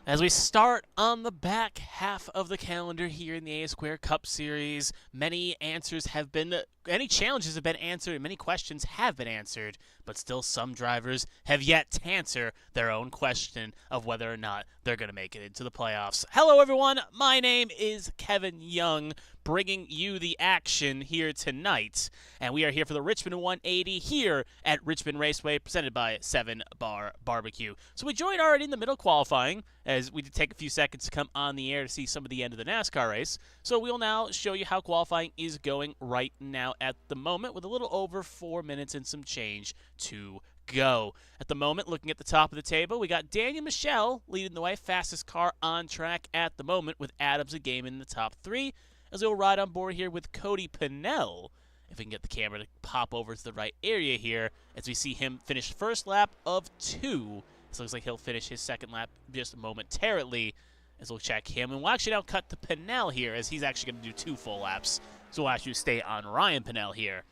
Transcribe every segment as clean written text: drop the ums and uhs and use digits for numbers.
As we start on the back half of the calendar here in the A Square Cup Series, many challenges have been answered, and many questions have been answered, but still some drivers have yet to answer their own question of whether or not they're going to make it into the playoffs. Hello, everyone. My name is Kevin Young, bringing you the action here tonight, and we are here for the Richmond 180 here at Richmond Raceway, presented by 7 Bar Barbecue. So we joined already in the middle qualifying, as we did take a few seconds to come on the air to see some of the end of the NASCAR race. So we'll now show you how qualifying is going right now at the moment, with a little over 4 minutes and some change to go. At the moment, looking at the top of the table, we got Daniel Michelle leading the way, fastest car on track at the moment, with Adams and Gaiman in the top 3, as we'll ride on board here with Cody Pennell. If we can get the camera to pop over to the right area here, as we see him finish first lap of 2. This looks like he'll finish his second lap just momentarily, as we'll check him. And we'll actually now cut to Pennell here, as he's actually going to do 2 full laps. So we'll actually stay on Ryan Pennell here,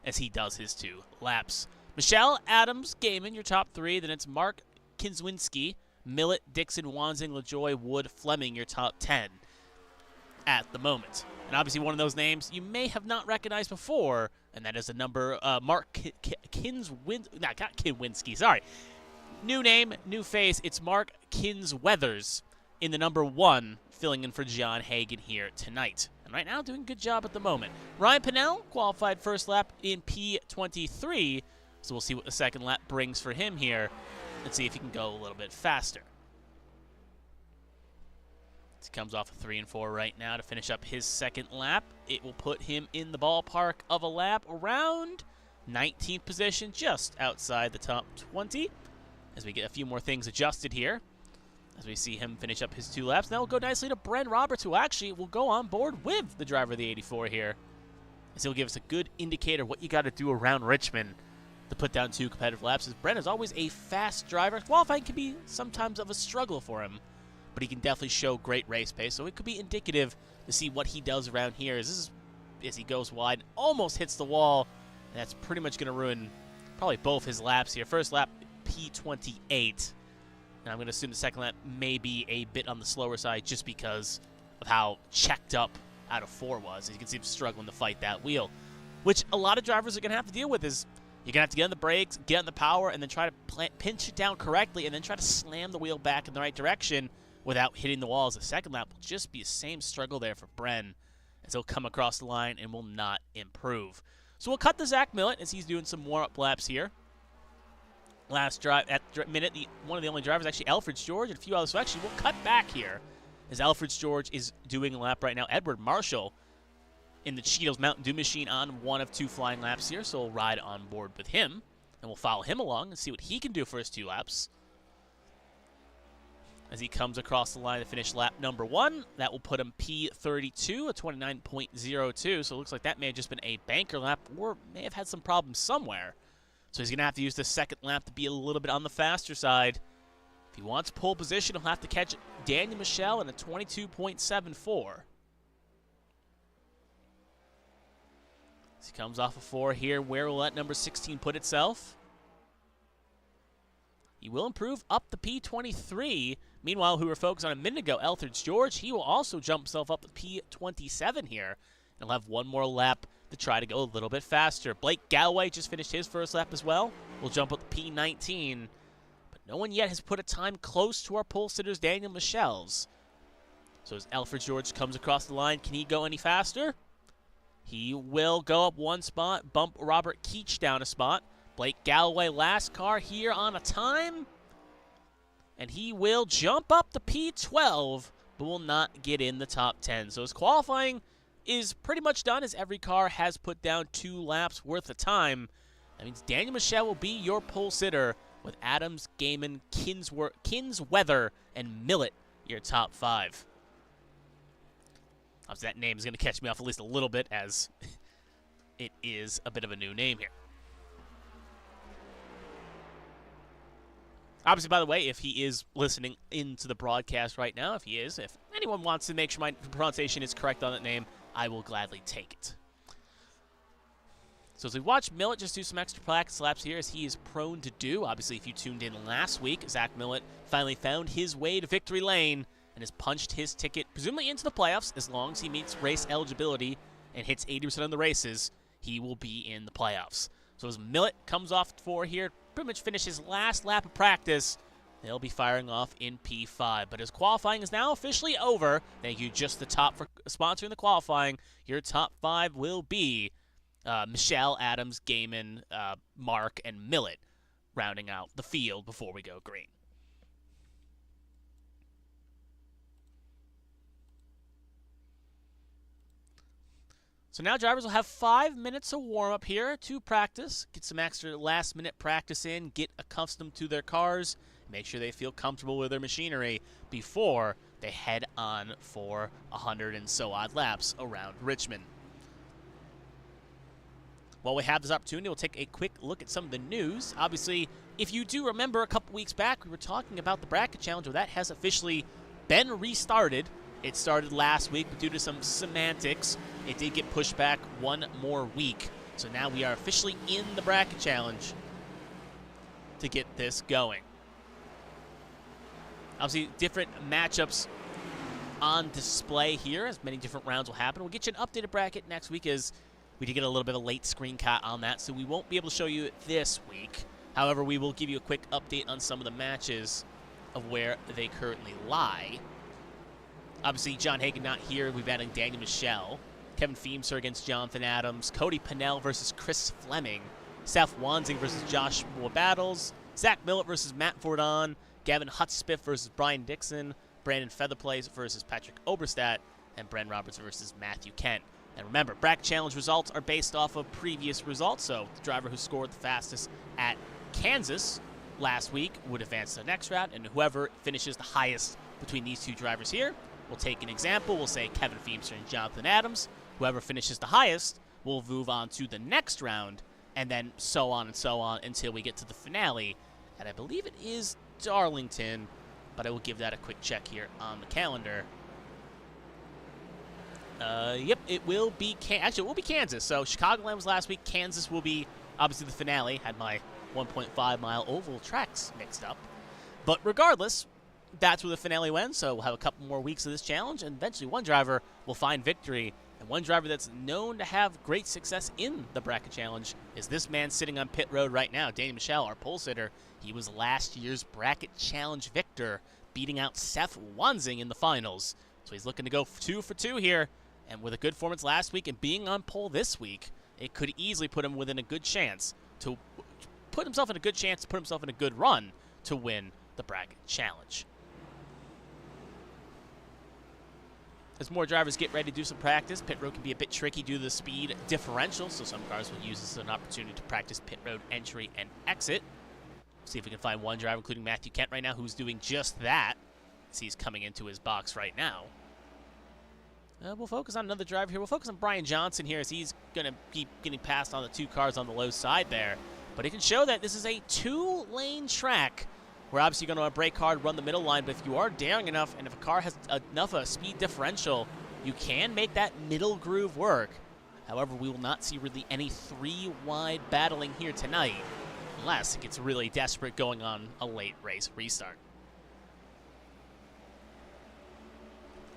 as he does his 2 laps. Michelle, Adams, Gaiman, your top 3. Then it's Mark Kinswinski, Millett, Dixon, Wanzing, LaJoy, Wood, Fleming, your top 10 at the moment. And obviously one of those names you may have not recognized before, and that is the number Mark Kinwinski, sorry. New name, new face. It's Mark Kinsweathers in the number 1, filling in for John Hagan here tonight. And right now, doing a good job at the moment. Ryan Pennell qualified first lap in P23, so we'll see what the second lap brings for him here. Let's see if he can go a little bit faster. He comes off a 3 and 4 right now to finish up his second lap. It will put him in the ballpark of a lap around 19th position, just outside the top 20. As we get a few more things adjusted here, as we see him finish up his 2 laps. Now we'll go nicely to Bren Roberts, who actually will go on board with the driver of the 84 here, as he'll give us a good indicator of what you got to do around Richmond to put down 2 competitive laps, as Bren is always a fast driver. Qualifying can be sometimes of a struggle for him, but he can definitely show great race pace, so it could be indicative to see what he does around here, as he goes wide, almost hits the wall, and that's pretty much going to ruin probably both his laps here. First lap, P28, and I'm going to assume the second lap may be a bit on the slower side just because of how checked up out of 4 was. As you can see him struggling to fight that wheel, which a lot of drivers are going to have to deal with. Is you're going to have to get on the brakes, get on the power, and then try to pinch it down correctly, and then try to slam the wheel back in the right direction without hitting the walls. The second lap will just be the same struggle there for Bren, as he'll come across the line and will not improve. So we'll cut to Zach Millett as he's doing some warm-up laps here. Last drive at minute, one of the only drivers, actually Alfred George, and a few others. So actually, we'll cut back here as Alfred George is doing a lap right now. Edward Marshall in the Cheetos Mountain Dew machine on 1 of 2 flying laps here, so we'll ride on board with him, and we'll follow him along and see what he can do for his 2 laps. As he comes across the line to finish lap number 1, that will put him P32, a 29.02, so it looks like that may have just been a banker lap, or may have had some problems somewhere. So he's going to have to use the second lap to be a little bit on the faster side. If he wants pole position, he'll have to catch Daniel Michelle in a 22.74. As he comes off a 4 here, where will that number 16 put itself? He will improve up the P23. Meanwhile, who we were focused on a minute ago, Elthridge George, he will also jump himself up to P27 here. And he'll have one more lap to try to go a little bit faster. Blake Galloway just finished his first lap as well. We'll jump up to P19. But no one yet has put a time close to our pole sitters, Daniel Michelle's. So as Elfrid George comes across the line, can he go any faster? He will go up 1 spot, bump Robert Keach down a spot. Blake Galloway, last car here on a time. And he will jump up to P12, but will not get in the top 10. So his qualifying is pretty much done, as every car has put down 2 laps worth of time. That means Daniel Michelle will be your pole sitter, with Adams, Gaiman, Kinsweather, and Millett your top 5. Obviously, that name is going to catch me off at least a little bit, as it is a bit of a new name here. Obviously, by the way, if he is listening into the broadcast right now, if anyone wants to make sure my pronunciation is correct on that name, I will gladly take it. So as we watch Millett just do some extra practice laps here, as he is prone to do. Obviously, if you tuned in last week, Zach Millett finally found his way to victory lane and has punched his ticket, presumably into the playoffs. As long as he meets race eligibility and hits 80% of the races, he will be in the playoffs. So as Millett comes off 4 here, pretty much finish his last lap of practice, they'll be firing off in P5. But as qualifying is now officially over, thank you, Just the Top, for sponsoring the qualifying. Your top 5 will be Michelle, Adams, Gaiman, Mark, and Millett, rounding out the field before we go green. So now drivers will have 5 minutes of warm-up here to practice, get some extra last-minute practice in, get accustomed to their cars, make sure they feel comfortable with their machinery before they head on for 100 and so odd laps around Richmond. While we have this opportunity, we'll take a quick look at some of the news. Obviously, if you do remember a couple weeks back, we were talking about the Bracket Challenge, where that has officially been restarted. It started last week, but due to some semantics, it did get pushed back 1 more week. So now we are officially in the Bracket Challenge to get this going. Obviously, different matchups on display here, as many different rounds will happen. We'll get you an updated bracket next week, as we did get a little bit of a late screen cut on that, so we won't be able to show you it this week. However, we will give you a quick update on some of the matches of where they currently lie. Obviously, John Hagan not here. We've added Daniel Michelle. Kevin Feemster against Jonathan Adams. Cody Pennell versus Chris Fleming. Seth Wansing versus Joshua Battles. Zach Millett versus Matt Fordon. Gavin Hutspiff versus Brian Dixon. Brandon Featherplace versus Patrick Oberstadt. And Bren Roberts versus Matthew Kent. And remember, Bracket Challenge results are based off of previous results, so the driver who scored the fastest at Kansas last week would advance to the next round, and whoever finishes the highest between these 2 drivers here, we'll take an example. We'll say Kevin Feemster and Jonathan Adams. Whoever finishes the highest will move on to the next round, and then so on and so on until we get to the finale. And I believe it is Darlington, but I will give that a quick check here on the calendar. Yep, it will be actually, it will be Kansas. So Chicagoland was last week. Kansas will be, obviously, the finale. Had my 1.5-mile oval tracks mixed up. But regardless, that's where the finale went. So we'll have a couple more weeks of this challenge, and eventually one driver will find victory. And one driver that's known to have great success in the Bracket Challenge is this man sitting on pit road right now, Danny Michelle, our pole sitter. He was last year's Bracket Challenge victor, beating out Seth Wansing in the finals. So he's looking to go 2 for 2 here. And with a good performance last week and being on pole this week, it could easily put him within a good chance to put himself in a good run to win the Bracket Challenge. As more drivers get ready to do some practice, pit road can be a bit tricky due to the speed differential, so some cars will use this as an opportunity to practice pit road entry and exit. See if we can find one driver, including Matthew Kent right now, who's doing just that, as he's coming into his box right now. We'll focus on another driver here. We'll focus on Brian Johnson here, as he's going to keep getting passed on the 2 cars on the low side there. But it can show that this is a 2-lane track. We're obviously going to brake hard, run the middle line, but if you are daring enough, and if a car has enough of a speed differential, you can make that middle groove work. However, we will not see really any 3-wide battling here tonight, unless it gets really desperate going on a late race restart.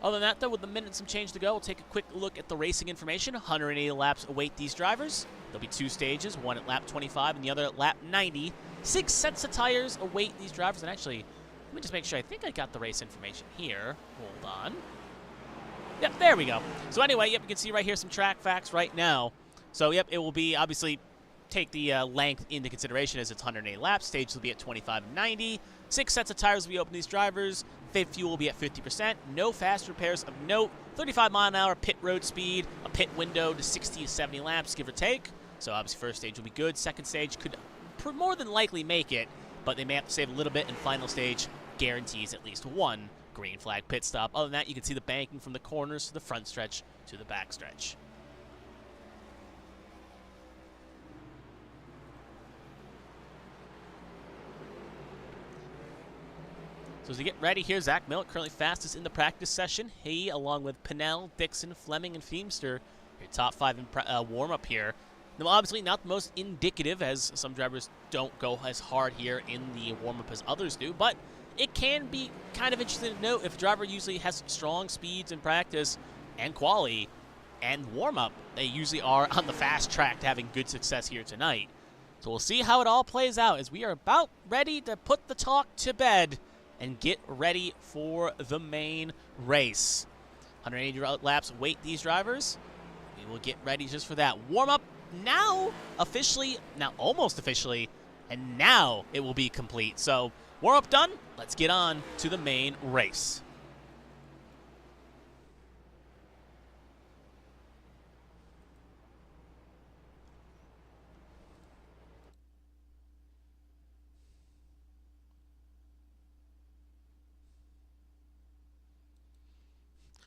Other than that, though, with a minute and some change to go, we'll take a quick look at the racing information. 180 laps await these drivers. There'll be 2 stages, one at lap 25 and the other at lap 90. 6 sets of tires await these drivers. And actually, let me just make sure. I think I got the race information here. Hold on. Yep, there we go. So anyway, yep, you can see right here some track facts right now. So, yep, it will be, obviously, take the length into consideration, as it's 180 laps. Stages will be at 25 and 90. 6 sets of tires will be open to these drivers. Fuel will be at 50%. No fast repairs of note. 35-mile-an-hour pit road speed. A pit window to 60 to 70 laps, give or take. So obviously first stage will be good. Second stage could more than likely make it, but they may have to save a little bit, and final stage guarantees at least 1 green flag pit stop. Other than that, you can see the banking from the corners to the front stretch to the back stretch. So as we get ready here, Zach Millett currently fastest in the practice session. He, along with Pennell, Dixon, Fleming, and Feemster, your top 5 in warm-up here. Now, obviously not the most indicative, as some drivers don't go as hard here in the warm-up as others do, but it can be kind of interesting to note if a driver usually has strong speeds in practice and quali and warm-up, they usually are on the fast track to having good success here tonight. So we'll see how it all plays out as we are about ready to put the talk to bed and get ready for the main race. 180 laps await these drivers. We will get ready just for that. Warm-up now officially, now almost officially, and now it will be complete. So warm-up done. Let's get on to the main race.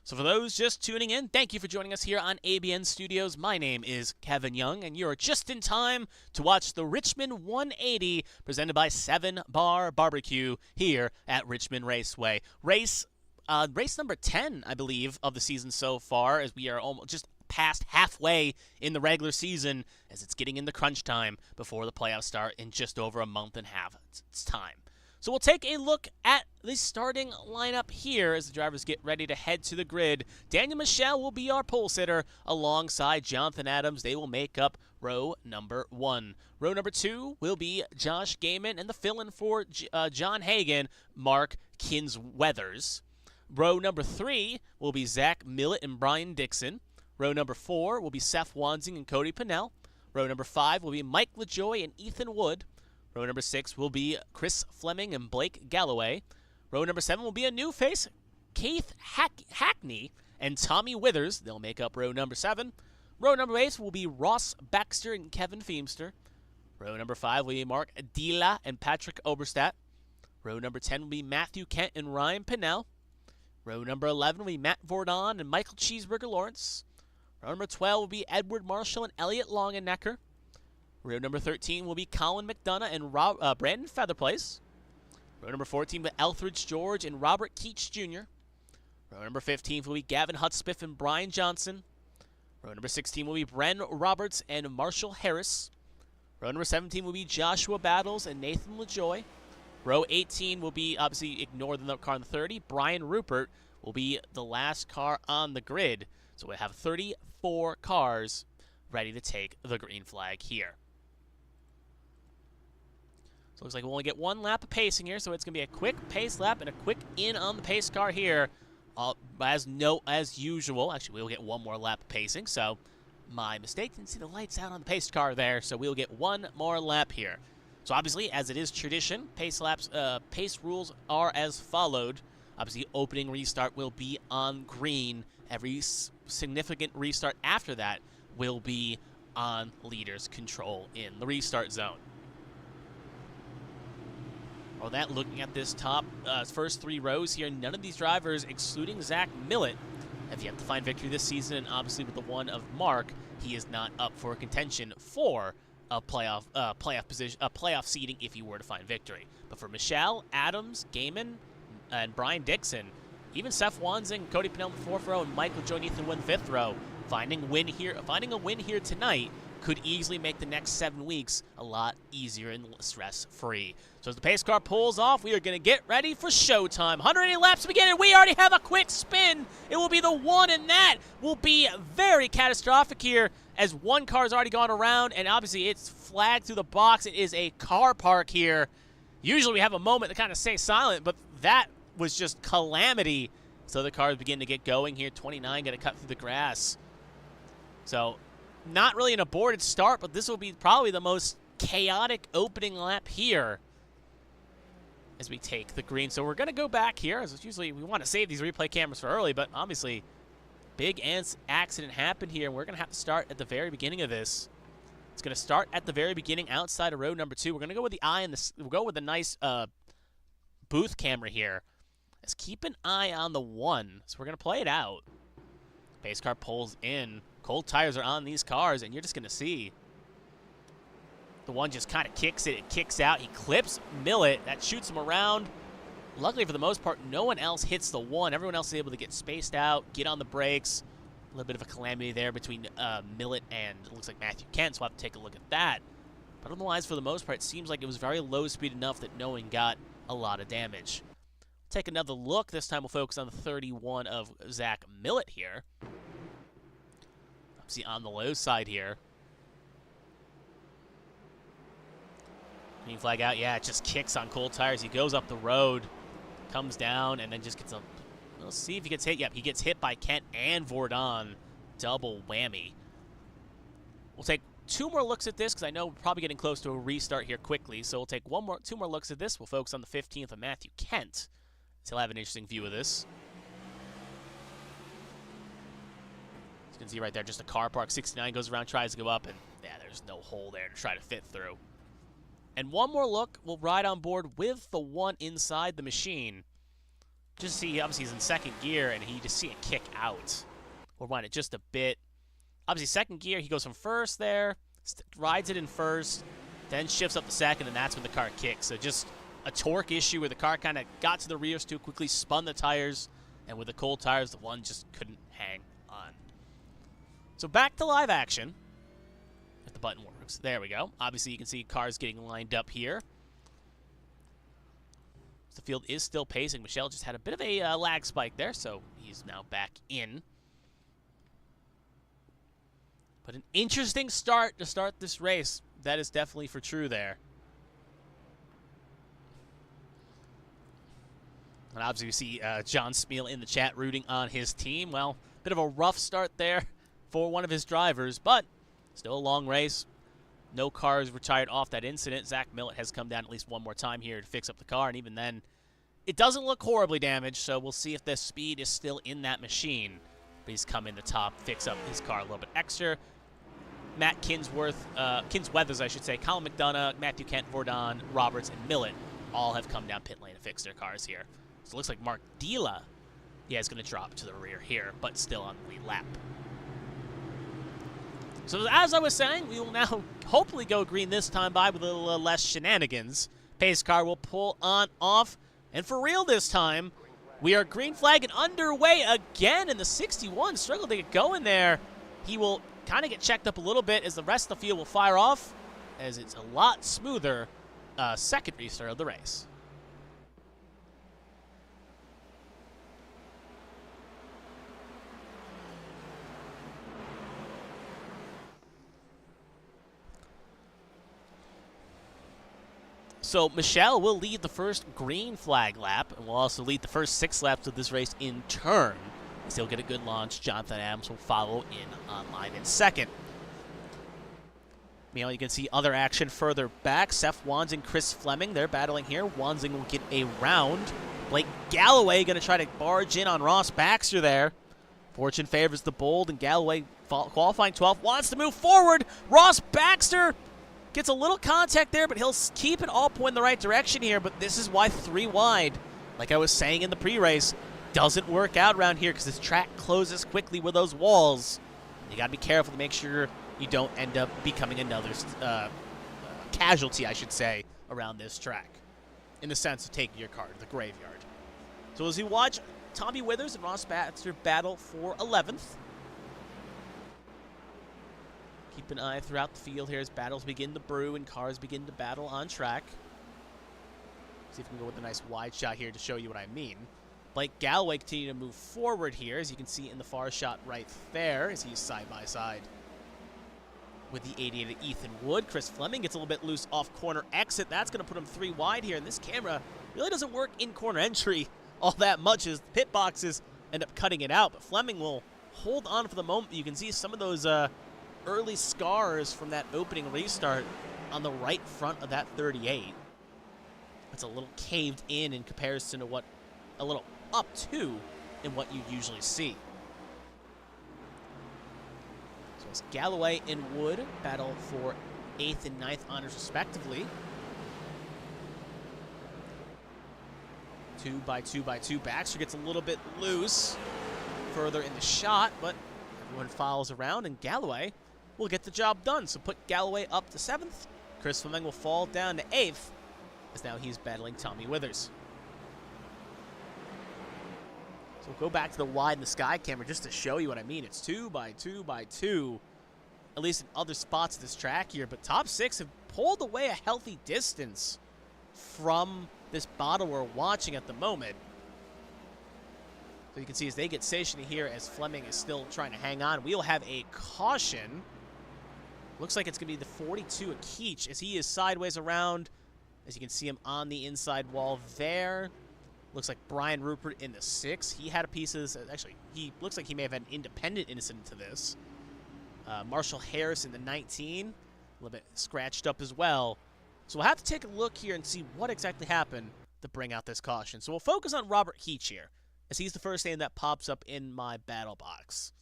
So for those just tuning in, thank you for joining us here on ABN Studios. My name is Kevin Young, and you're just in time to watch the Richmond 180 presented by 7 Bar Barbecue here at Richmond Raceway. Race number 10, I believe, of the season so far, as we are almost just past halfway in the regular season, as it's getting into crunch time before the playoffs start in just over a month and a half. It's time. So we'll take a look at the starting lineup here as the drivers get ready to head to the grid. Daniel Michel will be our pole sitter alongside Jonathan Adams. They will make up row number 1. Row number 2 will be Josh Gaiman, and the fill-in for John Hagan, Mark Kinsweathers. Row number 3 will be Zach Millett and Brian Dixon. Row number 4 will be Seth Wansing and Cody Pinnell. Row number 5 will be Mike LaJoy and Ethan Wood. Row number 6 will be Chris Fleming and Blake Galloway. Row number 7 will be a new face, Keith Hackney and Tommy Withers. They'll make up row number 7. Row number 8 will be Ross Baxter and Kevin Feemster. Row number 5 will be Mark Adila and Patrick Oberstadt. Row number 10 will be Matthew Kent and Ryan Pinnell. Row number 11 will be Matt Vordon and Michael Cheeseburger Lawrence. Row number 12 will be Edward Marshall and Elliot Longenecker. Row number 13 will be Colin McDonough and Brandon Featherplace. Row number 14 will be Elthridge George and Robert Keach Jr. Row number 15 will be Gavin Hutspiff and Brian Johnson. Row number 16 will be Bren Roberts and Marshall Harris. Row number 17 will be Joshua Battles and Nathan LaJoy. Row 18 will be, obviously ignore the car on the 30, Brian Rupert will be the last car on the grid. So we have 34 cars ready to take the green flag here. So it looks like we'll only get 1 lap of pacing here, so it's going to be a quick pace lap and a quick in on the pace car here. As usual, actually, we'll get 1 more lap of pacing, so my mistake, didn't see the lights out on the pace car there, so we'll get 1 more lap here. So obviously, as it is tradition, pace rules are as followed. Obviously, opening restart will be on green. Every significant restart after that will be on leader's control in the restart zone. Well, that looking at this top first 3 rows here, none of these drivers, excluding Zach Millett, have yet to find victory this season. And obviously, with the one of Mark, he is not up for contention for a playoff seeding if he were to find victory. But for Michelle, Adams, Gaiman, and Brian Dixon, even Seth Wansing, Cody Pinnell in the 4th row, and Michael Joe Ethan Wood in the 5th row, finding a win here tonight could easily make the next 7 weeks a lot easier and stress-free. So as the pace car pulls off, we are going to get ready for showtime. 180 laps to begin, and we already have a quick spin. It will be the 1, and that will be very catastrophic here as 1 car's already gone around, and obviously it's flagged through the box. It is a car park here. Usually we have a moment to kind of stay silent, but that was just calamity. So the cars begin to get going here. 29 going to cut through the grass. So not really an aborted start, but this will be probably the most chaotic opening lap here as we take the green. So we're going to go back here, as usually we want to save these replay cameras for early, but obviously big accident happened here, and we're going to have to start at the very beginning of this. It's going to start at the very beginning outside of row number 2. We're going to go with the eye, and we'll go with a nice booth camera here. Let's keep an eye on the 1. So we're going to play it out. Pace car pulls in. Cold tires are on these cars, and you're just going to see the 1 just kind of kicks it. It kicks out. He clips Millett. That shoots him around. Luckily, for the most part, no one else hits the 1. Everyone else is able to get spaced out, get on the brakes. A little bit of a calamity there between Millet and it looks like Matthew Kent, so we'll have to take a look at that. But otherwise, for the most part, it seems like it was very low speed enough that no one got a lot of damage. Take another look. This time we'll focus on the 31 of Zach Millet here. See on the low side here. Green flag out. Yeah, it just kicks on cold tires. He goes up the road, comes down, and then just gets a... We'll see if he gets hit. Yep, he gets hit by Kent and Vordon. Double whammy. We'll take two more looks at this because I know we're probably getting close to a restart here quickly. So we'll take two more looks at this. We'll focus on the 15th of Matthew Kent. So he'll have an interesting view of this. You can see right there, just a car park. 69 goes around, tries to go up, and yeah, there's no hole there to try to fit through. And one more look, we'll ride on board with the one inside the machine. Just see, obviously he's in second gear, and you just see it kick out. We'll run it just a bit. Obviously second gear, he goes from first there, rides it in first, then shifts up to second, and that's when the car kicks. So just a torque issue where the car kind of got to the rears too quickly, spun the tires, and with the cold tires, the one just couldn't hang on. So back to live action. If the button works. There we go. Obviously, you can see cars getting lined up here. The field is still pacing. Michelle just had a bit of a lag spike there, so he's now back in. But an interesting start to start this race. That is definitely for true there. And obviously, we see John Smeal in the chat rooting on his team. Well, bit of a rough start there for one of his drivers, but still a long race. No cars retired off that incident. Zach Millet has come down at least one more time here to fix up the car, and even then, it doesn't look horribly damaged, so we'll see if the speed is still in that machine. But he's come in the top, fix up his car a little bit extra. Matt Kinsweathers, I should say, Colin McDonough, Matthew Kent, Vordon, Roberts, and Millet all have come down pit lane to fix their cars here. So it looks like Mark Dila, yeah, is going to drop to the rear here, but still on the lead lap. So as I was saying, we will now hopefully go green this time by with a little less shenanigans. Pace car will pull on off, and for real this time, we are green flag and underway again, and the 61 struggled to get going there. He will kind of get checked up a little bit as the rest of the field will fire off, as it's a lot smoother second restart of the race. So Michelle will lead the first green flag lap, and will also lead the first 6 laps of this race in turn. As he'll get a good launch. Jonathan Adams will follow in on line in second. You know, you can see other action further back. Seth Wanzing, Chris Fleming, they're battling here. Wanzing will get a round. Blake Galloway going to try to barge in on Ross Baxter there. Fortune favors the bold, and Galloway qualifying 12th wants to move forward. Ross Baxter gets a little contact there, but he'll keep it all point in the right direction here. But this is why 3 wide, like I was saying in the pre-race, doesn't work out around here because this track closes quickly with those walls. You got to be careful to make sure you don't end up becoming another casualty, I should say, around this track, in the sense of taking your car to the graveyard. So as you watch Tommy Withers and Ross Baxter battle for 11th, keep an eye throughout the field here as battles begin to brew and cars begin to battle on track. See if we can go with a nice wide shot here to show you what I mean. Blake Galloway continue to move forward here, as you can see in the far shot right there, as he's side by side with the 88 of Ethan Wood. Chris Fleming gets a little bit loose off corner exit. That's going to put him 3 wide here, and this camera really doesn't work in corner entry all that much, as the pit boxes end up cutting it out. But Fleming will hold on for the moment. You can see some of those early scars from that opening restart on the right front of that 38. It's a little caved in comparison to what a little up to in what you usually see. So as Galloway and Wood battle for 8th and 9th honors respectively. 2 by 2 by 2. Baxter gets a little bit loose further in the shot, but everyone follows around, and Galloway will get the job done. So put Galloway up to 7th. Chris Fleming will fall down to 8th, as now he's battling Tommy Withers. So we'll go back to the wide in the sky camera just to show you what I mean. It's 2 by 2 by 2, at least in other spots of this track here. But top 6 have pulled away a healthy distance from this bottle we're watching at the moment. So you can see as they get stationed here, as Fleming is still trying to hang on, we'll have a caution. Looks like it's going to be the 42 of Keach as he is sideways around. As you can see him on the inside wall there. Looks like Brian Rupert in the 6. He had a piece of this. Actually, he looks like he may have had an independent incident to this. Marshall Harris in the 19. A little bit scratched up as well. So we'll have to take a look here and see what exactly happened to bring out this caution. So we'll focus on Robert Keach here, as he's the first name that pops up in my battle box.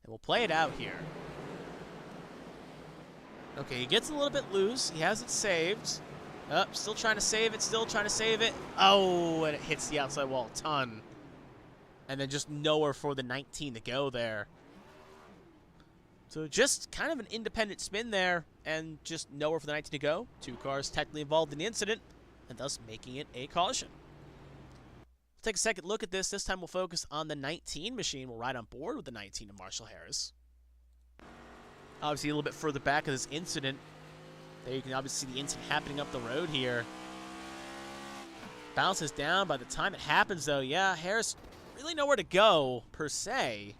And we'll play it out here. Okay, he gets a little bit loose. He has it saved. Still trying to save it, still trying to save it. Oh, and it hits the outside wall a ton. And then just nowhere for the 19 to go there. So just kind of an independent spin there, and just nowhere for the 19 to go. 2 cars technically involved in the incident, and thus making it a caution. We'll take a second look at this. This time we'll focus on the 19 machine. We'll ride on board with the 19 of Marshall Harris. Obviously a little bit further back of this incident. There you can obviously see the incident happening up the road here. Bounces down. By the time it happens, though, yeah, Harris really nowhere to go, per se.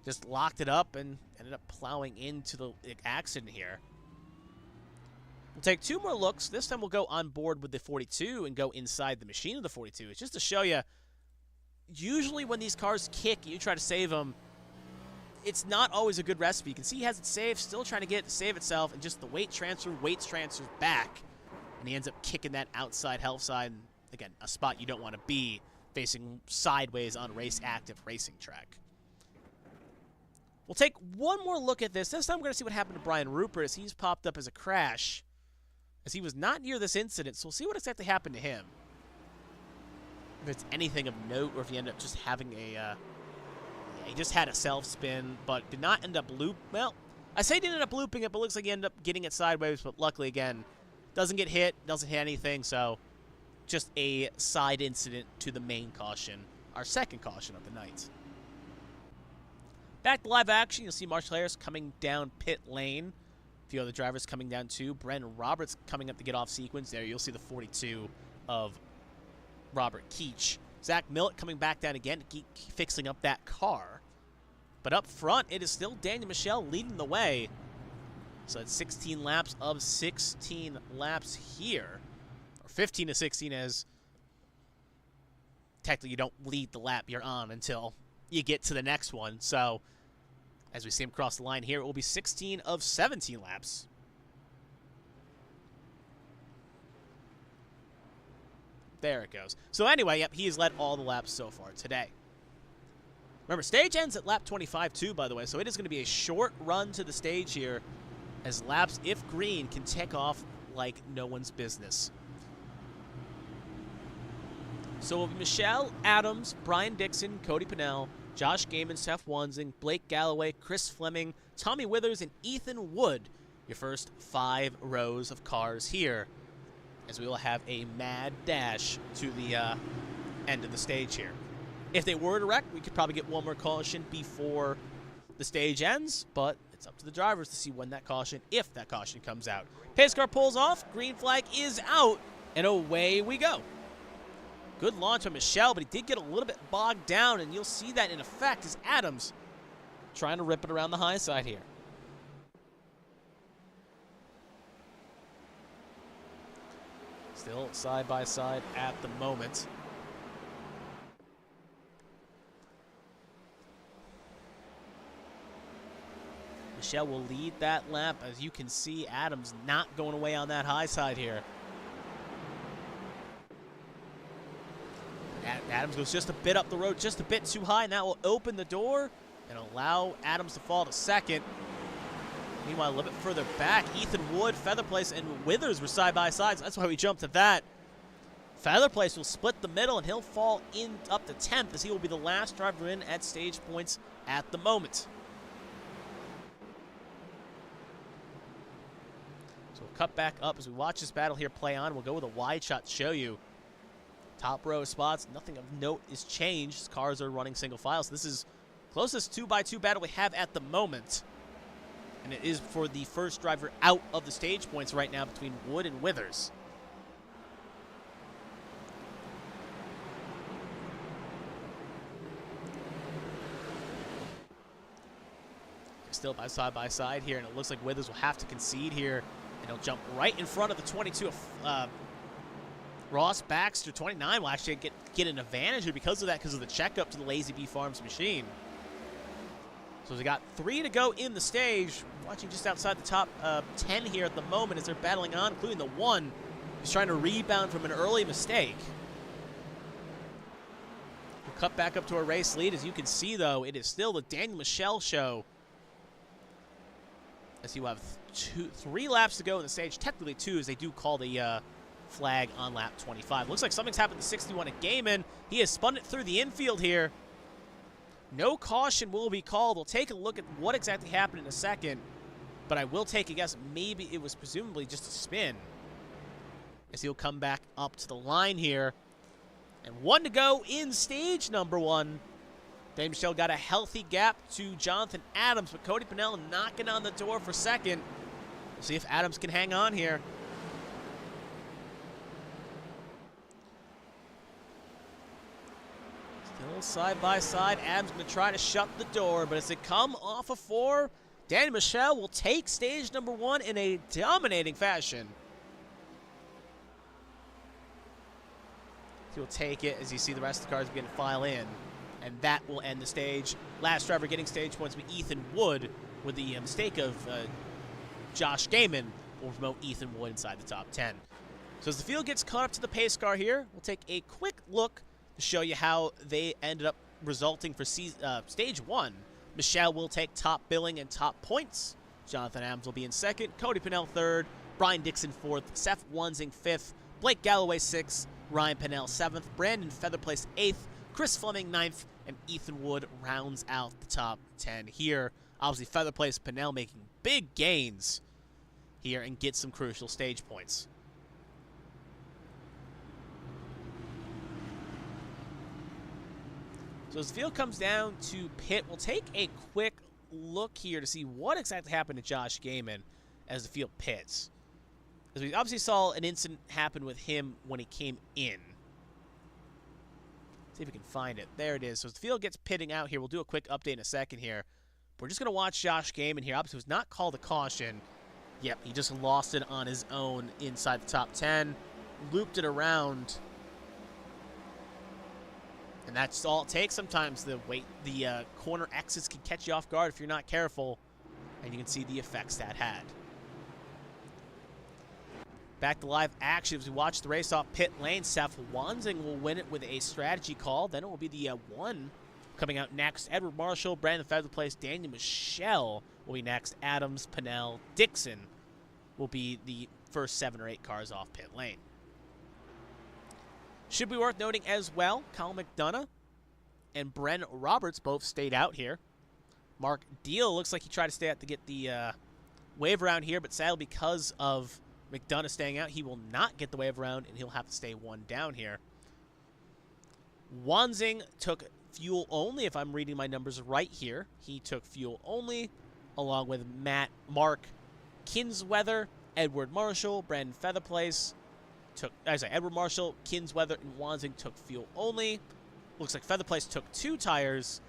Just locked it up and ended up plowing into the accident here. We'll take 2 more looks. This time we'll go on board with the 42 and go inside the machine of the 42. It's just to show you, usually when these cars kick and you try to save them, it's not always a good recipe. You can see he has it saved, still trying to get it to save itself, and just the weight transfers back, and he ends up kicking that outside health side. And again, a spot you don't want to be, facing sideways on active racing track. We'll take one more look at this. This time we're going to see what happened to Brian Rupert as he's popped up as a crash, as he was not near this incident, so we'll see what exactly happened to him. If it's anything of note, or if he ended up just having a... he just had a self-spin, but did not end up well, I say didn't end up looping it, but looks like he ended up getting it sideways, but luckily, again, doesn't get hit, doesn't hit anything, so just a side incident to the main caution, our second caution of the night. Back to live action, you'll see Marshall Harris coming down pit lane. A few other drivers coming down too. Brendan Roberts coming up to get off sequence. There you'll see the 42 of Robert Keach. Zach Millett coming back down again to keep fixing up that car. But up front, it is still Daniel Michel leading the way. So it's 16 laps of 16 laps here. Or 15 to 16, as technically you don't lead the lap you're on until you get to the next one. So as we see him cross the line here, it will be 16 of 17 laps. There it goes. So anyway, yep, he has led all the laps so far today. Remember, stage ends at lap 25 too, by the way, so it is going to be a short run to the stage here, as laps, if green, can tick off like no one's business. So it'll be Michelle, Adams, Brian Dixon, Cody Pennell, Josh Gaiman, Seth Wansing, Blake Galloway, Chris Fleming, Tommy Withers, and Ethan Wood, your first 5 rows of cars here, as we will have a mad dash to the end of the stage here. If they were to wreck, we could probably get one more caution before the stage ends, but it's up to the drivers to see when that caution, if that caution comes out. Pace car pulls off, green flag is out, and away we go. Good launch by Michelle, but he did get a little bit bogged down, and you'll see that in effect as Adams trying to rip it around the high side here. Still side by side at the moment. Michelle will lead that lap. As you can see, Adams not going away on that high side here. Adams goes just a bit up the road, just a bit too high, and that will open the door and allow Adams to fall to second. Meanwhile, a little bit further back, Ethan Wood, Featherplace, and Withers were side by side, so that's why we jumped to that. Featherplace will split the middle, and he'll fall in up to 10th, as he will be the last driver in at stage points at the moment. So we'll cut back up as we watch this battle here play on. We'll go with a wide shot to show you. Top row spots, nothing of note is changed. Cars are running single file, so this is closest 2x2 battle we have at the moment. And it is for the first driver out of the stage points right now between Wood and Withers. Still by side here, and it looks like Withers will have to concede here, and he'll jump right in front of the 22 of Ross Baxter. 29 will actually get an advantage here because of that, because of the checkup to the Lazy Bee Farms machine. So we got 3 to go in the stage. Watching just outside the top 10 here at the moment as they're battling on, including the one who's trying to rebound from an early mistake. We'll cut back up to our race lead. As you can see, though, it is still the Daniel Michel show. As you have 3 laps to go in the stage. Technically 2, as they do call the flag on lap 25. Looks like something's happened to 61 at Gaiman. He has spun it through the infield here. No caution will be called. We'll take a look at what exactly happened in a second, but I will take a guess. Maybe it was presumably just a spin, as he'll come back up to the line here. And 1 to go in stage number 1. Daniel Michel got a healthy gap to Jonathan Adams, but Cody Pennell knocking on the door for second. We'll see if Adams can hang on here. Still side by side. Adams going to try to shut the door, but as they come off of 4, Daniel Michel will take stage number 1 in a dominating fashion. He'll take it as you see the rest of the cars begin to file in. And that will end the stage. Last driver getting stage points will be Ethan Wood, with the mistake of Josh Gaiman will promote Ethan Wood inside the top 10. So as the field gets caught up to the pace car here, we'll take a quick look to show you how they ended up resulting for stage 1. Michelle will take top billing and top points. Jonathan Adams will be in second. Cody Pennell third. Brian Dixon fourth. Seth Wansing fifth. Blake Galloway sixth. Ryan Pennell seventh. Brandon Featherplace eighth. Chris Fleming ninth. And Ethan Wood rounds out the top 10 here. Obviously, Featherplace Pennell making big gains here and get some crucial stage points. So as the field comes down to pit, we'll take a quick look here to see what exactly happened to Josh Gaiman as the field pits. As we obviously saw an incident happen with him when he came in. See if we can find it. There it is. So as the field gets pitting out here, we'll do a quick update in a second here. We're just going to watch Josh Gaiman here. Obviously, it was not called a caution. Yep, he just lost it on his own inside the top 10. Looped it around. And that's all it takes sometimes. The corner exits can catch you off guard if you're not careful. And you can see the effects that had. Back to live action as we watch the race off pit lane. Seth Wansing will win it with a strategy call. Then it will be the one coming out next. Edward Marshall, Brandon Featherplace, Daniel Michel will be next. Adams, Pennell, Dixon will be the first 7 or 8 cars off pit lane. Should be worth noting as well, Kyle McDonough and Bren Roberts both stayed out here. Mark Deal looks like he tried to stay out to get the wave around here, but sadly because of McDonough staying out, he will not get the wave around, and he'll have to stay 1 down here. Wansing took fuel only, if I'm reading my numbers right here. He took fuel only, along with Mark Kinsweather, Edward Marshall, Brandon Featherplace. Edward Marshall, Kinsweather, and Wansing took fuel only. Looks like Featherplace took 2 tires.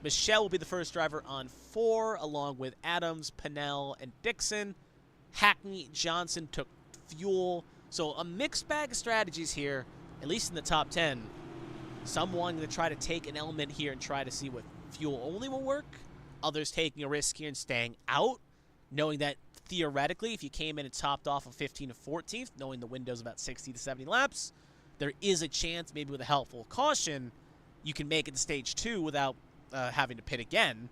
Michelle will be the first driver on 4, along with Adams, Pennell, and Dixon. Hackney Johnson took fuel. So a mixed bag of strategies here, at least in the top 10. Some wanting to try to take an element here and try to see what fuel only will work. Others taking a risk here and staying out, knowing that theoretically, if you came in and topped off of 15th or 14th, knowing the window's about 60 to 70 laps, there is a chance, maybe with a helpful caution, you can make it to stage 2 without having to pit again.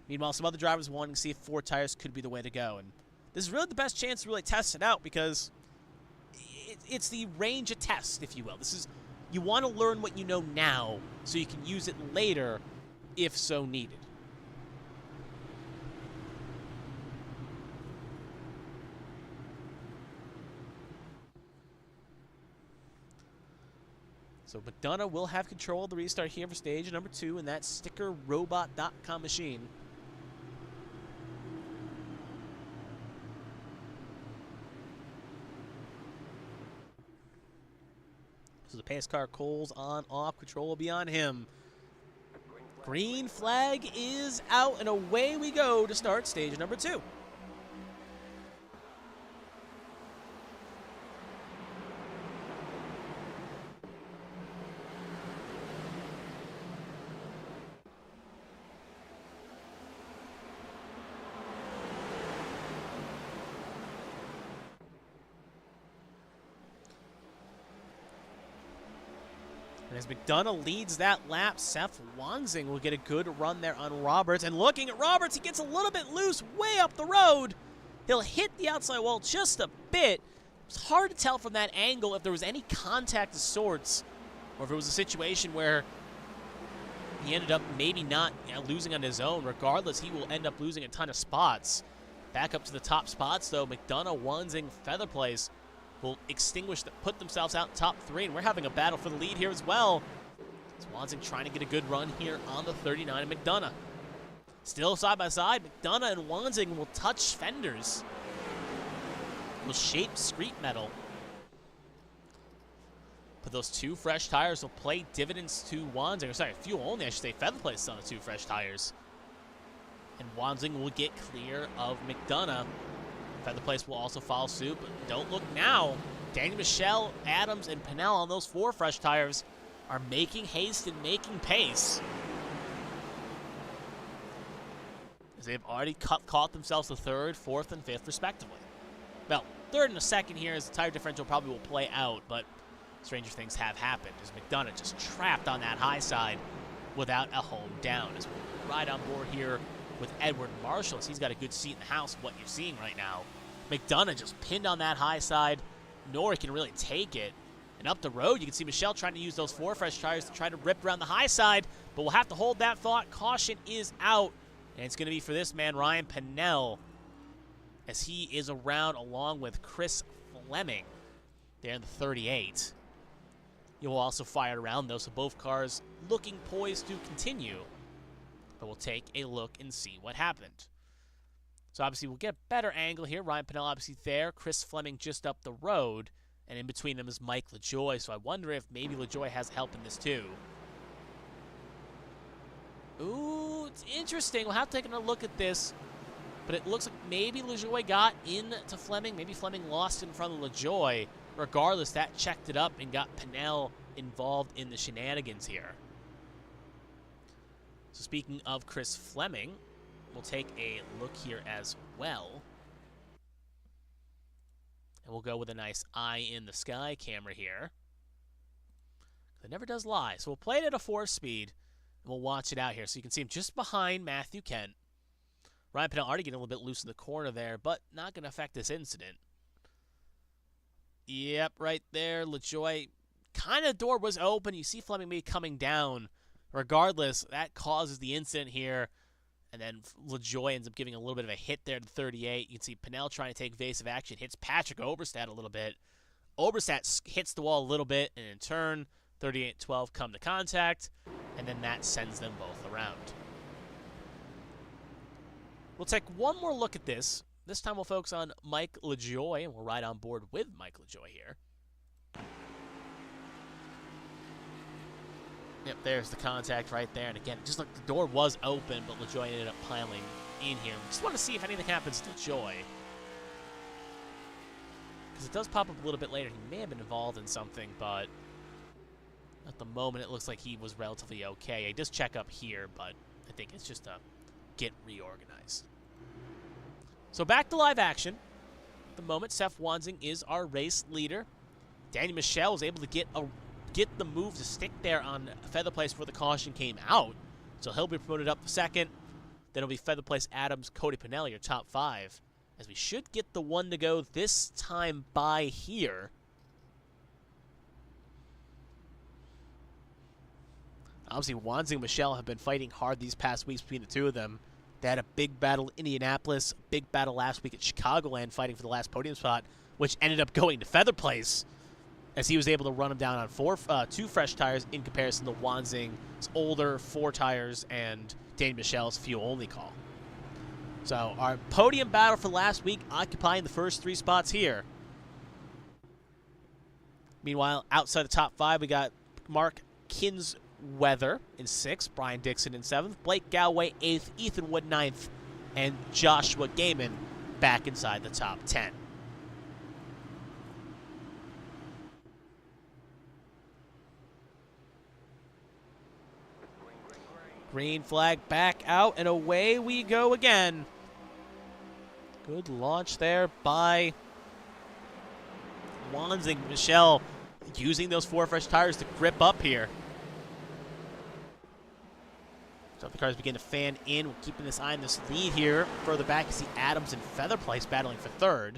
Meanwhile, some other drivers wanting to see if 4 tires could be the way to go. And this is really the best chance to really test it out, because it's the range of test, if you will. You want to learn what you know now so you can use it later if so needed. So McDonough will have control of the restart here for stage number 2 in that stickerrobot.com machine. So the pace car Cole's on off, control will be on him. Green flag is out, and away we go to start stage number 2. And as McDonough leads that lap, Seth Wanzing will get a good run there on Roberts. And looking at Roberts, he gets a little bit loose way up the road. He'll hit the outside wall just a bit. It's hard to tell from that angle if there was any contact of sorts, or if it was a situation where he ended up maybe not losing on his own. Regardless, he will end up losing a ton of spots. Back up to the top spots, though. McDonough, Wanzing, Feather Place will put themselves out in top 3, and we're having a battle for the lead here as well. Swansing trying to get a good run here on the 39 of McDonough. Still side by side, McDonough and Wanzing will touch fenders. Will shape street metal. But those 2 fresh tires will play dividends to Wanzing. Or sorry, fuel only, I should say. Feather Place on the 2 fresh tires. And Wanzing will get clear of McDonough. Feather Place will also follow suit, but don't look now. Daniel Michelle, Adams, and Pinnell on those 4 fresh tires are making haste and making pace. As they've already caught themselves the 3rd, 4th, and 5th, respectively. Well, 3rd and a 2nd here as the tire differential probably will play out, but stranger things have happened as McDonough just trapped on that high side without a home down. As we'll ride on board here with Edward Marshall, as he's got a good seat in the house, what you're seeing right now. McDonough just pinned on that high side. Nor can really take it. And up the road, you can see Michelle trying to use those 4 fresh tires to try to rip around the high side, but we'll have to hold that thought. Caution is out, and it's going to be for this man, Ryan Pinnell, as he is around along with Chris Fleming there in the 38. He will also fire around, though, so both cars looking poised to continue. But we'll take a look and see what happened. So obviously we'll get a better angle here. Ryan Pinnell obviously there. Chris Fleming just up the road. And in between them is Mike LaJoy. So I wonder if maybe LaJoy has help in this too. Ooh, it's interesting. We'll have to take a look at this. But it looks like maybe LaJoy got into Fleming. Maybe Fleming lost in front of LaJoy. Regardless, that checked it up and got Pinnell involved in the shenanigans here. So speaking of Chris Fleming, we'll take a look here as well. And we'll go with a nice eye in the sky camera here. It never does lie. So we'll play it at a 4-speed, and we'll watch it out here. So you can see him just behind Matthew Kent. Ryan Pinnell already getting a little bit loose in the corner there, but not going to affect this incident. Yep, right there. LaJoy, kind of door was open. You see Fleming maybe coming down. Regardless, that causes the incident here. And then LaJoy ends up giving a little bit of a hit there to 38. You can see Pinnell trying to take evasive action. Hits Patrick Oberstadt a little bit. Oberstadt hits the wall a little bit, and in turn, 38-12 come to contact. And then that sends them both around. We'll take one more look at this. This time we'll focus on Mike LaJoy, and we'll ride on board with Mike LaJoy here. Yep, there's the contact right there. And again, just like the door was open, but LaJoy ended up piling in here. Just want to see if anything happens to LaJoy. Because it does pop up a little bit later. He may have been involved in something, but at the moment it looks like he was relatively okay. He does check up here, but I think it's just a get reorganized. So back to live action. At the moment, Seth Wanzing is our race leader. Danny Michelle was able to get the move to stick there on Feather Place before the caution came out. So he'll be promoted up to second. Then it'll be Feather Place, Adams, Cody Pinelli, your top 5. As we should get the one to go this time by here. Obviously, Wanzing and Michelle have been fighting hard these past weeks between the two of them. They had a big battle in Indianapolis, a big battle last week at Chicagoland fighting for the last podium spot, which ended up going to Feather Place. as he was able to run him down on 2 fresh tires in comparison to Wanzing's older 4 tires and Daniel Michel's fuel-only call. So our podium battle for last week occupying the first 3 spots here. Meanwhile, outside the top 5, we got Mark Kinsweather in 6th, Brian Dixon in 7th, Blake Galway 8th, Ethan Wood 9th, and Joshua Gaiman back inside the top 10. Green flag back out, and away we go again. Good launch there by Wanzing. Michel using those 4 fresh tires to grip up here. So the cars begin to fan in. We're keeping this eye on this lead here. Further back, you see Adams and Feather Place battling for 3rd.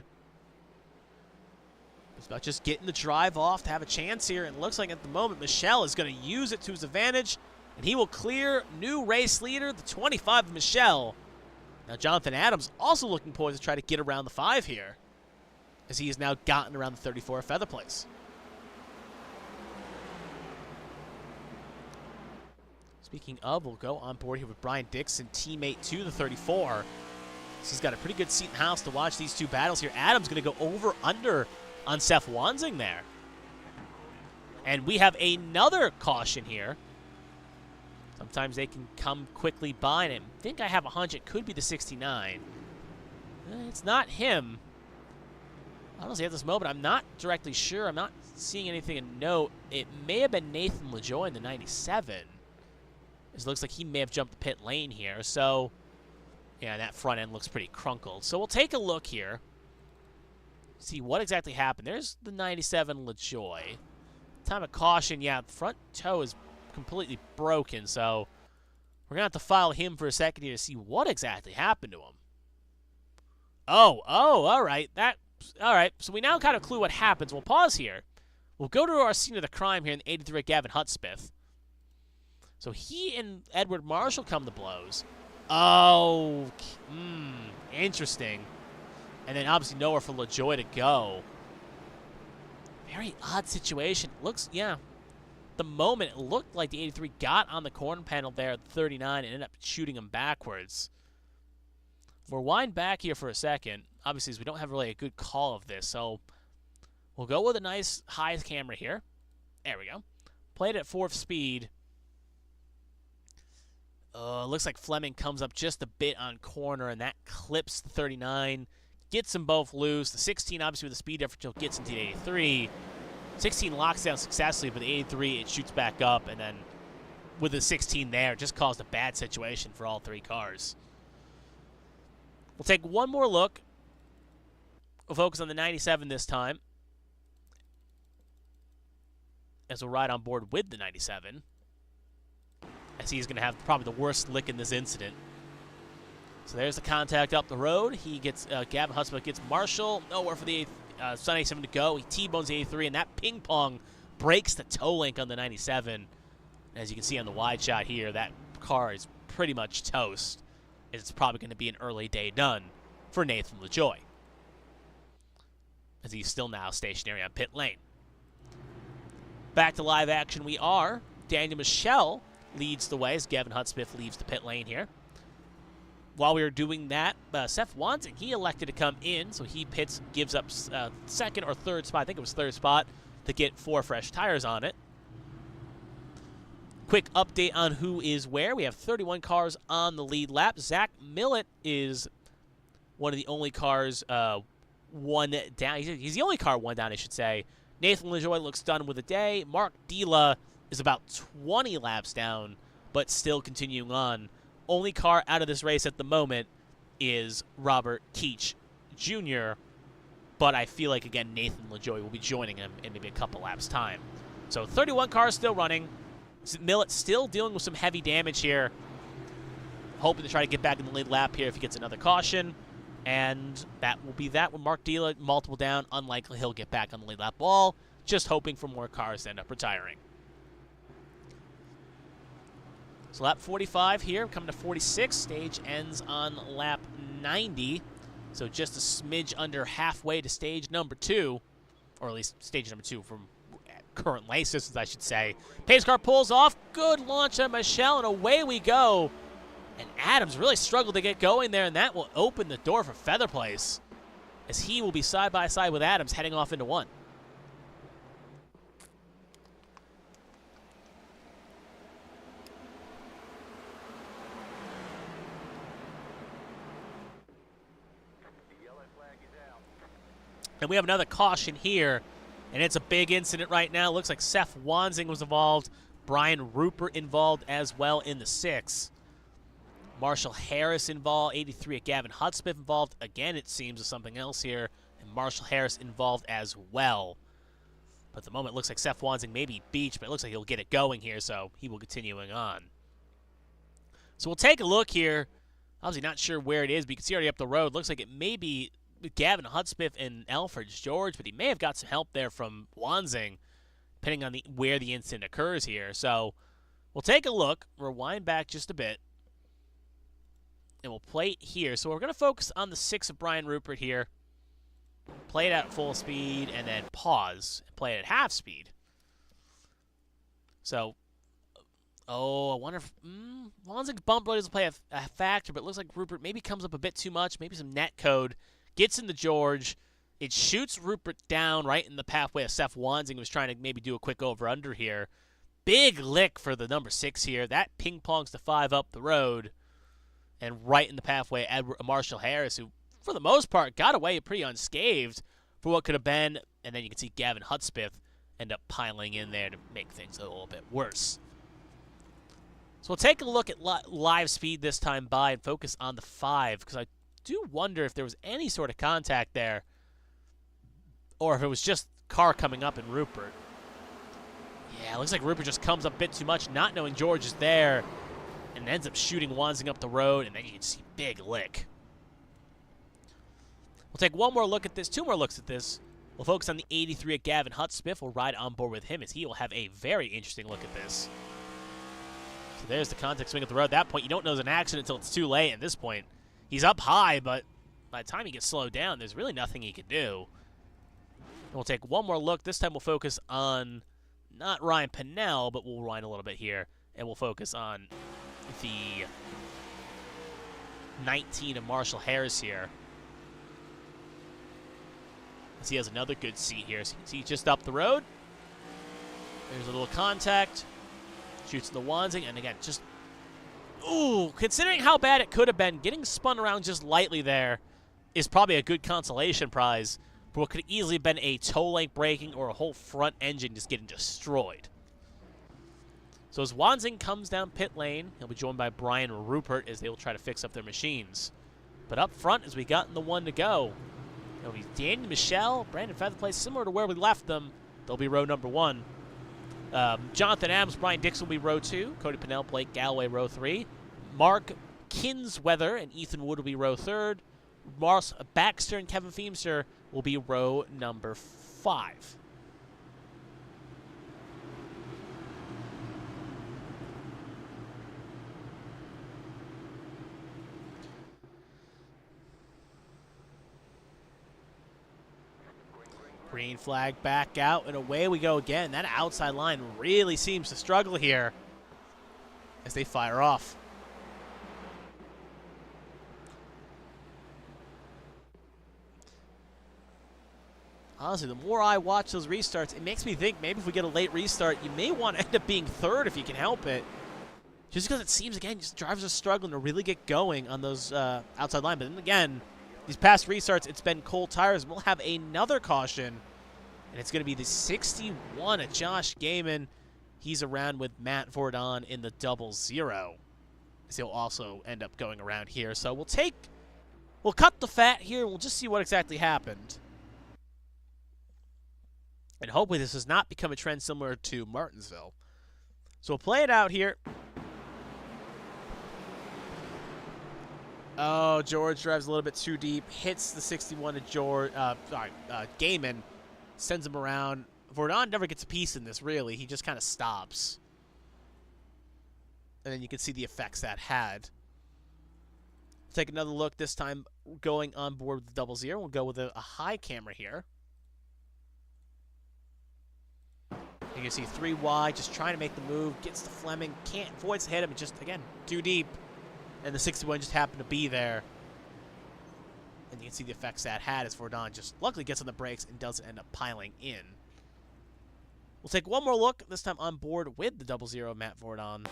It's about just getting the drive off to have a chance here. And it looks like at the moment, Michel is going to use it to his advantage. And he will clear new race leader, the 25 of Michel. Now Jonathan Adams also looking poised to try to get around the 5 here, as he has now gotten around the 34 of Feather Place. Speaking of, we'll go on board here with Brian Dixon, teammate to the 34. So he's got a pretty good seat in the house to watch these 2 battles here. Adams going to go over-under on Seth Wanzing there. And we have another caution here. Sometimes they can come quickly by, and I think I have a hunch it could be the 69. It's not him. Honestly, at this moment, I'm not directly sure. I'm not seeing anything to note. It may have been Nathan LaJoy in the 97. It looks like he may have jumped the pit lane here. So, yeah, that front end looks pretty crunkled. So we'll take a look here. See what exactly happened. There's the 97 LaJoy. Time of caution, yeah, the front toe is completely broken, so we're going to have to follow him for a second here to see what exactly happened to him. Oh, all right. All right, so we now kind of clue what happens. We'll pause here. We'll go to our scene of the crime here in the 83 Gavin Hudspeth. So he and Edward Marshall come to blows. Oh, interesting. And then obviously nowhere for LaJoy to go. Very odd situation. Looks, yeah. The moment it looked like the 83 got on the corner panel there at the 39 and ended up shooting him backwards. We'll wind back here for a second. Obviously, we don't have really a good call of this, so we'll go with a nice high camera here. There we go. Played at 4th speed. Looks like Fleming comes up just a bit on corner, and that clips the 39. Gets them both loose. The 16, obviously, with the speed differential, gets into the 83. 16 locks down successfully, but the 83, it shoots back up, and then with the 16 there, it just caused a bad situation for all 3 cars. We'll take one more look. We'll focus on the 97 this time, as we'll ride on board with the 97, as he's going to have probably the worst lick in this incident. So there's the contact up the road. He gets, Gavin Hudspeth gets Marshall, nowhere for the Sun 87 to go. He T-bones the 83, and that ping pong breaks the toe link on the 97. As you can see on the wide shot here, that car is pretty much toast. It's probably going to be an early day done for Nathan LaJoy, as he's still now stationary on pit lane. Back to live action we are. Daniel Michel leads the way as Gavin Hudspeth leaves the pit lane here. While we were doing that, Seth Wanzing, he elected to come in, so he pits, gives up 2nd or 3rd spot, I think it was 3rd spot, to get 4 fresh tires on it. Quick update on who is where. We have 31 cars on the lead lap. Zach Millett is one of the only cars one down. He's the only car one down, I should say. Nathan LaJoy looks done with the day. Mark Dila is about 20 laps down, but still continuing on. Only car out of this race at the moment is Robert Keach Jr., but I feel like, again, Nathan LaJoy will be joining him in maybe a couple laps' time. So 31 cars still running. Millett still dealing with some heavy damage here, hoping to try to get back in the lead lap here if he gets another caution. And that will be that with Mark Dila multiple down. Unlikely he'll get back on the lead lap wall. Just hoping for more cars to end up retiring. So lap 45 here, coming to 46. Stage ends on lap 90. So just a smidge under halfway to stage number 2. Or at least stage number 2 from current race distance, I should say. Pace car pulls off. Good launch on Michelle, and away we go. And Adams really struggled to get going there, and that will open the door for Feather Place, as he will be side by side with Adams heading off into one. And we have another caution here, and it's a big incident right now. Looks like Seth Wansing was involved. Brian Rupert involved as well in the 6. Marshall Harris involved. 83 at Gavin Hudspeth involved. Again, it seems, with something else here. And Marshall Harris involved as well. But at the moment, it looks like Seth Wansing may be beached, but it looks like he'll get it going here, so he will continuing on. So we'll take a look here. Obviously not sure where it is, but you can see already up the road. Looks like it may be Gavin Hudspeth and Alfred George, but he may have got some help there from Wansing, depending on where the incident occurs here. So we'll take a look, rewind back just a bit, and we'll play it here. So we're going to focus on the 6 of Brian Rupert here, play it at full speed, and then pause and play it at half speed. So, I wonder if Wansing's bump really doesn't play a factor, but it looks like Rupert maybe comes up a bit too much, maybe some net code. Gets into George. It shoots Rupert down right in the pathway of Seth Wansing, was trying to maybe do a quick over-under here. Big lick for the number 6 here. That ping-pongs the 5 up the road. And right in the pathway, Marshall Harris, who, for the most part, got away pretty unscathed for what could have been. And then you can see Gavin Hudspeth end up piling in there to make things a little bit worse. So we'll take a look at live speed this time by and focus on the 5, because I do wonder if there was any sort of contact there, or if it was just car coming up in Rupert. Yeah, it looks like Rupert just comes up a bit too much, not knowing George is there, and ends up shooting Wansing up the road, and then you can see big lick. We'll take one more look at this, 2 more looks at this. We'll focus on the 83 at Gavin Hudspeth. We'll ride on board with him, as he will have a very interesting look at this. So there's the contact swing at the road. At that point, you don't know there's an accident until it's too late at this point. He's up high, but by the time he gets slowed down, there's really nothing he can do. And we'll take one more look. This time we'll focus on not Ryan Pinnell, but we'll rewind a little bit here, and we'll focus on the 19 of Marshall Harris here. As he has another good seat here. So you can see just up the road. There's a little contact. Shoots the Wansing, and again, just... Ooh, considering how bad it could have been, getting spun around just lightly there is probably a good consolation prize for what could easily have been a toe length braking or a whole front engine just getting destroyed. So as Wansing comes down pit lane, he'll be joined by Brian Rupert as they will try to fix up their machines. But up front, as we got in the 1 to go, it'll be Danny Michelle, Brandon Featherplace, similar to where we left them. They'll be row number 1. Jonathan Adams, Brian Dix will be row 2. Cody Pinnell, Blake Galloway, row 3. Mark Kinsweather and Ethan Wood will be row 3rd. Mars Baxter and Kevin Feemster will be row number 5. Green flag back out, and away we go again. That outside line really seems to struggle here as they fire off. Honestly, the more I watch those restarts, it makes me think maybe if we get a late restart, you may want to end up being 3rd if you can help it. Just because it seems, again, just drivers are struggling to really get going on those outside line. But then again, these past restarts, it's been cold tires. We'll have another caution, and it's going to be the 61 of Josh Gaiman. He's around with Matt Vordon in the 00. So he'll also end up going around here. So we'll cut the fat here. We'll just see what exactly happened. And hopefully this does not become a trend similar to Martinsville. So we'll play it out here. Oh, George drives a little bit too deep. Hits the 61 to George. Gaiman sends him around. Vordon never gets a piece in this, really. He just kind of stops. And then you can see the effects that had. Take another look, this time going on board with the 00. We'll go with a high camera here. You can see 3 wide, just trying to make the move. Gets to Fleming, can't avoid to hit him. It just, again, too deep. And the 61 just happened to be there. And you can see the effects that had as Vordon just luckily gets on the brakes and doesn't end up piling in. We'll take one more look, this time on board with the 00 Matt Vordon.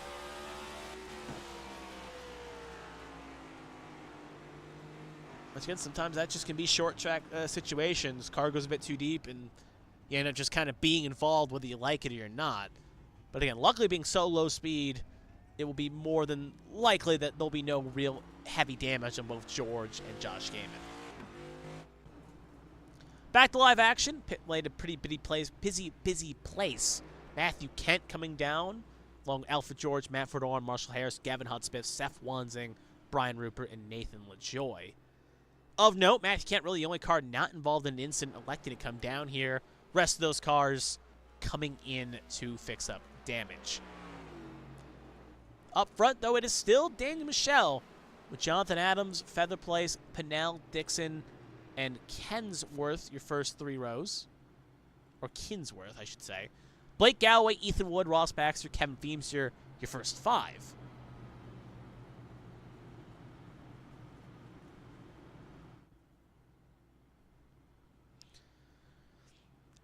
Once again, sometimes that just can be short track situations. Car goes a bit too deep, and you end up just kind of being involved whether you like it or you're not. But again, luckily being so low speed, it will be more than likely that there'll be no real heavy damage on both George and Josh Gaiman. Back to live action. Pit lane, a pretty busy place. Matthew Kent coming down, along with Alfred George, Matt Vordon, Marshall Harris, Gavin Hudspeth, Seth Wansing, Brian Rupert, and Nathan LaJoy. Of note, Matthew Kent really the only car not involved in an incident electing to come down here. Rest of those cars coming in to fix up damage. Up front, though, it is still Daniel Michel with Jonathan Adams, Featherplace, Pinnell, Dixon, and Kensworth, your first 3 rows. Or Kinsworth, I should say. Blake Galloway, Ethan Wood, Ross Baxter, Kevin Feemster, your first 5.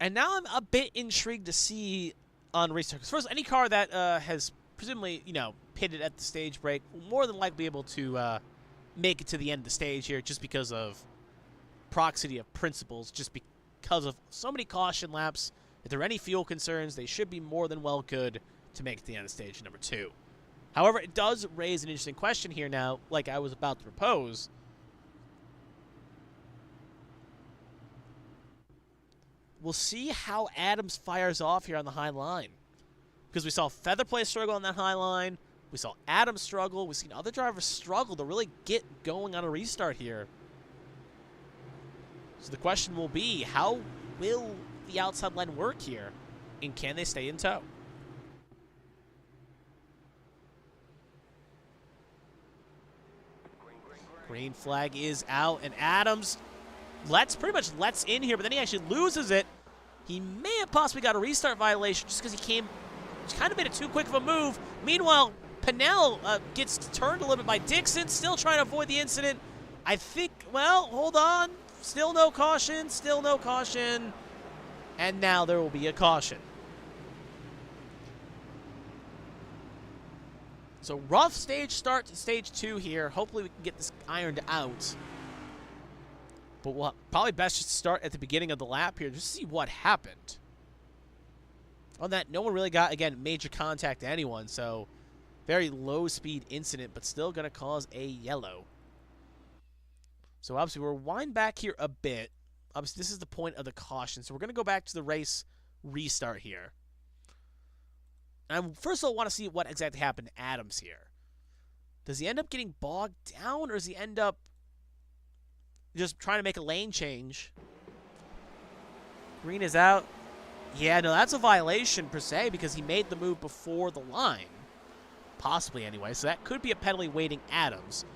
And now I'm a bit intrigued to see on restart. Because first, any car that has presumably, pitted at the stage break will more than likely be able to make it to the end of the stage here just because of proximity of principles, just because of so many caution laps. If there are any fuel concerns, they should be more than well good to make it to the end of stage number 2. However, it does raise an interesting question here now, like I was about to propose. We'll see how Adams fires off here on the high line. Because we saw Featherplay struggle on that high line. We saw Adams struggle. We've seen other drivers struggle to really get going on a restart here. So the question will be, how will the outside line work here? And can they stay in tow? Green flag is out, and Adams pretty much lets in here, but then he actually loses it. He may have possibly got a restart violation just because he kind of made it too quick of a move. Meanwhile, Pinnell gets turned a little bit by Dixon, still trying to avoid the incident. I think, well, hold on. Still no caution, and now there will be a caution. So rough stage start to stage 2 here. Hopefully we can get this ironed out. But we'll probably best just start at the beginning of the lap here, just to see what happened. On that, no one really got, again, major contact to anyone, so very low-speed incident, but still going to cause a yellow. So obviously, we'll wind back here a bit. Obviously, this is the point of the caution, so we're going to go back to the race restart here. And first of all, I want to see what exactly happened to Adams here. Does he end up getting bogged down, or does he end up just trying to make a lane change? Green is out. Yeah, no, that's a violation per se because he made the move before the line. Possibly anyway, so that could be a penalty waiting Adams.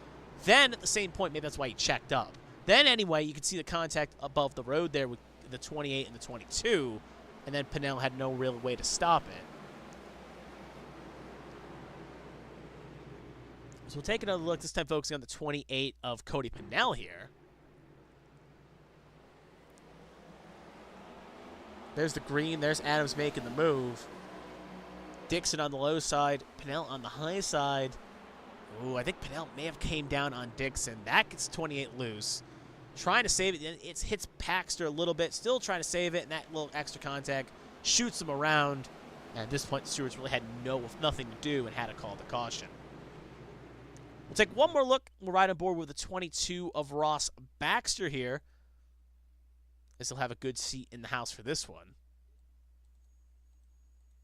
Then at the same point, maybe that's why he checked up. Then anyway, you can see the contact above the road there with the 28 and the 22, and then Pinnell had no real way to stop it. So we'll take another look, this time focusing on the 28 of Cody Pinnell here. There's the green. There's Adams making the move. Dixon on the low side. Pinnell on the high side. Ooh, I think Pinnell may have came down on Dixon. That gets 28 loose. Trying to save it. It hits Paxter a little bit. Still trying to save it. And that little extra contact shoots him around. And at this point, the stewards really had nothing to do and had to call the caution. We'll take one more look. We'll ride on board with the 22 of Ross Baxter here. As he'll have a good seat in the house for this one.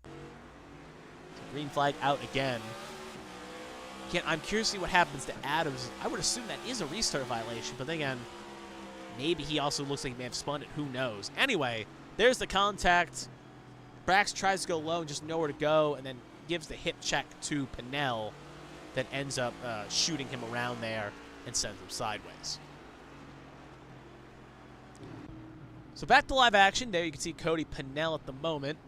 So green flag out again. Again, I'm curious to see what happens to Adams. I would assume that is a restart violation, but then again, maybe he also looks like he may have spun it. Who knows? Anyway, there's the contact. Brax tries to go low and just nowhere to go, and then gives the hip check to Pinnell that ends up shooting him around there and sends him sideways. So back to live action. There you can see Cody Pinnell at the moment.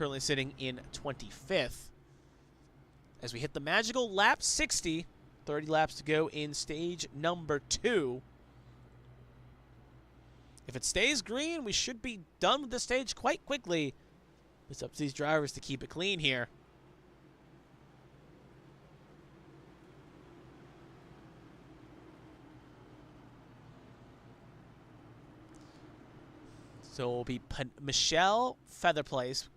currently sitting in 25th. As we hit the magical lap 60, 30 laps to go in stage number 2. If it stays green, we should be done with the stage quite quickly. It's up to these drivers to keep it clean here. So it will be Michelle, Featherplace,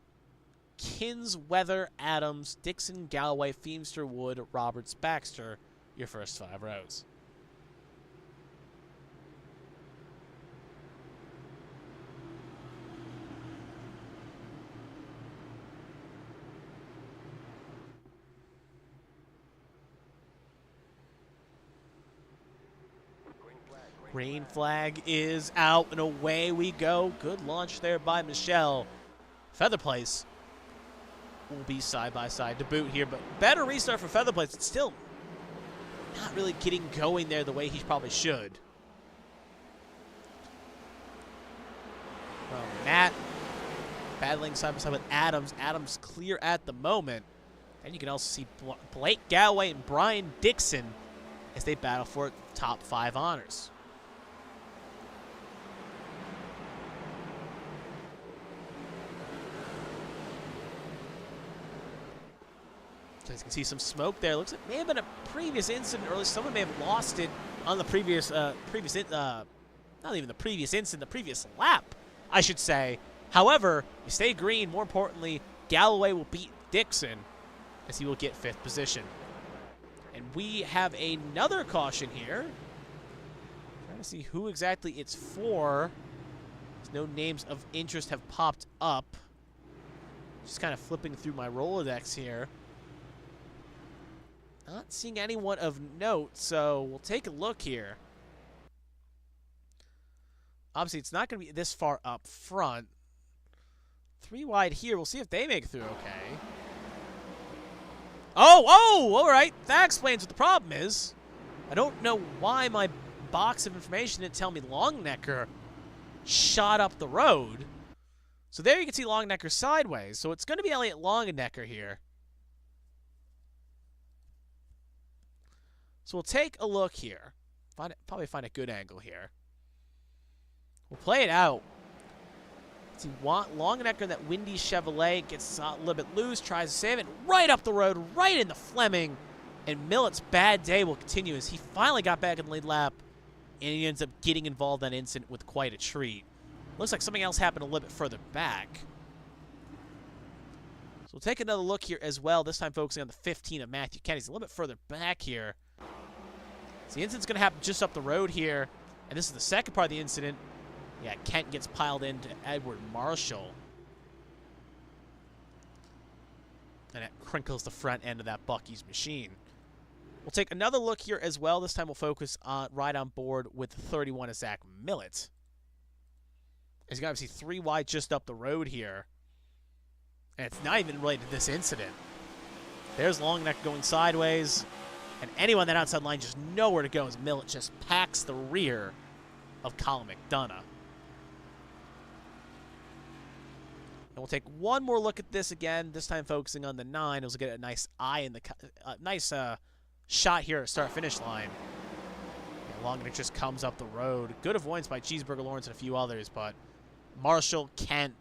Kins, Weather, Adams, Dixon, Galloway, Feemster, Wood, Roberts, Baxter, your first 5 rows. Green flag is out, and away we go. Good launch there by Michelle. Featherplace will be side-by-side to boot here, but better restart for Featherplace. It's still not really getting going there the way he probably should. Well, Matt battling side-by-side with Adams. Adams clear at the moment. And you can also see Blake Galloway and Brian Dixon as they battle for top 5 honors. So you can see some smoke there. Looks like it may have been a previous incident, or someone may have lost it on the previous, not even the previous incident, the previous lap, I should say. However, you stay green. More importantly, Galloway will beat Dixon as he will get 5th position. And we have another caution here. Trying to see who exactly it's for. There's no names of interest have popped up. Just kind of flipping through my Rolodex here. Not seeing anyone of note, so we'll take a look here. Obviously, it's not going to be this far up front. 3 wide here. We'll see if they make it through okay. Oh, all right. That explains what the problem is. I don't know why my box of information didn't tell me Longnecker shot up the road. So there you can see Longnecker sideways. So it's going to be Elliott Longnecker here. So we'll take a look here. Probably find a good angle here. We'll play it out. See, Longnecker in that windy Chevrolet gets a little bit loose, tries to save it, right up the road, right in the Fleming. And Millett's bad day will continue as he finally got back in the lead lap, and he ends up getting involved in that incident with quite a treat. Looks like something else happened a little bit further back. So we'll take another look here as well, this time focusing on the 15 of Matthew Kennedy. He's a little bit further back here. So the incident's going to happen just up the road here, and this is the second part of the incident. Yeah, Kent gets piled into Edward Marshall. And it crinkles the front end of that Bucky's machine. We'll take another look here as well. This time we'll focus on right on board with the 31 of Zach Millett. As you can obviously 3 wide just up the road here. And it's not even related to this incident. There's Longneck going sideways. And anyone that outside line just nowhere to go as Millett just packs the rear of Colin McDonough. And we'll take one more look at this again, this time focusing on the 9. We'll get a nice eye in the nice shot here at start-finish line. Yeah, Longneck just comes up the road. Good avoidance by Cheeseburger Lawrence and a few others, but Marshall, Kent,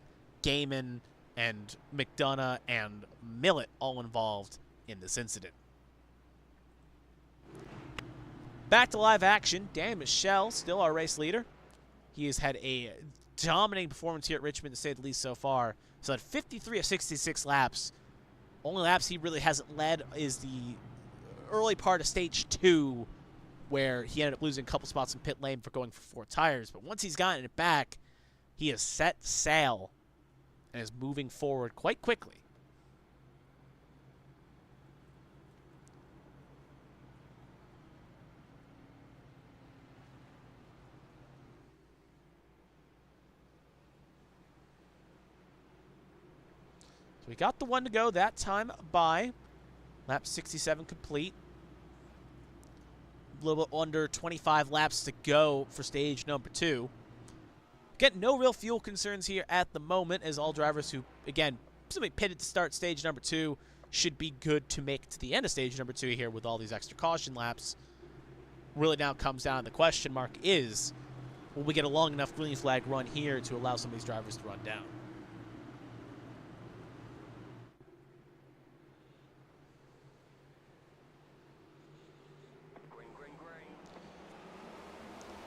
Gaiman, and McDonough and Millett all involved in this incident. Back to live action. Dan Michelle, still our race leader. He has had a dominating performance here at Richmond, to say the least, so far. He's had 53 of 66 laps. Only laps he really hasn't led is the early part of stage 2, where he ended up losing a couple spots in pit lane for going for 4 tires. But once he's gotten it back, he has set sail and is moving forward quite quickly. So we got the 1 to go that time by lap 67 complete. A little bit under 25 laps to go for stage number 2. Get no real fuel concerns here at the moment, as all drivers who, again, presumably pitted to start stage number 2, should be good to make it to the end of stage number 2 here with all these extra caution laps. Really now comes down, the question mark is, will we get a long enough green flag run here to allow some of these drivers to run down?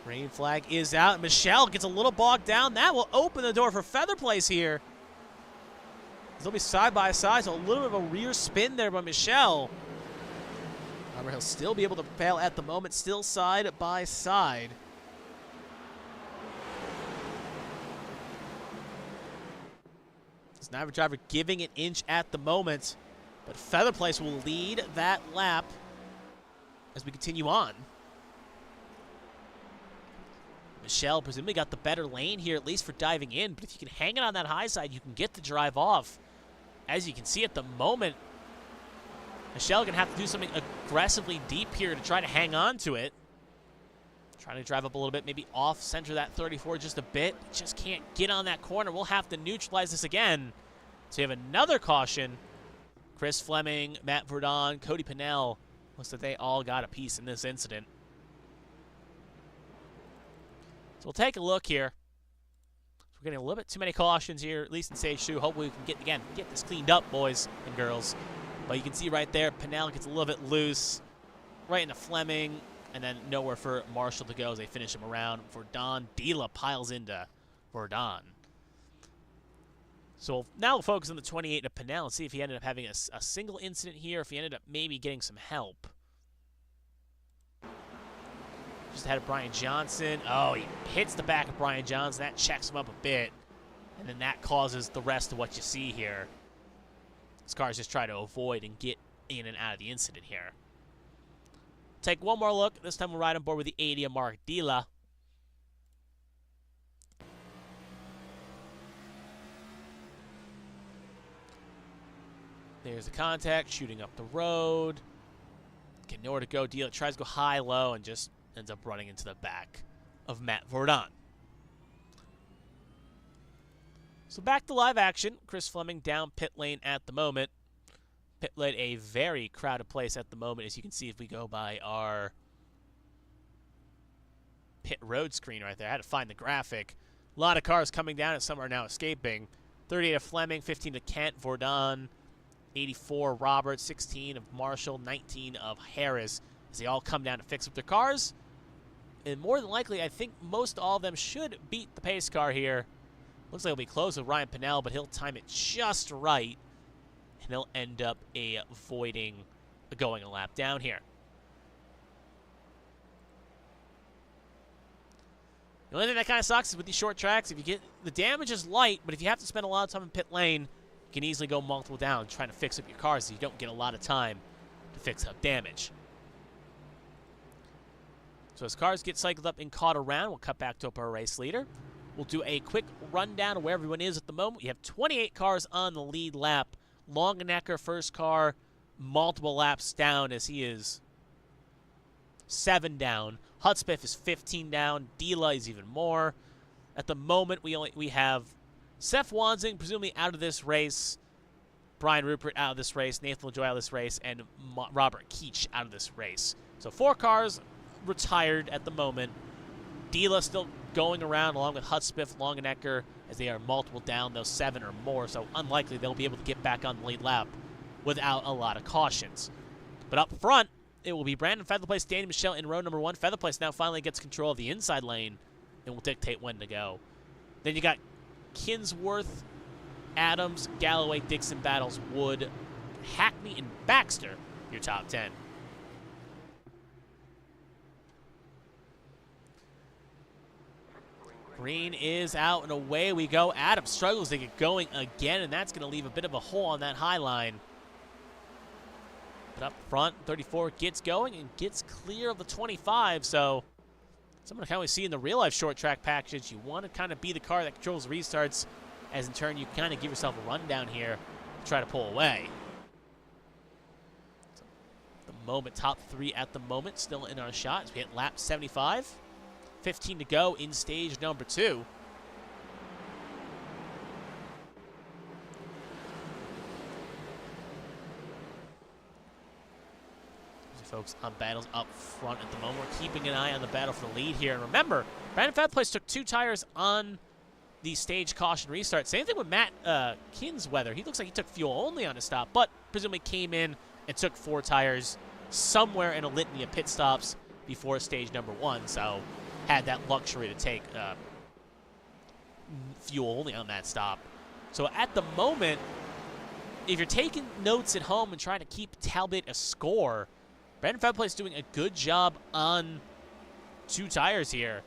Green flag is out. Michelle gets a little bogged down. That will open the door for Feather Place here. They'll be side by side, so a little bit of a rear spin there by Michelle. However, he'll still be able to fail at the moment, still side by side. Sniper driver giving an inch at the moment, but Feather Place will lead that lap as we continue on. Michelle presumably got the better lane here, at least for diving in, but if you can hang it on that high side, you can get the drive off. As you can see at the moment, Michelle going to have to do something aggressively deep here to try to hang on to it. Trying to drive up a little bit, maybe off center that 34 just a bit. Just can't get on that corner. We'll have to neutralize this again. So you have another caution. Chris Fleming, Matt Verdon, Cody Pinnell. Looks like they all got a piece in this incident. So we'll take a look here. We're getting a little bit too many cautions here, at least in stage 2. Hopefully we can get this cleaned up, boys and girls. But you can see right there, Pinnell gets a little bit loose. Right into Fleming. And then nowhere for Marshall to go as they finish him around. Verdon, Dila piles into Verdon. So now we'll focus on the 28 of Pinnell and see if he ended up having a single incident here, if he ended up maybe getting some help. Just ahead of Brian Johnson. Oh, he hits the back of Brian Johnson. That checks him up a bit. And then that causes the rest of what you see here. These cars just try to avoid and get in and out of the incident here. Take one more look. This time we'll ride on board with the 80 of Mark Dila. There's the contact, shooting up the road. Get nowhere to go. Dila tries to go high-low and just ends up running into the back of Matt Verdon. So back to live action. Chris Fleming down pit lane at the moment. Pit lane a very crowded place at the moment, as you can see if we go by our pit road screen right there. I had to find the graphic. A lot of cars coming down and some are now escaping. 38 of Fleming, 15 of Kent, Verdon, 84 Roberts, 16 of Marshall, 19 of Harris, as they all come down to fix up their cars. And more than likely, I think most all of them should beat the pace car here. Looks like it'll be close with Ryan Pinnell, but he'll time it just right. And he'll end up avoiding going a lap down here. The only thing that kind of sucks is with these short tracks, if you get the damage is light, but if you have to spend a lot of time in pit lane, you can easily go multiple down trying to fix up your cars so you don't get a lot of time to fix up damage. So as cars get cycled up and caught around, we'll cut back to our race leader. We'll do a quick rundown of where everyone is at the moment. We have 28 cars on the lead lap. Longenecker, first car, multiple laps down as he is 7 down. Hudspeth is 15 down. Dila is even more. At the moment, we have Seth Wanzing presumably out of this race, Brian Rupert out of this race, Nathan LaJoy out of this race, and Robert Keach out of this race. So 4 cars retired at the moment. Dila still going around along with Hudspeth, Longenecker, as they are multiple down, those 7 or more, so unlikely they'll be able to get back on the lead lap without a lot of cautions. But up front, it will be Brandon Featherplace, Danny Michelle in row number 1. Featherplace now finally gets control of the inside lane and will dictate when to go. Then you got Kinsworth, Adams, Galloway, Dixon, Battles, Wood, Hackney, and Baxter, your top 10. Green is out, and away we go. Adams struggles to get going again, and that's going to leave a bit of a hole on that high line. But up front, 34 gets going and gets clear of the 25, so something to kind of see in the real-life short track package. You want to kind of be the car that controls restarts, as in turn you kind of give yourself a run down here to try to pull away. So the moment, top 3 at the moment, still in our shot as we hit lap 75. 15 to go in stage number 2. Folks on battles up front at the moment. We're keeping an eye on the battle for the lead here. And remember, Brandon Featherplace took 2 tires on the stage caution restart. Same thing with Matt Kinsweather. He looks like he took fuel only on his stop, but presumably came in and took 4 tires somewhere in a litany of pit stops before stage number 1. So had that luxury to take fuel only on that stop. So at the moment, if you're taking notes at home and trying to keep Talbot a score, Brandon Featherplace is doing a good job on 2 tires here.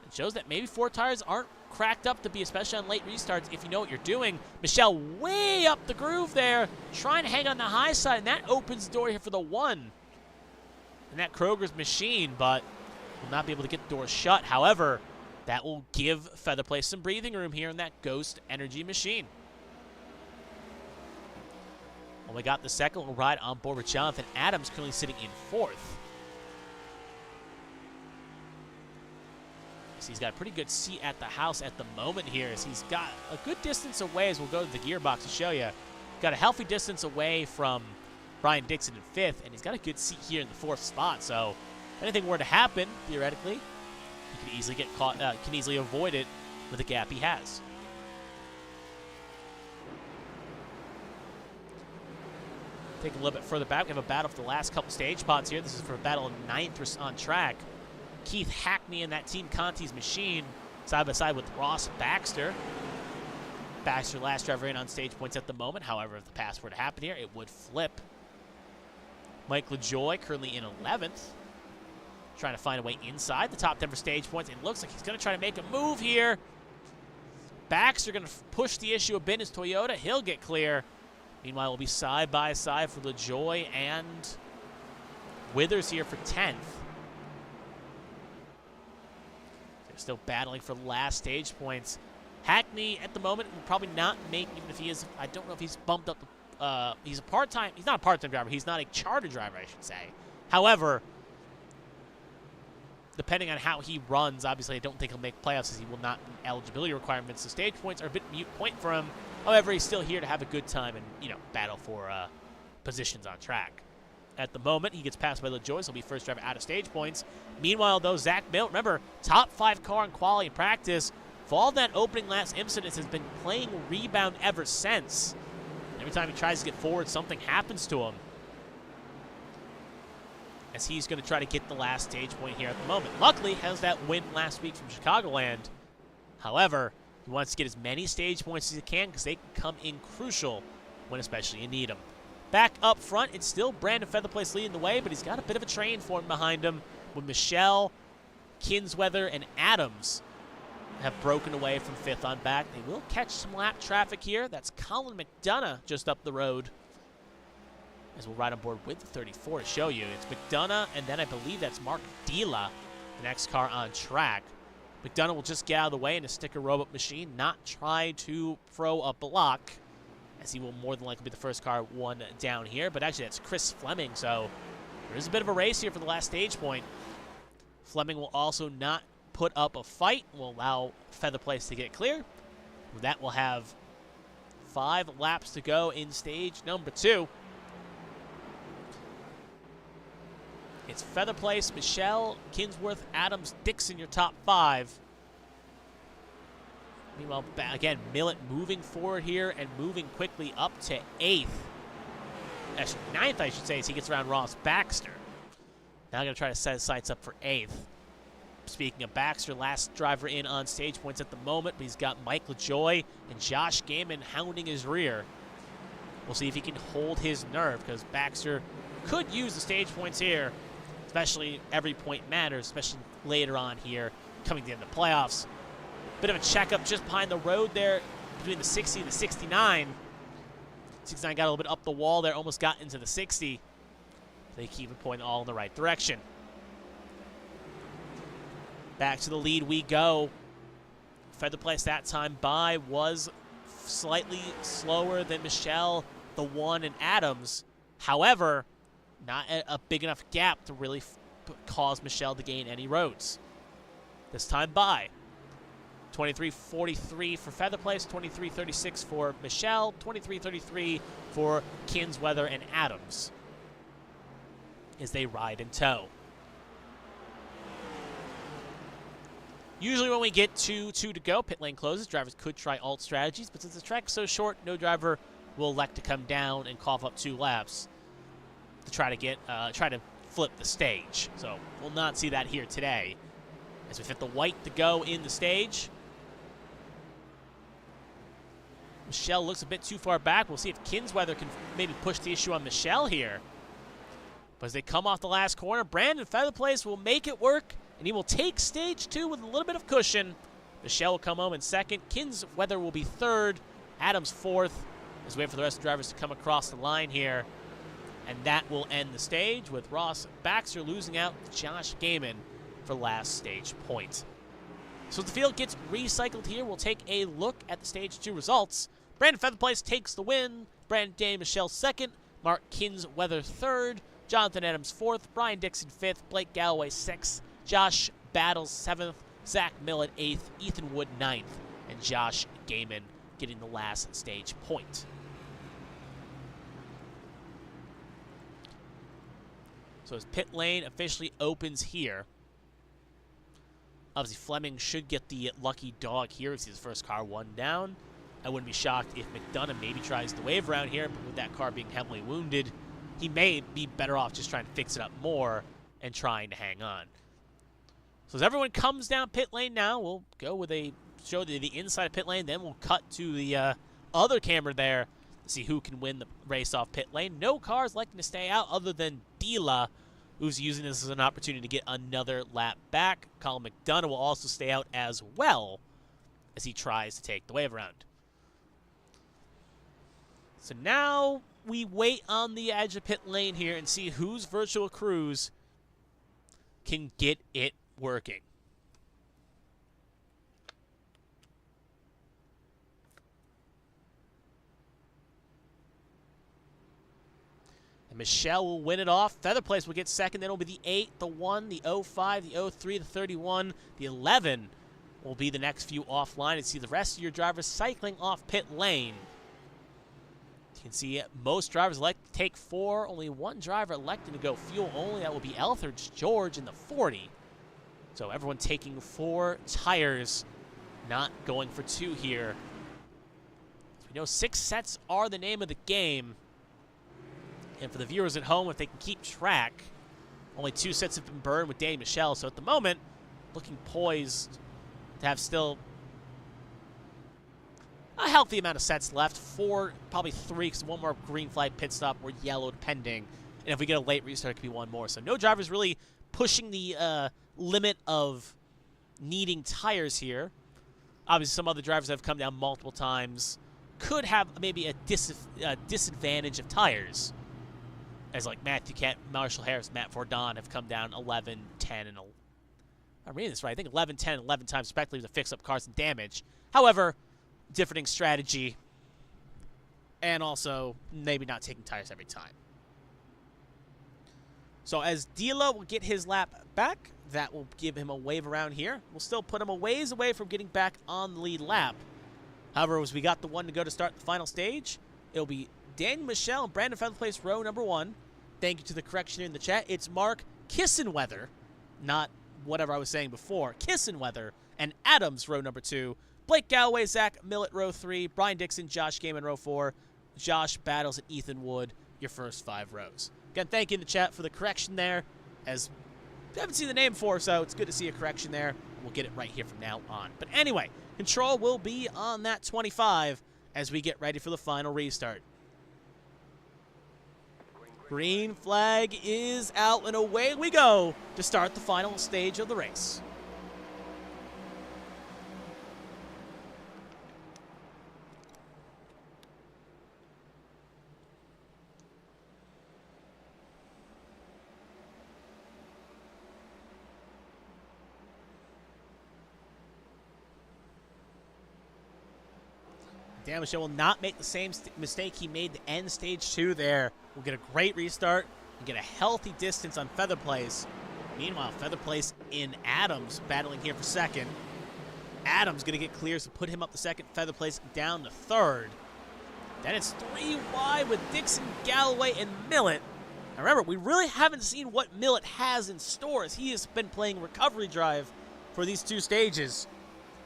It shows that maybe 4 tires aren't cracked up to be, especially on late restarts, if you know what you're doing. Michelle way up the groove there, trying to hang on the high side, and that opens the door here for the 1. And that Kroger's machine, but will not be able to get the door shut. However, that will give Featherplace some breathing room here in that Ghost Energy machine. Well, we got the second little ride on board with Jonathan Adams currently sitting in 4th. So he's got a pretty good seat at the house at the moment here, as he's got a good distance away, as we'll go to the gearbox to show you. Got a healthy distance away from Brian Dixon in 5th, and he's got a good seat here in the 4th spot. So if anything were to happen, theoretically, he can easily get caught, can easily avoid it with the gap he has. Take a little bit further back. We have a battle for the last couple stage pods here. This is for a battle of 9th on track. Keith Hackney and that Team Conti's machine side by side with Ross Baxter. Baxter last driver in on stage points at the moment. However, if the pass were to happen here, it would flip. Mike LaJoy currently in 11th. Trying to find a way inside the top 10 for stage points. It looks like he's going to try to make a move here. Baxter going to push the issue a bit in his Toyota. He'll get clear. Meanwhile, we'll be side by side for LaJoy and Withers here for 10th. They're still battling for last stage points. Hackney at the moment will probably not make, even if he is, I don't know if he's bumped up, he's a part-time, he's not a part-time driver, he's not a charter driver, I should say. However, depending on how he runs, obviously I don't think he'll make playoffs, as he will not meet eligibility requirements. So stage points are a bit mute point for him. However, he's still here to have a good time and, you know, battle for positions on track. At the moment, he gets passed by LaJoy, so he'll be first driver out of stage points. Meanwhile, though, Zach Mill, remember, top 5 car in quality practice. For all that opening last incident, has been playing rebound ever since. Every time he tries to get forward, something happens to him, as he's going to try to get the last stage point here at the moment. Luckily, has that win last week from Chicagoland. However, he wants to get as many stage points as he can, because they can come in crucial when especially you need them. Back up front, it's still Brandon Featherplace leading the way, but he's got a bit of a train forming behind him, with Michelle, Kinsweather, and Adams have broken away from 5th on back. They will catch some lap traffic here. That's Colin McDonough just up the road, as we'll ride on board with the 34 to show you. It's McDonough, and then I believe that's Mark Dila, the next car on track. McDonough will just get out of the way in a sticker robot machine, not try to throw a block, as he will more than likely be the first car one down here. But actually, that's Chris Fleming, so there is a bit of a race here for the last stage point. Fleming will also not put up a fight, will allow Featherplace to get clear. That will have 5 laps to go in stage number 2. It's Featherplace, Michelle, Kinsworth, Adams, Dixon, your top 5. Meanwhile, again, Millett moving forward here and moving quickly up to 8th. Actually, 9th, I should say, as he gets around Ross Baxter. Now going to try to set his sights up for 8th. Speaking of Baxter, last driver in on stage points at the moment, but he's got Mike LaJoy and Josh Gaiman hounding his rear. We'll see if he can hold his nerve, because Baxter could use the stage points here, especially every point matters, especially later on here, coming to the end of the playoffs. Bit of a checkup just behind the road there between the 60 and the 69. 69 got a little bit up the wall there, almost got into the 60. They keep it pointing all in the right direction. Back to the lead we go. Featherplace that time by was slightly slower than Michelle, the 1, and Adams. However, not a big enough gap to really cause Michelle to gain any roads. This time by 23:43 for Featherplace, 23:36 for Michelle, 23:33 for Kinsweather and Adams. as they ride in tow. Usually when we get to 2 to go, pit lane closes, drivers could try alt strategies, but since the track is so short, no driver will elect to come down and cough up 2 laps to try to flip the stage. So we'll not see that here today. As we fit the white to go in the stage. Michelle looks a bit too far back. We'll see if Kinsweather can maybe push the issue on Michelle here. But as they come off the last corner, Brandon Featherplace will make it work, and he will take stage 2 with a little bit of cushion. Michelle will come home in second. Kinsweather will be third. Adams fourth. As we wait for the rest of the drivers to come across the line here. And that will end the stage with Ross Baxter losing out to Josh Gaiman for last stage point. So as the field gets recycled here, we'll take a look at the stage 2 results. Brandon Featherplace takes the win. Brandon Day Michelle second. Mark Kinsweather third. Jonathan Adams fourth. Brian Dixon fifth. Blake Galloway sixth. Josh Battles seventh. Zach Millett eighth. Ethan Wood ninth. And Josh Gaiman getting the last stage point. So as pit lane officially opens here, obviously Fleming should get the lucky dog here. It's his first car one down. I wouldn't be shocked if McDonough maybe tries to wave around here, but with that car being heavily wounded, he may be better off just trying to fix it up more and trying to hang on. So as everyone comes down pit lane now, we'll go with show the inside of pit lane, then we'll cut to the other camera there to see who can win the race off pit lane. No cars liking to stay out other than Dila, who's using this as an opportunity to get another lap back. Colin McDonough will also stay out as well as he tries to take the wave around. So now we wait on the edge of pit lane here and see whose virtual crews can get it working. And Michelle will win it off. Featherplace will get second. Then it'll be the 8, the 1, the 05, the 03, the 31, the 11 will be the next few offline. And see the rest of your drivers cycling off pit lane. You can see most drivers elect to take 4. Only one driver electing to go fuel only. That will be Elthridge George in the 40. So everyone taking 4 tires, not going for 2 here. As we know, 6 sets are the name of the game. And for the viewers at home, if they can keep track, only 2 sets have been burned with Danny Michelle. So at the moment, looking poised to have still a healthy amount of sets left. 4, probably 3, because one more green flag pit stop or yellow depending. And if we get a late restart, it could be 1 more. So no drivers really pushing the limit of needing tires here. Obviously, some other drivers that have come down multiple times could have maybe a disadvantage of tires. As like Matthew Kent, Marshall Harris, Matt Fordon have come down 11, 10, and 11. I'm reading this right. I think 11, 10, 11 times respectively to fix up cars and damage. However, differing strategy, and also maybe not taking tires every time. So as Dila will get his lap back, that will give him a wave around here. We'll still put him a ways away from getting back on the lead lap. However, as we got the one to go to start the final stage, it'll be Daniel Michelle and Brandon Featherplace, row number 1. Thank you to the correction in the chat. It's Mark Kissenweather, not whatever I was saying before. Kissenweather and Adams, row number 2. Blake Galloway, Zach Millett, row 3. Brian Dixon, Josh Gaiman, row 4. Josh Battles, and Ethan Wood, your first 5 rows. Again, thank you in the chat for the correction there, as I haven't seen the name before, so it's good to see a correction there. We'll get it right here from now on. But anyway, control will be on that 25 as we get ready for the final restart. Green flag is out, and away we go to start the final stage of the race. Dan Michelle will not make the same mistake he made to end stage 2 there. We'll get a great restart and get a healthy distance on Featherplace. Meanwhile, Featherplace in Adams battling here for second. Adams going to get clears to put him up the second. Featherplace down to third. Then it's 3 wide with Dixon, Galloway, and Millett Now remember, we really haven't seen what Millet has in store, as he has been playing recovery drive for these 2 stages.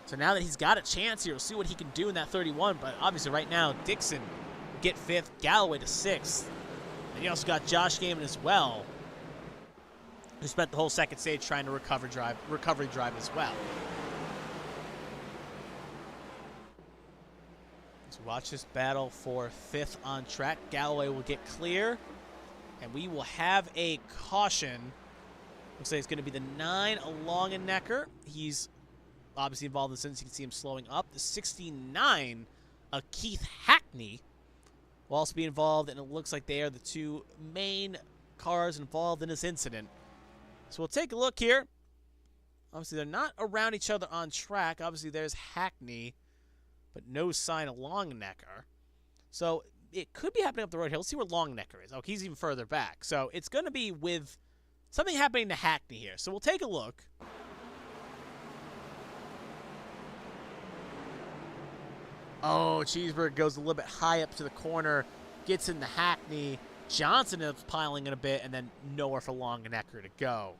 So now that he's got a chance here, we'll see what he can do in that 31. But obviously right now, Dixon will get 5th, Galloway to 6th. And you also got Josh Gaiman as well, who spent the whole second stage trying to recovery drive as well. So watch this battle for 5th on track. Galloway will get clear, and we will have a caution. Looks like it's going to be the 9 along in Necker. He's obviously involved in this, since you can see him slowing up. The 69, Keith Hackney, will also be involved, and it looks like they are the 2 main cars involved in this incident. So we'll take a look here. Obviously, they're not around each other on track. Obviously, there's Hackney, but no sign of Longnecker. So it could be happening up the road here. Let's see where Longnecker is. Oh, he's even further back. So it's going to be with something happening to Hackney here. So we'll take a look. Oh, Cheeseburger goes a little bit high up to the corner, gets into Hackney. Johnson ends up piling in a bit, and then nowhere for Longnecker to go.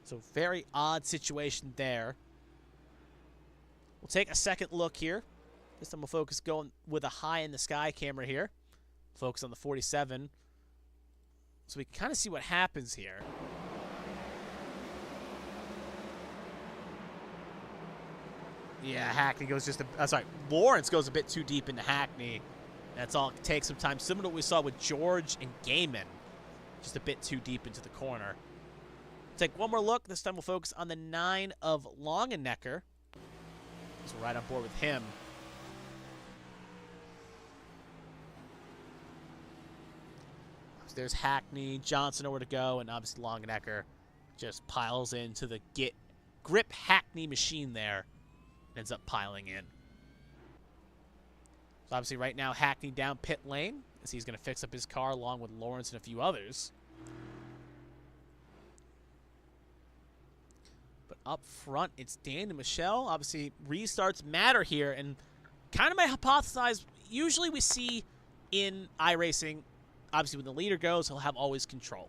So very odd situation there. We'll take a second look here. This time we'll focus going with a high in the sky camera here. Focus on the 47. So we can kind of see what happens here. Yeah, Hackney goes just a... Lawrence goes a bit too deep into Hackney. That's all it takes some time. Similar to what we saw with George and Gaiman. Just a bit too deep into the corner. Take one more look. This time we'll focus on the 9 of Longenecker. So we're right on board with him. So there's Hackney, Johnson nowhere to go, and obviously Longenecker just piles into the grip Hackney machine there. Ends up piling in. So obviously right now Hackney down pit lane, as he's going to fix up his car along with Lawrence and a few others. But up front, it's Dan and Michelle. Obviously, restarts matter here, and kind of my hypothesize, usually we see in iRacing, obviously when the leader goes, he'll have always control.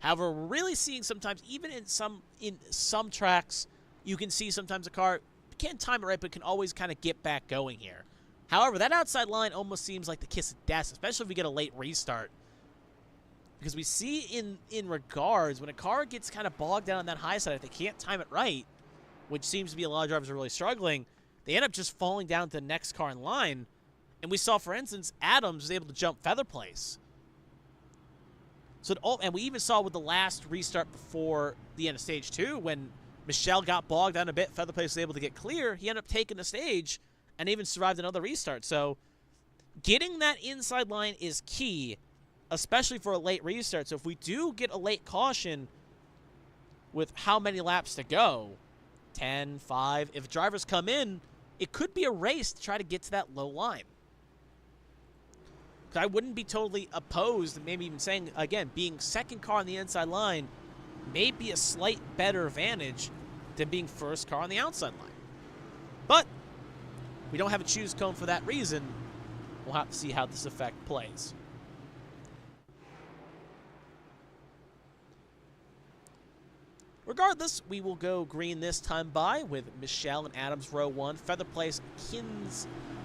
However, we're really seeing sometimes, even in some tracks, you can see sometimes a car can't time it right, but can always kind of get back going here. However, that outside line almost seems like the kiss of death, especially if we get a late restart. Because we see in regards, when a car gets kind of bogged down on that high side, if they can't time it right, which seems to be a lot of drivers are really struggling, they end up just falling down to the next car in line. And we saw, for instance, Adams was able to jump feather place. So, and we even saw with the last restart before the end of stage 2, when Michelle got bogged down a bit, feather place was able to get clear, he ended up taking the stage and even survived another restart. So getting that inside line is key, especially for a late restart. So if we do get a late caution with how many laps to go, 10, 5, if drivers come in, it could be a race to try to get to that low line. I wouldn't be totally opposed, maybe even saying, again, being second car on the inside line may be a slight better advantage than being first car on the outside line. But we don't have a choose cone for that reason. We'll have to see how this effect plays. Regardless, we will go green this time by with Michelle and Adams row 1, feather place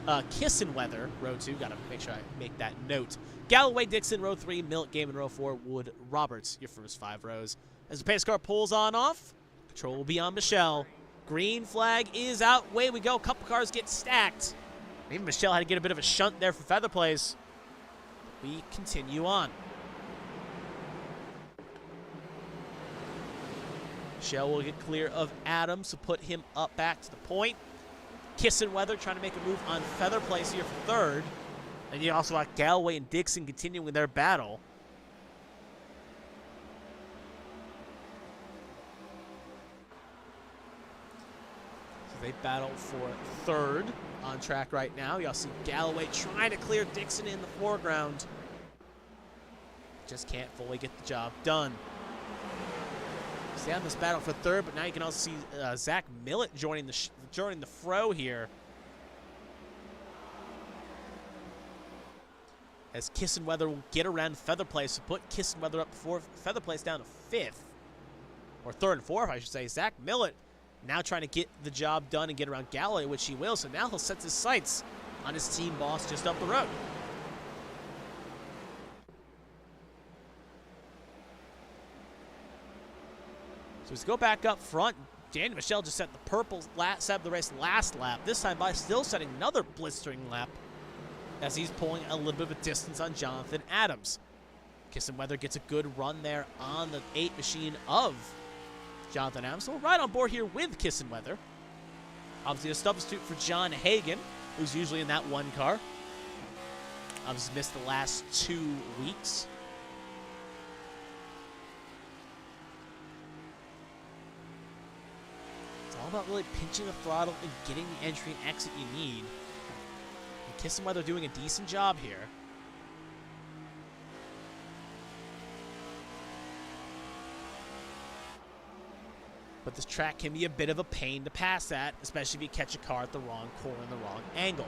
Kissenweather row 2. Got to make sure I make that note. Galloway, Dixon row 3, Millet, Gaiman row 4, Wood, Roberts your first 5 rows. As the pace car pulls on off, control will be on Michelle. Green flag is out. Away we go. Couple cars get stacked. Maybe Michelle had to get a bit of a shunt there for feather place. We continue on. Michelle will get clear of Adams to put him up back to the point. Kissenweather trying to make a move on feather place here for third. And you also got Galloway and Dixon continuing their battle. So they battle for third on track right now. You all see Galloway trying to clear Dixon in the foreground. Just can't fully get the job done. Stay on this battle for third, but now you can also see Zach Millet joining the fro here. as Kissenweather will get around Featherplace to put Kissenweather up 4th, Featherplace down to 5th. Or 3rd and 4th, I should say. Zach Millett now trying to get the job done and get around Galloway, which he will. So now he'll set his sights on his team boss just up the road. So let's go back up front. Daniel Michelle just set the purple set the race last lap. This time by still setting another blistering lap as he's pulling a little bit of a distance on Jonathan Adams. Kissenweather gets a good run there on the 8 machine of Jonathan Adams. So we're right on board here with Kissenweather. Obviously a substitute for John Hagan, who's usually in that one car. Obviously missed the last 2 weeks. It's all about really pinching the throttle and getting the entry and exit you need. And Kissenweather doing a decent job here. But this track can be a bit of a pain to pass at, especially if you catch a car at the wrong corner and the wrong angle.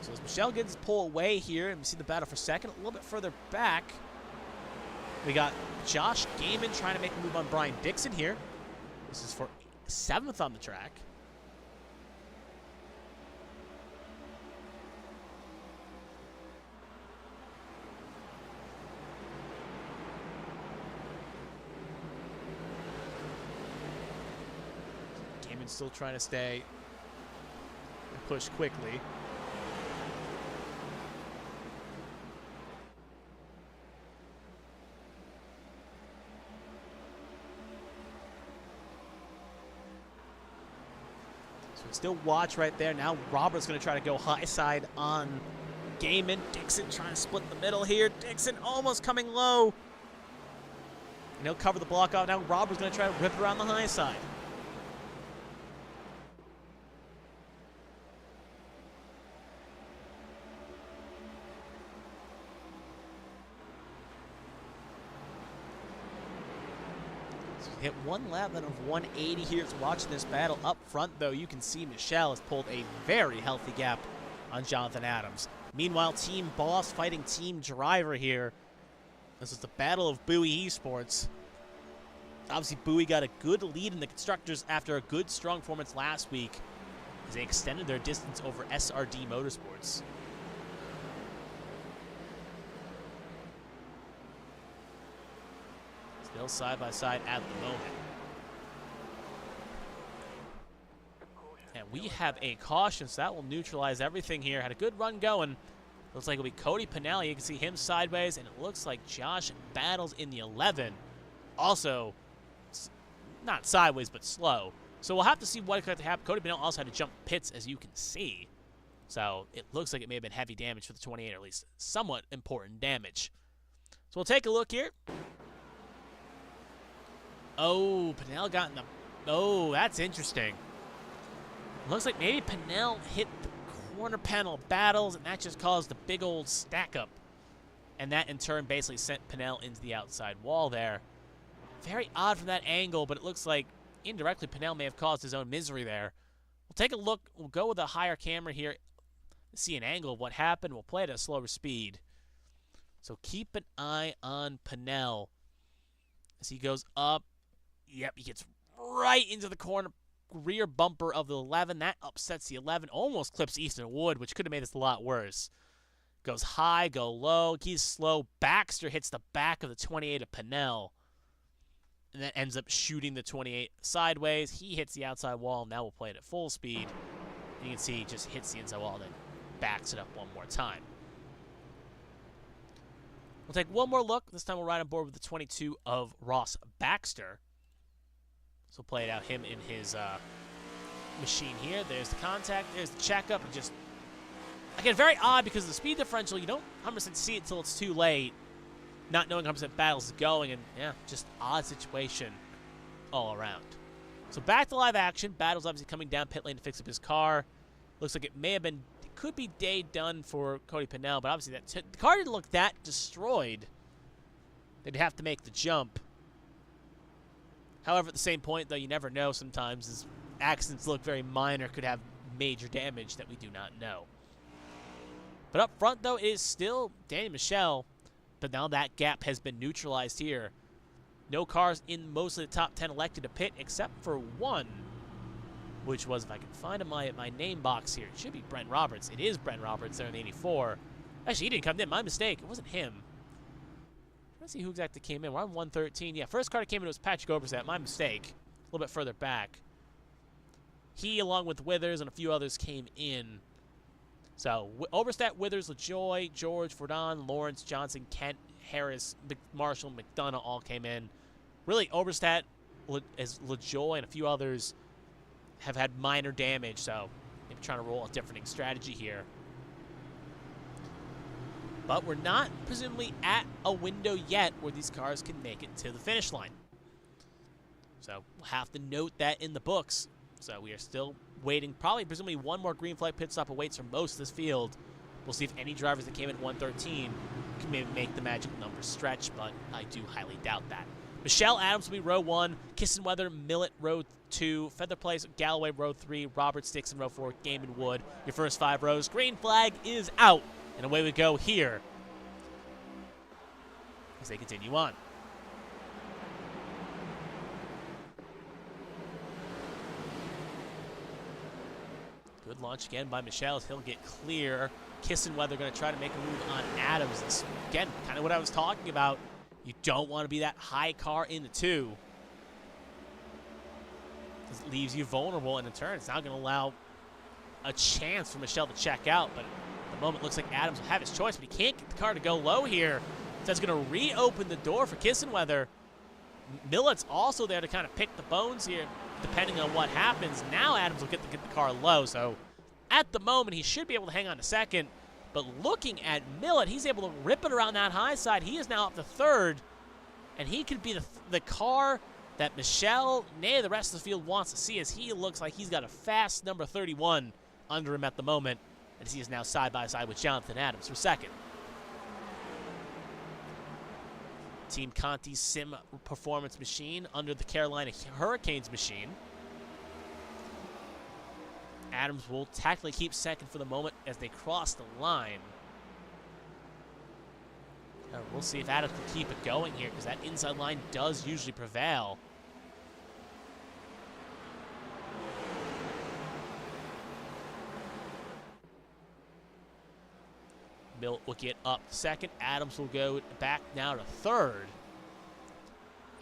So as Michelle gets pull away here, and we see the battle for second, a little bit further back, we got Josh Gaiman trying to make a move on Brian Dixon here. This is for 7th on the track. Gaiman still trying to stay and push quickly. Still watch right there. Now Robert's going to try to go high side on Gaiman. Dixon trying to split the middle here. Dixon almost coming low. And he'll cover the block off. Now Robert's going to try to rip around the high side. Hit one lap out of 180 here. It's watching this battle up front, though. You can see Michelle has pulled a very healthy gap on Jonathan Adams. Meanwhile, Team Boss fighting Team Driver here. This is the battle of Bowie Esports. Obviously, Bowie got a good lead in the Constructors after a good, strong performance last week as they extended their distance over SRD Motorsports. Still side by side at the moment. And we have a caution, so that will neutralize everything here. Had a good run going. Looks like it'll be Cody Pinelli. You can see him sideways, and it looks like Josh battles in the 11. Also, not sideways, but slow. So we'll have to see what exactly happened. Cody Pinelli also had to jump pits, as you can see. So it looks like it may have been heavy damage for the 28, or at least somewhat important damage. So we'll take a look here. Oh, Pinnell got in the... Oh, that's interesting. Looks like maybe Pinnell hit the corner panel battles, and that just caused a big old stack up. And that, in turn, basically sent Pinnell into the outside wall there. Very odd from that angle, but it looks like indirectly Pinnell may have caused his own misery there. We'll take a look. We'll go with a higher camera here. See an angle of what happened. We'll play it at a slower speed. So keep an eye on Pinnell as he goes up. Yep, he gets right into the corner rear bumper of the 11. That upsets the 11. Almost clips Easton Wood, which could have made this a lot worse. Goes high, go low. He's slow. Baxter hits the back of the 28 of Pinnell. And then ends up shooting the 28 sideways. He hits the outside wall. Now we'll play it at full speed. And you can see he just hits the inside wall and then backs it up one more time. We'll take one more look. This time we'll ride on board with the 22 of Ross Baxter. So we'll play it out him in his machine here. There's the contact. There's the checkup. And just, again, very odd because of the speed differential. You don't 100% see it until it's too late. Not knowing 100% battles is going. And, yeah, just odd situation all around. So back to live action. Battle's obviously coming down pit lane to fix up his car. Looks like it may have been, it could be day done for Cody Pinnell. But obviously the car didn't look that destroyed. They'd have to make the jump. However, at the same point, though, you never know sometimes. As accidents look very minor, could have major damage that we do not know. But up front, though, it is still Danny Michelle, but now that gap has been neutralized here. No cars in most of the top 10 elected to pit except for one, which was, if I can find my name box here, it should be Brent Roberts. It is Brent Roberts there in the 84. Actually, he didn't come in. My mistake. It wasn't him. Let's see who exactly came in. We're on 113. Yeah, first car that came in was Patrick Oberstadt. My mistake. A little bit further back. He, along with Withers and a few others, came in. So, Oberstadt, Withers, LaJoy, George, Fordon, Lawrence, Johnson, Kent, Harris, Marshall, McDonough all came in. Really, Oberstadt, as LaJoy, and a few others have had minor damage, so maybe trying to roll a different strategy here. But we're not presumably at a window yet where these cars can make it to the finish line. So we'll have to note that in the books. So we are still waiting. Probably, presumably, one more green flag pit stop awaits for most of this field. We'll see if any drivers that came in 113 can maybe make the magic numbers stretch, but I do highly doubt that. Michelle Adams will be row 1, Kissenweather, Millett, row 2, Feather Place, Galloway, row 3, Roberts, Dixon, row 4, Gaiman, Wood. Your first 5 rows. Green flag is out. And away we go here as they continue on. Good launch again by Michelle as he'll get clear. Kissenweather going to try to make a move on Adams. This, again, kind of what I was talking about. You don't want to be that high car in the 2. It leaves you vulnerable in the turn. It's now going to allow a chance for Michelle to check out, but at the moment looks like Adams will have his choice, but he can't get the car to go low here. So that's going to reopen the door for Kissenweather. Millett's also there to kind of pick the bones here, depending on what happens. Now Adams will get the car low, so at the moment he should be able to hang on to second. But looking at Millett, he's able to rip it around that high side. He is now up to third, and he could be the car that Michelle, nay, the rest of the field wants to see, as he looks like he's got a fast number 31 under him at the moment, as he is now side by side with Jonathan Adams for second. Team Conti's Sim Performance machine under the Carolina Hurricanes machine. Adams will tactically keep second for the moment as they cross the line. We'll see if Adams can keep it going here, because that inside line does usually prevail. Mill will get up second. Adams will go back now to third.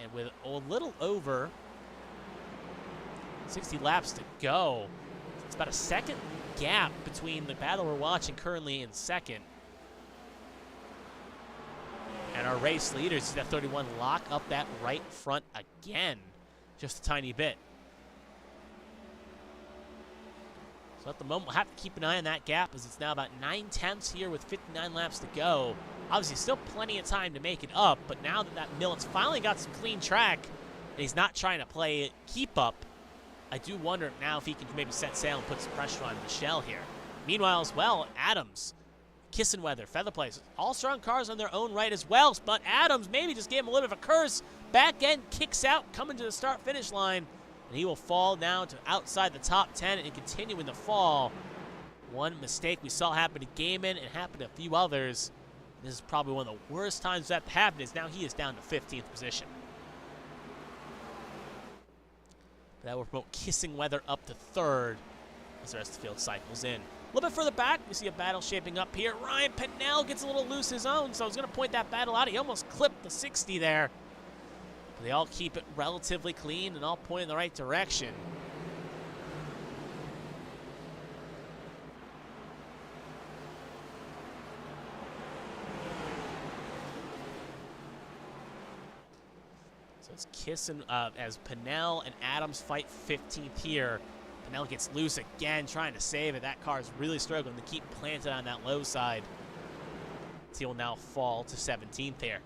And with a little over 60 laps to go, it's about a second gap between the battle we're watching currently in second and our race leaders. See that 31 lock up that right front again, just a tiny bit. So at the moment, we'll have to keep an eye on that gap, as it's now about 9/10 here with 59 laps to go. Obviously, still plenty of time to make it up, but now that Millett's finally got some clean track and he's not trying to play keep up, I do wonder now if he can maybe set sail and put some pressure on Michelle here. Meanwhile, as well, Adams, Kissenweather, Feather Place, all strong cars on their own right as well, but Adams maybe just gave him a little bit of a curse. Back end kicks out, coming to the start-finish line. And he will fall now to outside the top 10 and continuing to fall. One mistake we saw happen to Gaiman and happen to a few others. This is probably one of the worst times that happened, is now he is down to 15th position. But that will promote Kissenweather up to third as the rest of the field cycles in. A little bit further back, we see a battle shaping up here. Ryan Pennell gets a little loose his own, so I was going to point that battle out. He almost clipped the 60 there. They all keep it relatively clean and all point in the right direction. So it's as Pennell and Adams fight 15th here. Pennell gets loose again, trying to save it. That car is really struggling to keep planted on that low side. So he will now fall to 17th here.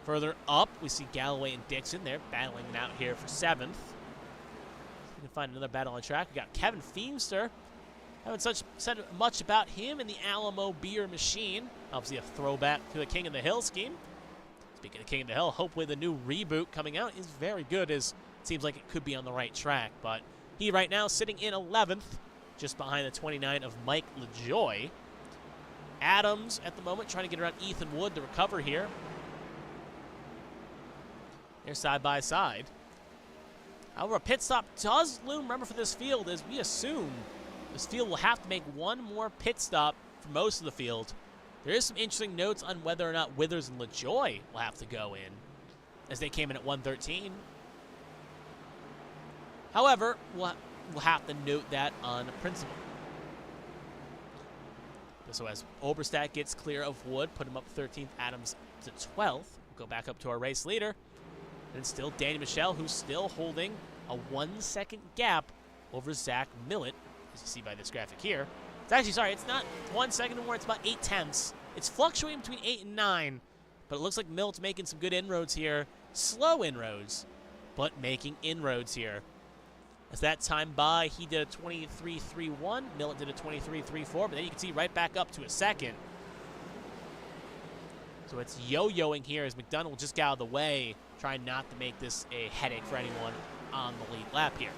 Further up, we see Galloway and Dixon. They're battling it out here for 7th. We can find another battle on track. We got Kevin Feemster. Haven't said much about him in the Alamo Beer Machine. Obviously a throwback to the King of the Hill scheme. Speaking of King of the Hill, hopefully the new reboot coming out is very good, as it seems like it could be on the right track. But He right now sitting in 11th, just behind the 29 of Mike LaJoy. Adams at the moment trying to get around Ethan Wood to recover here. They're side by side. However, a pit stop does loom, remember, for this field, as we assume this field will have to make one more pit stop for most of the field. There is some interesting notes on whether or not Withers and LaJoy will have to go in, as they came in at 113. However, we'll have to note that on principle. So as Oberstadt gets clear of Wood, put him up 13th, Adams to 12th. We'll go back up to our race leader. And still Danny Michelle, who's still holding a 1 second gap over Zach Millett, as you see by this graphic here. It's actually, sorry, it's not 1 second anymore, it's about 8/10. It's fluctuating between 8 and 9, but it looks like Millett's making some good inroads here. Slow inroads, but making inroads here. As that time by, he did a 23.31, Millett did a 23.34, but then you can see right back up to a second. So it's yo-yoing here as McDonough will just get out of the way, trying not to make this a headache for anyone on the lead lap here.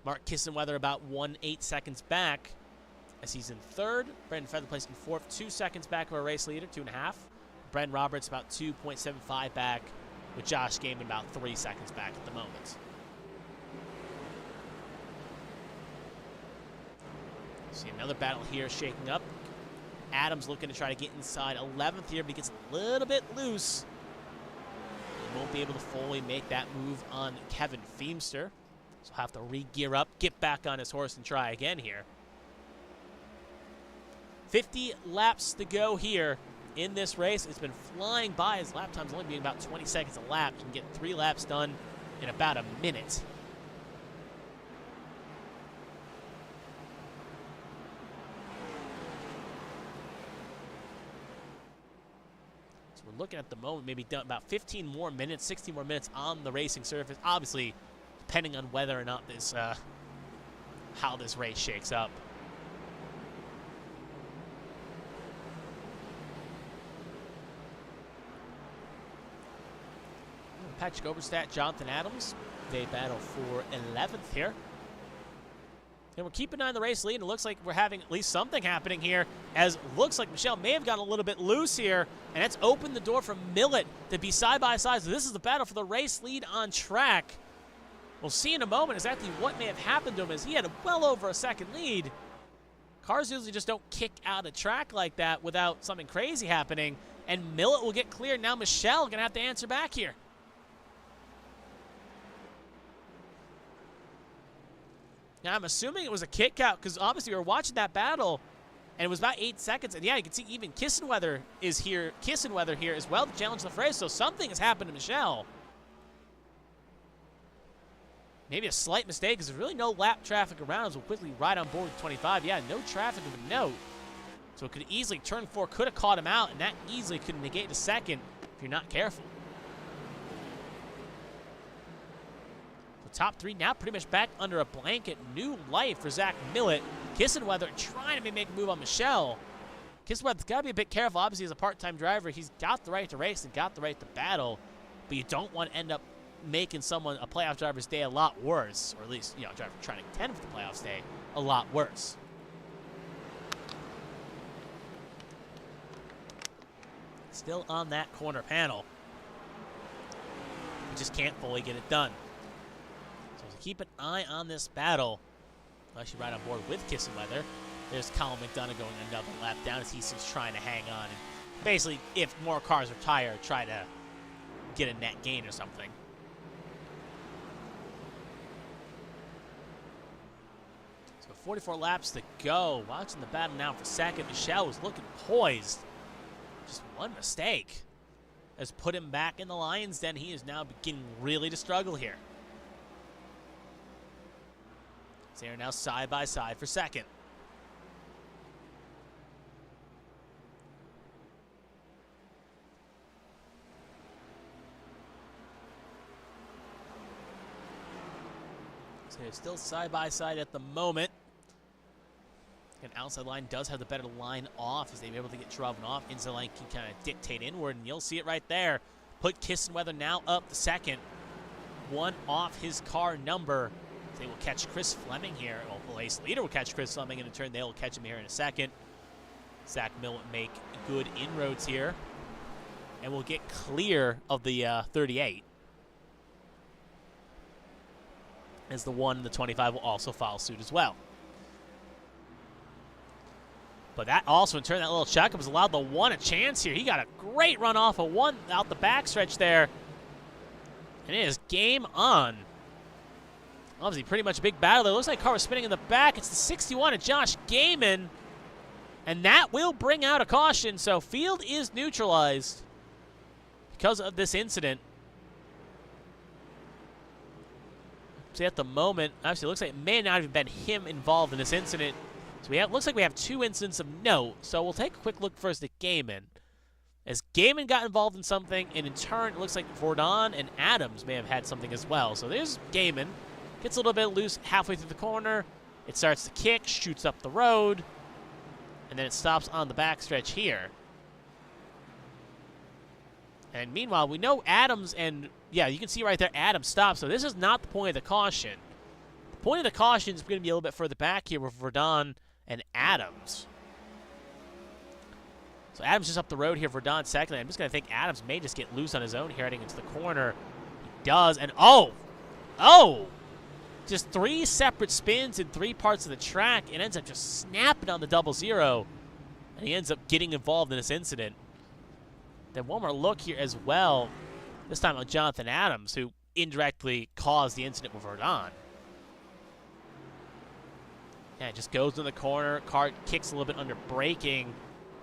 Mark Kissenweather about 1.8 seconds back as he's in third. Brendan Feather placed in fourth, 2 seconds back of our race leader, 2.5. Brendan Roberts about 2.75 back, with Josh Gaiman about 3 seconds back at the moment. See another battle here shaking up. Adams looking to try to get inside 11th here, but he gets a little bit loose. He won't be able to fully make that move on Kevin Feemster. So he'll have to re-gear up, get back on his horse, and try again here. 50 laps to go here in this race. It's been flying by. His lap time's only being about 20 seconds a lap. You can get 3 laps done in about a minute. We're looking at the moment, maybe about 15 more minutes, 16 more minutes on the racing surface. Obviously, depending on whether or not this, how this race shakes up. Patrick Oberstadt, Jonathan Adams, they battle for 11th here. And we're keeping an eye on the race lead, and it looks like we're having at least something happening here, as it looks like Michelle may have gotten a little bit loose here, and that's opened the door for Millett to be side by side. So this is the battle for the race lead on track. We'll see in a moment exactly what may have happened to him, as he had well over a second lead. Cars usually just don't kick out of track like that without something crazy happening, and Millett will get clear. Now Michelle going to have to answer back here. Now, I'm assuming it was a kick out, because obviously we were watching that battle, and it was about 8 seconds. And yeah, you can see even Kissenweather is here. Kissenweather here as well to challenge the phrase. So something has happened to Michelle. Maybe a slight mistake, because there's really no lap traffic around as we'll quickly ride on board with 25. Yeah, no traffic of a note. So it could easily, turn 4 could have caught him out, and that easily could negate a second if you're not careful. Top 3 now pretty much back under a blanket. New life for Zach Millett. Kissenweather trying to make a move on Michelle. Kissenweather's got to be a bit careful. Obviously, as a part-time driver, he's got the right to race and got the right to battle, but you don't want to end up making someone, a playoff driver's day, a lot worse, or at least, you know, a driver trying to contend for the playoffs day, a lot worse. Still on that corner panel. We just can't fully get it done. Keep an eye on this battle. I'll actually ride on board with Kissenweather. There's Colin McDonough going another lap down as he's trying to hang on. And basically, if more cars are tired, try to get a net gain or something. So 44 laps to go. Watching the battle now for second. Michelle was looking poised. Just one mistake has put him back in the Lions' Den. He is now beginning really to struggle here. They are now side by side for second. So they're still side by side at the moment. And outside line does have the better line off as they're able to get driven off. Inside line can kind of dictate inward, and you'll see it right there. Put Kissenweather now up the second. one off his car number. They will catch Chris Fleming here. Well, the race leader will catch Chris Fleming, and in turn they will catch him here in a second. Zach Mill will make good inroads here, and will get clear of the 38. As the 1 and the 25 will also follow suit as well. But that also, in turn, that little checkup has allowed the 1 a chance here. He got a great run off of 1 out the backstretch there. And it is game on. Obviously, pretty much a big battle there. Looks like car was spinning in the back. It's the 61 of Josh Gaiman. And that will bring out a caution. So field is neutralized because of this incident. See, at the moment, obviously, it looks like it may not have been him involved in this incident. So looks like we have 2 incidents of note. So we'll take a quick look first at Gaiman. As Gaiman got involved in something, and in turn, it looks like Vordon and Adams may have had something as well. So there's Gaiman. Gets a little bit loose halfway through the corner. It starts to kick, shoots up the road, and then it stops on the backstretch here. And meanwhile, we know Adams and, yeah, you can see right there, Adams stops. So this is not the point of the caution. The point of the caution is going to be a little bit further back here with Vordon and Adams. So Adams just up the road here for Don second. I'm just going to think Adams may just get loose on his own here heading into the corner. He does, and oh! Just 3 separate spins in 3 parts of the track. It ends up just snapping on the 00, and he ends up getting involved in this incident. Then one more look here as well, this time on Jonathan Adams, who indirectly caused the incident with Verdon. Yeah, it just goes in the corner, car kicks a little bit under braking,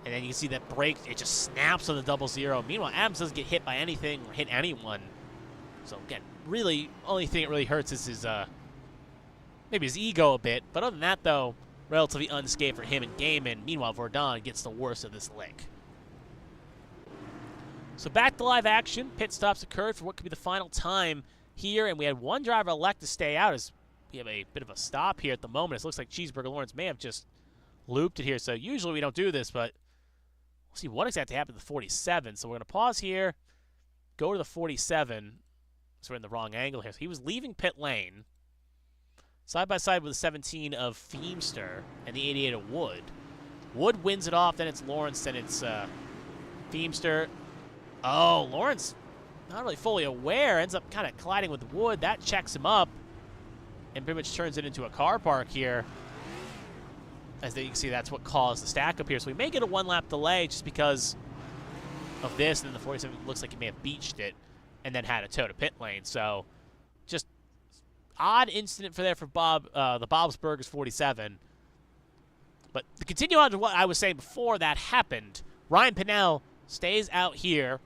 and then you can see that brake, it just snaps on the 00. Meanwhile, Adams doesn't get hit by anything or hit anyone. So again, really, only thing that really hurts is his, maybe his ego a bit. But other than that, though, relatively unscathed for him and Gaiman. Meanwhile, Vordon gets the worst of this lick. So back to live action. Pit stops occurred for what could be the final time here, and we had one driver elect to stay out as we have a bit of a stop here at the moment. It looks like Cheeseburger Lawrence may have just looped it here. So usually we don't do this, but we'll see what exactly happened to the 47. So we're going to pause here, go to the 47. So we're in the wrong angle here. So he was leaving pit lane, side by side with the 17 of Feemster and the 88 of Wood. Wood wins it off, then it's Lawrence, then it's Feemster. Oh, Lawrence, not really fully aware, ends up kind of colliding with Wood. That checks him up and pretty much turns it into a car park here. As you can see, that's what caused the stack up here. So we may get a 1-lap delay just because of this. And then the 47 looks like he may have beached it and then had a tow to pit lane. So just odd incident for Bob, the Bobsburgers 47. But to continue on to what I was saying before that happened, Ryan Pinnell stays out here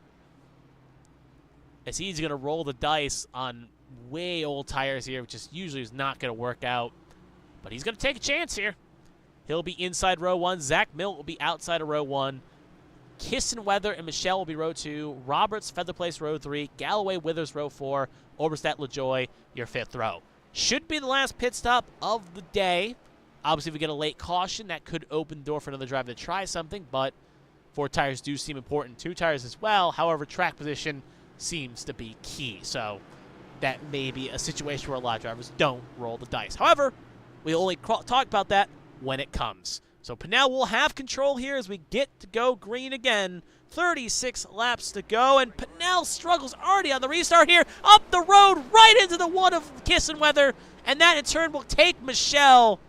as he's going to roll the dice on way old tires here, which is usually is not going to work out. But he's going to take a chance here. He'll be inside row 1. Zach Mill will be outside of row 1. Kissenweather and Michelle will be row 2. Roberts, Feather Place, row 3. Galloway, Withers, row 4. Oberstadt, LaJoy, your 5th row. Should be the last pit stop of the day. Obviously, if we get a late caution, that could open the door for another driver to try something, but 4 tires do seem important. 2 tires as well. However, track position seems to be key. So that may be a situation where a lot of drivers don't roll the dice. However, we only talk about that when it comes. So Pinnell will have control here as we get to go green again. 36 laps to go, and Pinnell struggles already on the restart here. Up the road, right into the 1 of Kissenweather, and that in turn will take Michelle.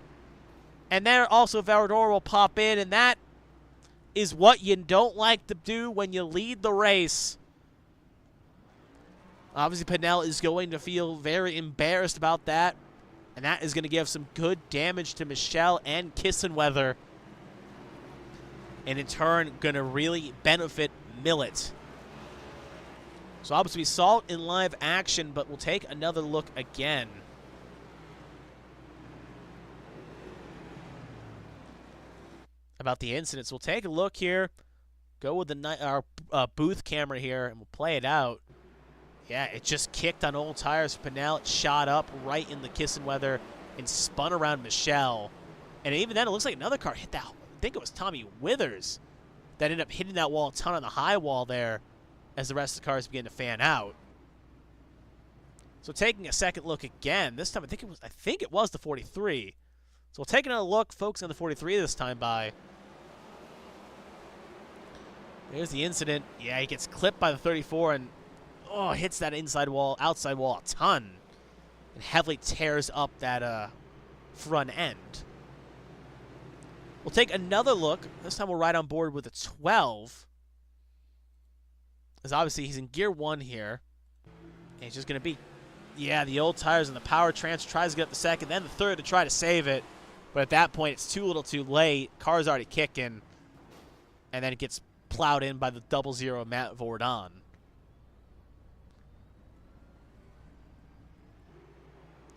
And then also Varador will pop in, and that is what you don't like to do when you lead the race. Obviously, Pinnell is going to feel very embarrassed about that, and that is going to give some good damage to Michelle and Kissenweather, and in turn, going to really benefit Millet. So obviously, we saw it in live action, but we'll take another look again. About the incidents. We'll take a look here, go with our booth camera here, and we'll play it out. Yeah, it just kicked on old tires for Pinnell. It shot up right in the Kissenweather and spun around Michelle. And even then, it looks like another car hit that. I think it was Tommy Withers that ended up hitting that wall a ton on the high wall there as the rest of the cars began to fan out. So taking a second look again, this time I think it was the 43. So we'll take another look, focusing on the 43 this time by. There's the incident. Yeah, he gets clipped by the 34 and hits that outside wall a ton. And heavily tears up that front end. We'll take another look. This time we'll ride on board with a 12. Because obviously he's in gear 1 here. And he's just going to be, the old tires and the power transfer. Tries to get up the second, then the third to try to save it. But at that point, it's too little too late. Car's already kicking. And then it gets plowed in by the 00 Matt Vordon.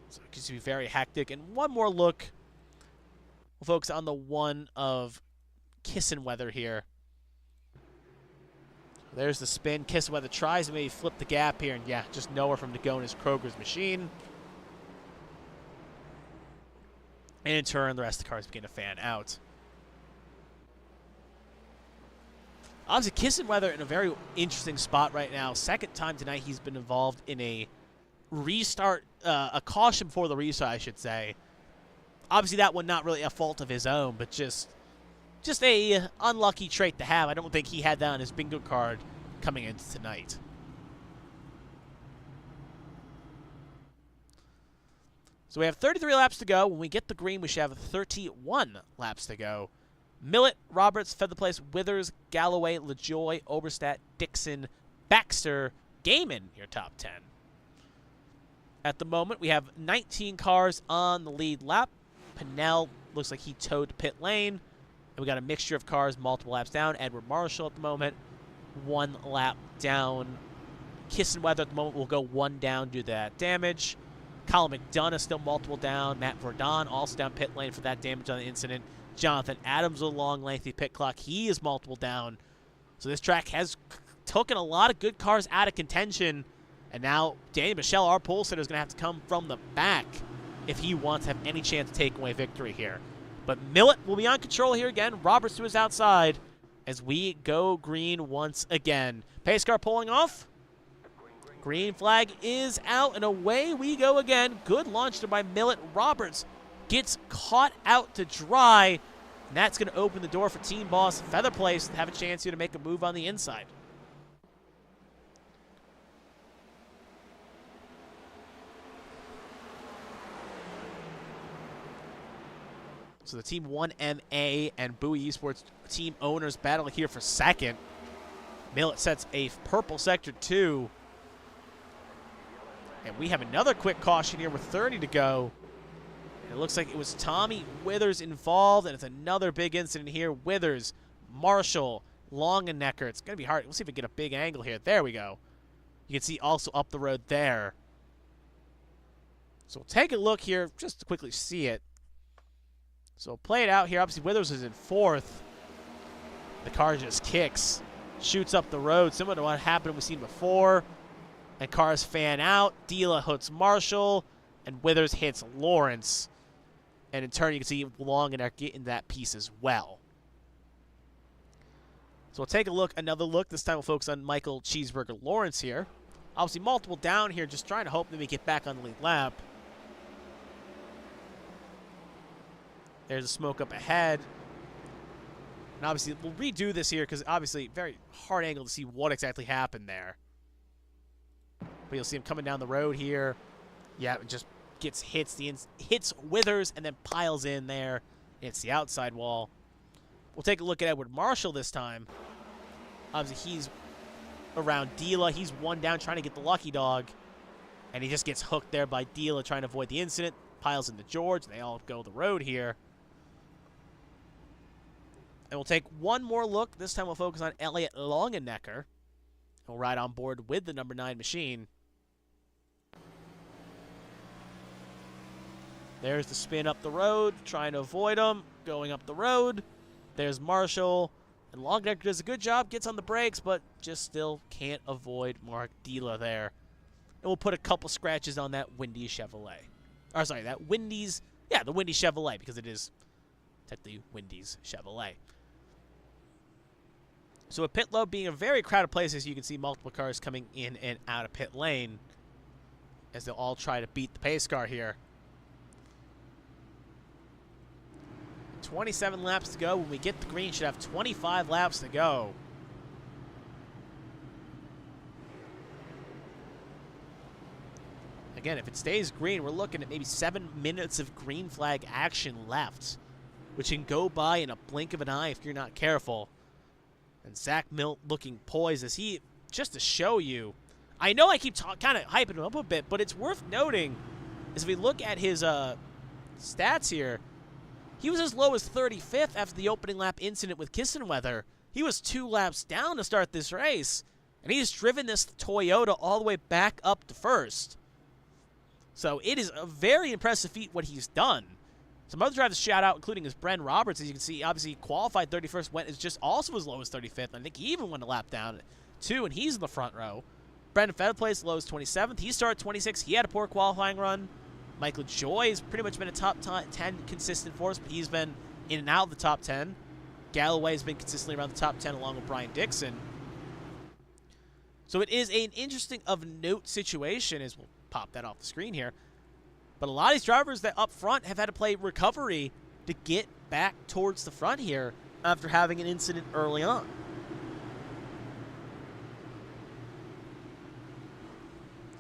So it gets to be very hectic. And one more look. We'll focus on the one of Kissenweather here. There's the spin. Kissenweather tries to maybe flip the gap here. And just nowhere from to go in his Kroger's machine. And in turn, the rest of the cars begin to fan out. Obviously, Kissenweather in a very interesting spot right now. Second time tonight he's been involved in a restart, a caution before the restart, I should say. Obviously, that one not really a fault of his own, but just a unlucky trait to have. I don't think he had that on his bingo card coming into tonight. So we have 33 laps to go. When we get the green, we should have 31 laps to go. Millett, Roberts, fed the place, Withers, Galloway, LaJoy, Oberstadt, Dixon, Baxter, Gaiman, your top 10. At the moment, we have 19 cars on the lead lap. Pinnell looks like he towed pit lane. And we got a mixture of cars multiple laps down. Edward Marshall at the moment, 1 lap down. Kissenweather at the moment will go 1 down due to that damage. Colin McDonough still multiple down. Matt Verdon also down pit lane for that damage on the incident. Jonathan Adams with a long, lengthy pit clock. He is multiple down. So this track has taken a lot of good cars out of contention. And now Daniel Michel, our pole sitter, is going to have to come from the back if he wants to have any chance to take away victory here. But Millett will be on control here again. Roberts to his outside as we go green once again. Pace car pulling off. Green flag is out, and away we go again. Good launch by Millett. Roberts gets caught out to dry, and that's going to open the door for team boss Feather Place to have a chance here to make a move on the inside. So the Team 1MA and Bowie Esports team owners battling here for second. Millett sets a purple sector 2. And we have another quick caution here with 30 to go. And it looks like it was Tommy Withers involved, and it's another big incident here. Withers, Marshall, Longenecker. It's going to be hard. We'll see if we get a big angle here. There we go. You can see also up the road there. So we'll take a look here just to quickly see it. So we'll play it out here. Obviously, Withers is in 4th. The car just kicks, shoots up the road, similar to what happened we've seen before. And cars fan out. Dila hits Marshall, and Withers hits Lawrence. And in turn, you can see Longenecker get in that piece as well. So we'll take a look, another look. This time we'll focus on Michael Cheeseburger Lawrence here. Obviously, multiple down here, just trying to hope that we get back on the lead lap. There's a smoke up ahead. And obviously, we'll redo this here because obviously, very hard angle to see what exactly happened there. But you'll see him coming down the road here. Yeah, it just hits Withers and then piles in there. It's the outside wall. We'll take a look at Edward Marshall this time. Obviously, he's around Dila. He's 1 down trying to get the lucky dog. And he just gets hooked there by Dila trying to avoid the incident. Piles into George. And they all go the road here. And we'll take one more look. This time we'll focus on Elliot Longenecker. We'll ride on board with the number 9 machine. There's the spin up the road, trying to avoid him, going up the road. There's Marshall. And Longenecker does a good job, gets on the brakes, but just still can't avoid Mark Dila there. And we'll put a couple scratches on that Wendy's Chevrolet. Or sorry, that Wendy's, yeah, the Wendy's Chevrolet, because it is technically Wendy's Chevrolet. So a pit road being a very crowded place, as you can see multiple cars coming in and out of pit lane. as they'll all try to beat the pace car here. 27 laps to go. When we get the green, should have 25 laps to go. Again, if it stays green, we're looking at maybe 7 minutes of green flag action left, which can go by in a blink of an eye if you're not careful. And Zach Milt looking poised as he, just to show you, I know I keep kind of hyping him up a bit, but it's worth noting is if we look at his stats here, he was as low as 35th after the opening lap incident with Kissenweather. He was 2 laps down to start this race, and he's driven this Toyota all the way back up to first. So it is a very impressive feat what he's done. Some other drivers shout out, including his Bren Roberts. As you can see, obviously qualified 31st, went as just also as low as 35th. I think he even went a lap down too, and he's in the front row. Brendan Fed plays low as 27th. He started 26th. He had a poor qualifying run. Michael Joy has pretty much been a top 10 consistent for us, but he's been in and out of the top 10. Galloway has been consistently around the top 10 along with Brian Dixon. So it is an interesting of note situation, as we'll pop that off the screen here. But a lot of these drivers that up front have had to play recovery to get back towards the front here after having an incident early on.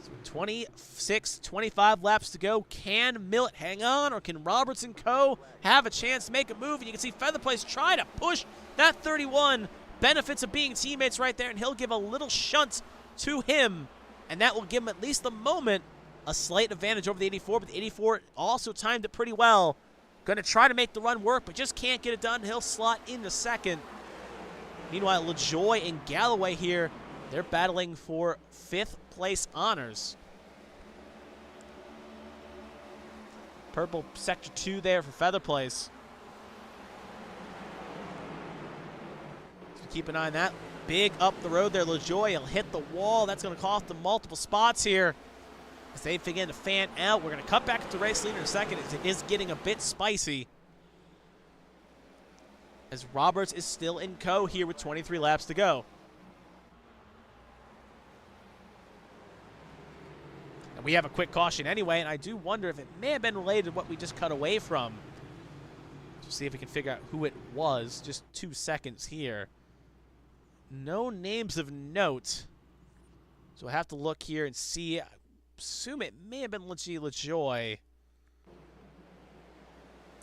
So 26, 25 laps to go. Can Millet hang on, or can Roberts and Co. have a chance to make a move? And you can see Featherplace try to push that 31. Benefits of being teammates right there, and he'll give a little shunt to him. And that will give him at least the moment a slight advantage over the 84, but the 84 also timed it pretty well. Going to try to make the run work, but just can't get it done. He'll slot into second. Meanwhile, LaJoy and Galloway here, they're battling for 5th place honors. Purple sector 2 there for Featherplace. So keep an eye on that. Big up the road there, LaJoy. He'll hit the wall. That's going to cost them multiple spots here as they begin to fan out. We're going to cut back to the race leader in a second as it is getting a bit spicy, as Roberts is still in co here with 23 laps to go. And we have a quick caution anyway, and I do wonder if it may have been related to what we just cut away from. Let's see if we can figure out who it was. Just 2 seconds here. No names of note. So I have to look here and see. I assume it may have been LaJoy.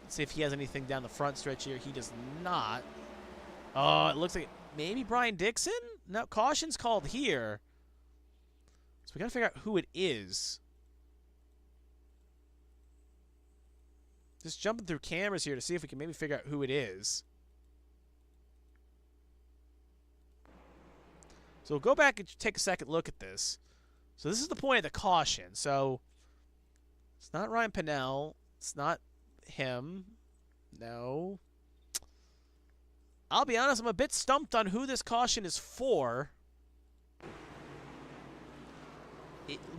Let's see if he has anything down the front stretch here. He does not. Oh, it looks like maybe Brian Dixon? No, caution's called here. So we got to figure out who it is. Just jumping through cameras here to see if we can maybe figure out who it is. So we'll go back and take a second look at this. So this is the point of the caution. So it's not Ryan Pinnell. It's not him. No. I'll be honest, I'm a bit stumped on who this caution is for.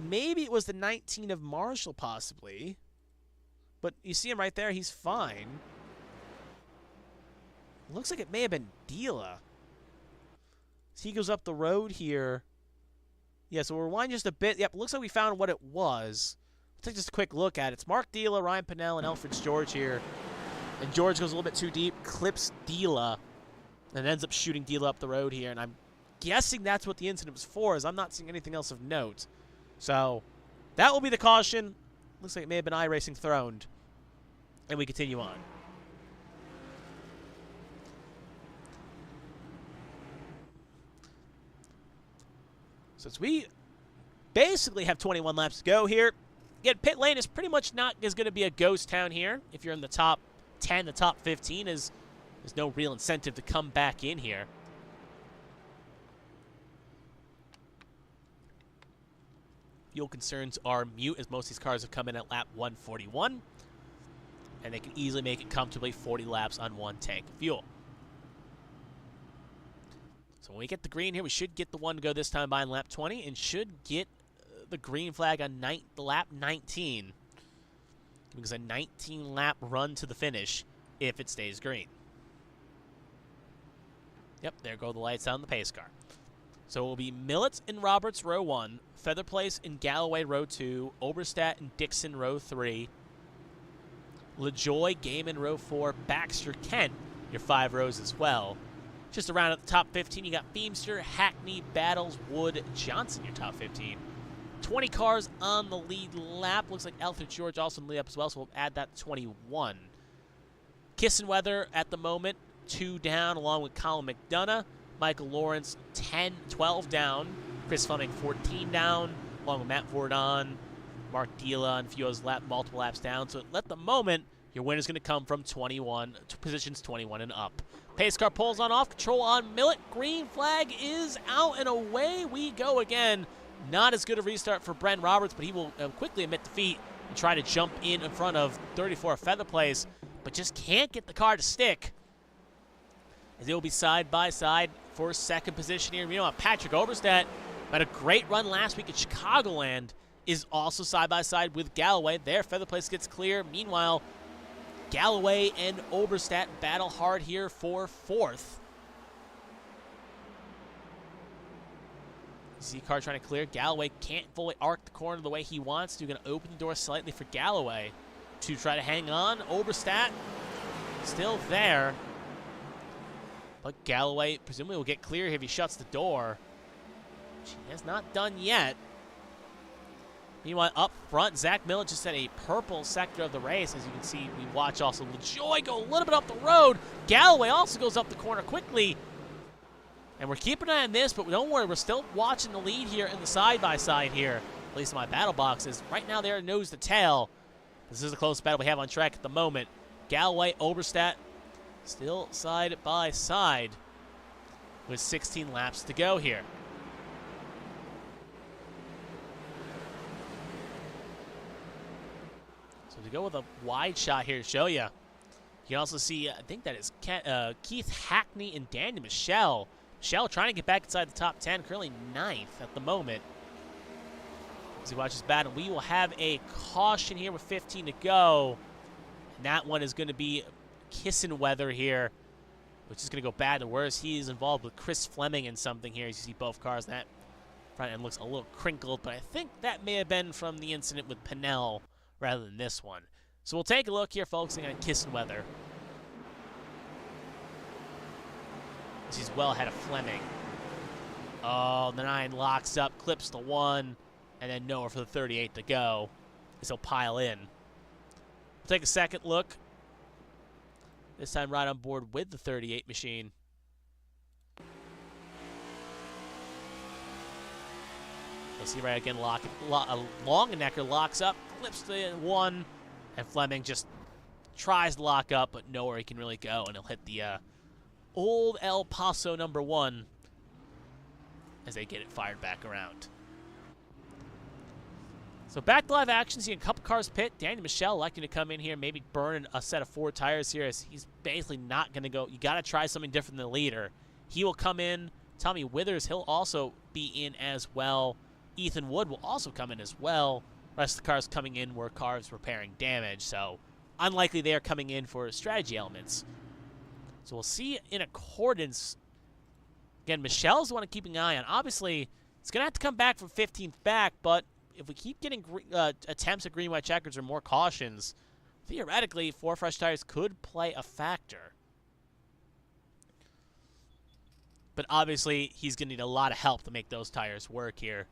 Maybe it was the 19 of Marshall, possibly. But you see him right there. He's fine. Looks like it may have been Dila. He goes up the road here. Yeah, so we'll rewind just a bit. Yep, looks like we found what it was. Let's take just a quick look at it. It's Mark Dila, Ryan Pinnell, and Alfred George here. And George goes a little bit too deep, clips Dila, and ends up shooting Dila up the road here. And I'm guessing that's what the incident was for, as I'm not seeing anything else of note. So that will be the caution. Looks like it may have been iRacing throned. And we continue on. Since we basically have 21 laps to go here, again, pit lane is pretty much not going to be a ghost town here. If you're in the top 10, the top 15, there's no real incentive to come back in here. Fuel concerns are mute, as most of these cars have come in at lap 141, and they can easily make it comfortably 40 laps on 1 tank of fuel. So when we get the green here, we should get the one to go this time by in lap 20, and should get the green flag on lap 19. Because a 19-lap run to the finish if it stays green. Yep, there go the lights on the pace car. So it will be Millett and Roberts, row 1. Featherplace and Galloway, row 2. Oberstadt and Dixon, row 3. LaJoy, Gaiman, row 4. Baxter, Kent, your 5 rows as well. Just around at the top 15, you got Feemster, Hackney, Battles, Wood, Johnson, your top 15. 20 cars on the lead lap. Looks like Alfred George also in the lead up as well, so we'll add that to 21. Kissenweather at the moment, 2 down, along with Colin McDonough. Michael Lawrence, 12 down. Chris Fleming, 14 down, along with Matt Vordon, Mark Dila, and a few others multiple laps down. So at the moment, your win is going to come from positions 21 and up. Pace car pulls on off, control on Millett. Green flag is out, and away we go again. Not as good a restart for Bren Roberts, but he will quickly admit defeat and try to jump in front of 34 Featherplace, but just can't get the car to stick. As they will be side by side for second position here. You know, Patrick Oberstadt had a great run last week at Chicagoland, is also side by side with Galloway. There, Featherplace gets clear. Meanwhile, Galloway and Oberstadt battle hard here for 4th. Z-Car trying to clear. Galloway can't fully arc the corner the way he wants to. Going to open the door slightly for Galloway to try to hang on. Oberstadt still there. But Galloway presumably will get clear if he shuts the door. Which he has not done yet. Meanwhile, up front, Zach Millett just had a purple sector of the race. As you can see, we watch also LaJoy go a little bit up the road. Galloway also goes up the corner quickly. And we're keeping an eye on this, but don't worry, we're still watching the lead here in the side-by-side here, at least in my battle boxes. Right now, they're nose to tail. This is the closest battle we have on track at the moment. Galloway, Oberstadt, still side-by-side with 16 laps to go here. So to go with a wide shot here to show you, you can also see, I think that is Keith Hackney and Daniel Michelle. Michelle trying to get back inside the top 10, currently 9th at the moment. As he watches battle, we will have a caution here with 15 to go. And that one is going to be Kissenweather here, which is going to go bad to worse. He is involved with Chris Fleming in something here. As you see both cars, that front end looks a little crinkled, but I think that may have been from the incident with Pinnell rather than this one. So we'll take a look here, focusing on Kissenweather. He's well ahead of Fleming. Oh, the 9 locks up, clips the 1, and then nowhere for the 38 to go as he'll pile in. We'll take a second look. This time right on board with the 38 machine. You'll see right again, Longenecker locks up, clips the 1, and Fleming just tries to lock up, but nowhere he can really go, and he'll hit the old El Paso number 1 as they get it fired back around. So back to live action, seeing a couple cars pit. Daniel Michelle electing to come in here, maybe burn a set of 4 tires here, as he's basically not going to go. You got to try something different than the leader. He will come in. Tommy Withers, he'll also be in as well. Ethan Wood will also come in as well. The rest of the cars coming in were cars repairing damage, so unlikely they are coming in for strategy elements. So we'll see in accordance. Again, Michelle's the one to keep an eye on. Obviously, it's going to have to come back from 15th back, but if we keep getting attempts at green-white checkers or more cautions, theoretically, 4 fresh tires could play a factor. But obviously, he's going to need a lot of help to make those tires work here.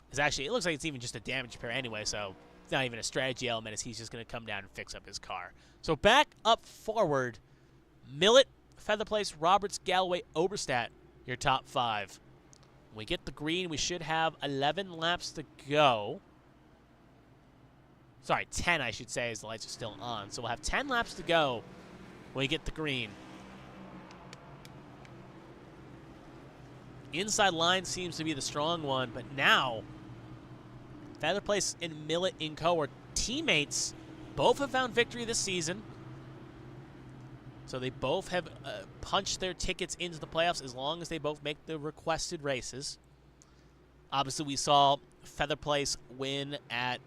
Because actually, it looks like it's even just a damage repair anyway, so it's not even a strategy element, as he's just going to come down and fix up his car. So back up forward, Millett, Featherplace, Roberts, Galloway, Oberstadt, your top 5. When we get the green, we should have 11 laps to go. Sorry, 10, I should say, as the lights are still on. So we'll have 10 laps to go when we get the green. Inside line seems to be the strong one, but now Featherplace and Millett in co are teammates. Both have found victory this season. So they both have punched their tickets into the playoffs as long as they both make the requested races. Obviously, we saw Featherplace win at...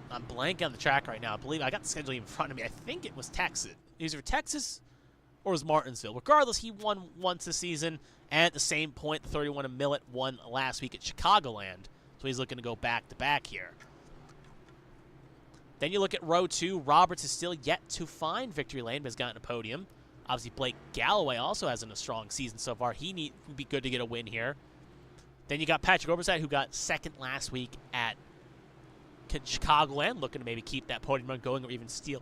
I'm blank on the track right now. I believe I got the schedule in front of me. I think it was Texas. Either Texas or was Martinsville? Regardless, he won once this season, and at the same point, the 31 of Millett won last week at Chicagoland. So he's looking to go back-to-back here. Then you look at row 2. Roberts is still yet to find victory lane, but has gotten a podium. Obviously, Blake Galloway also has a strong season so far. Would be good to get a win here. Then you got Patrick Oberstadt, who got second last week at Chicagoland, looking to maybe keep that podium run going or even steal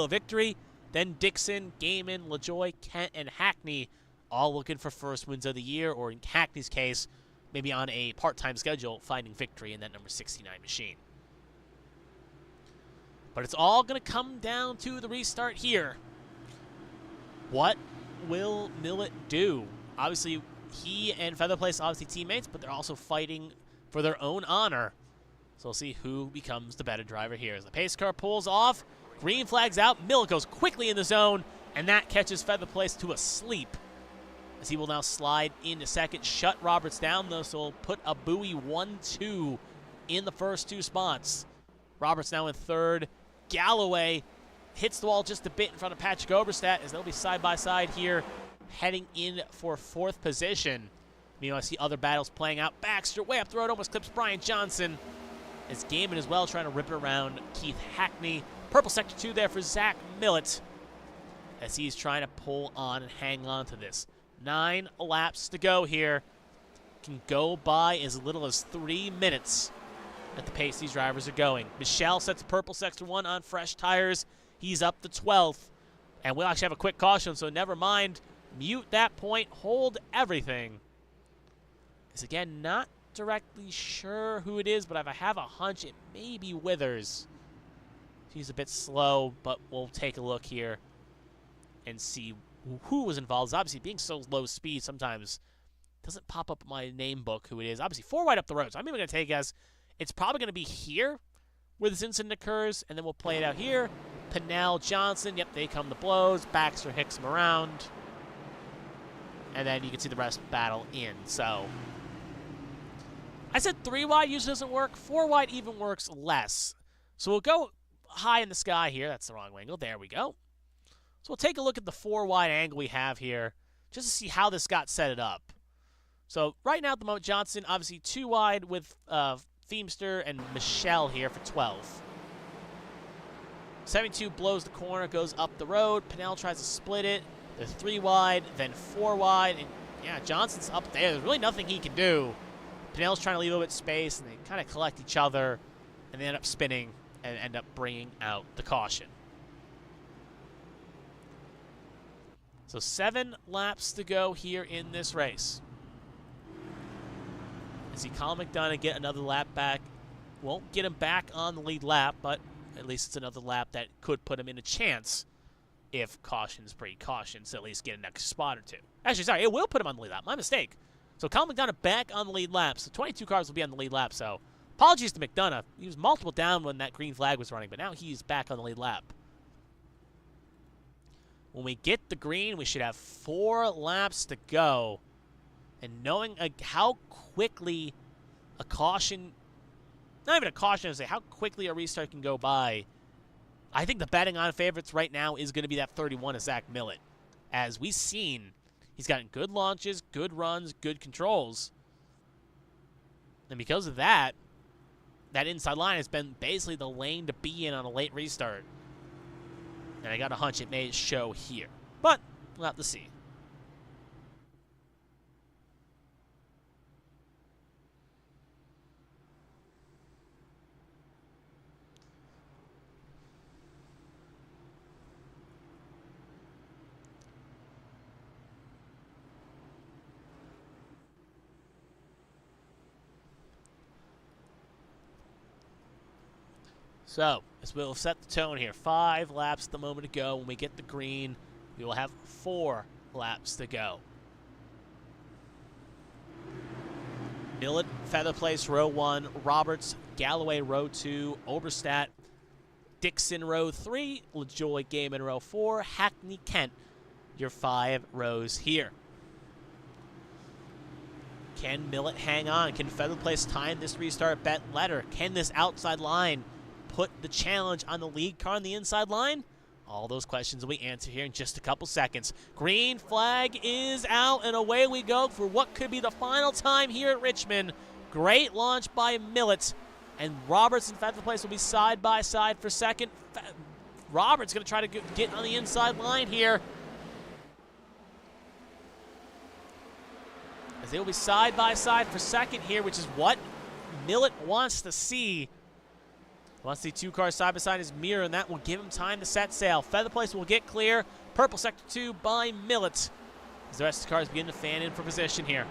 a victory. Then Dixon, Gaiman, LaJoy, Kent, and Hackney all looking for first wins of the year, or in Hackney's case, maybe on a part-time schedule, finding victory in that number 69 machine. But it's all going to come down to the restart here. What will Millett do? Obviously, he and Featherplace obviously teammates, but they're also fighting for their own honor. So we'll see who becomes the better driver here. As the pace car pulls off, green flag's out, Millett goes quickly in the zone, and that catches Featherplace to a sleep. As he will now slide into second, shut Roberts down, though, so he'll put a buoy 1-2 in the first 2 spots. Roberts now in third. Galloway hits the wall just a bit in front of Patrick Oberstadt, as they'll be side-by-side here, heading in for 4th position. Meanwhile, I see other battles playing out. Baxter way up the road, almost clips Brian Johnson. As Gaiman as well, trying to rip it around Keith Hackney. Purple sector 2 there for Zach Millett, as he's trying to pull on and hang on to this. 9 laps to go here. Can go by as little as 3 minutes at the pace these drivers are going. Michelle sets purple sector 1 on fresh tires. He's up to 12th. And we'll actually have a quick caution, so never mind. Mute that point. Hold everything. Is again not directly sure who it is, but if I have a hunch, it may be Withers. He's a bit slow, but we'll take a look here and see who was involved. Obviously, being so low speed sometimes doesn't pop up in my name book who it is. Obviously, 4 wide up the road. So I'm even going to take as it's probably going to be here where this incident occurs, and then we'll play it out here. Pinnell, Johnson, yep, they come to blows. Baxter hicks him around. And then you can see the rest battle in. So I said 3 wide usually doesn't work. 4 wide even works less. So we'll go high in the sky here. That's the wrong angle. There we go. So we'll take a look at the 4 wide angle we have here just to see how this got set it up. So right now at the moment, Johnson obviously 2 wide with Feemster and Michelle here for 12. 72 blows the corner, goes up the road. Pinnell tries to split it. They're 3 wide, then 4 wide. And yeah, Johnson's up there. There's really nothing he can do. Pinnell's trying to leave a bit of space, and they kind of collect each other, and they end up spinning and end up bringing out the caution. So 7 laps to go here in this race. I see Colin McDonough get another lap back. Won't get him back on the lead lap, but at least it's another lap that could put him in a chance if caution's precautions to at least get an extra spot or 2. Actually, sorry, it will put him on the lead lap. My mistake. So Colin McDonough back on the lead lap. So 22 cars will be on the lead lap. So apologies to McDonough. He was multiple down when that green flag was running, but now he's back on the lead lap. When we get the green, we should have 4 laps to go. And knowing how quickly a caution, not even a caution, I would say how quickly a restart can go by, I think the betting on favorites right now is going to be that 31 of Zach Millett. As we've seen, he's gotten good launches, good runs, good controls. And because of that, that inside line has been basically the lane to be in on a late restart. And I got a hunch it may show here. But we'll have to see. So, as we'll set the tone here, 5 laps the moment to go. When we get the green, we will have 4 laps to go. Millett, Featherplace, row 1. Roberts, Galloway, row 2. Oberstadt, Dixon, row 3. LaJoy, Gaiman, row 4. Hackney, Kent, your 5 rows here. Can Millett hang on? Can Featherplace time this restart bet letter? Can this outside line put the challenge on the lead car on the inside line? All those questions will be answered here in just a couple seconds. Green flag is out, and away we go for what could be the final time here at Richmond. Great launch by Millett, and Roberts and Feather Place will be side by side for second. Roberts going to try to get on the inside line here, as they will be side by side for second here, which is what Millett wants to see. Wants to see two cars side by side in his mirror, and that will give him time to set sail. Feather Place will get clear. Purple sector 2 by Millett, as the rest of the cars begin to fan in for position here.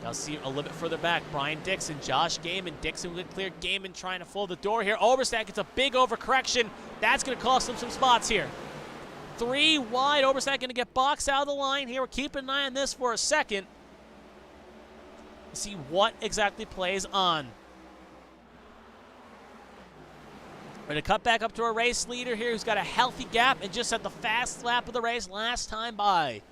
Now see a little bit further back, Brian Dixon, Josh Gaiman. Dixon will get clear. Gaiman trying to fold the door here. Oberstadt gets a big overcorrection. That's going to cost him some spots here. 3 wide. Oberstadt going to get boxed out of the line here. We're keeping an eye on this for a second. See what exactly plays on. We're going to cut back up to our race leader here, who's got a healthy gap and just had the fast lap of the race last time by.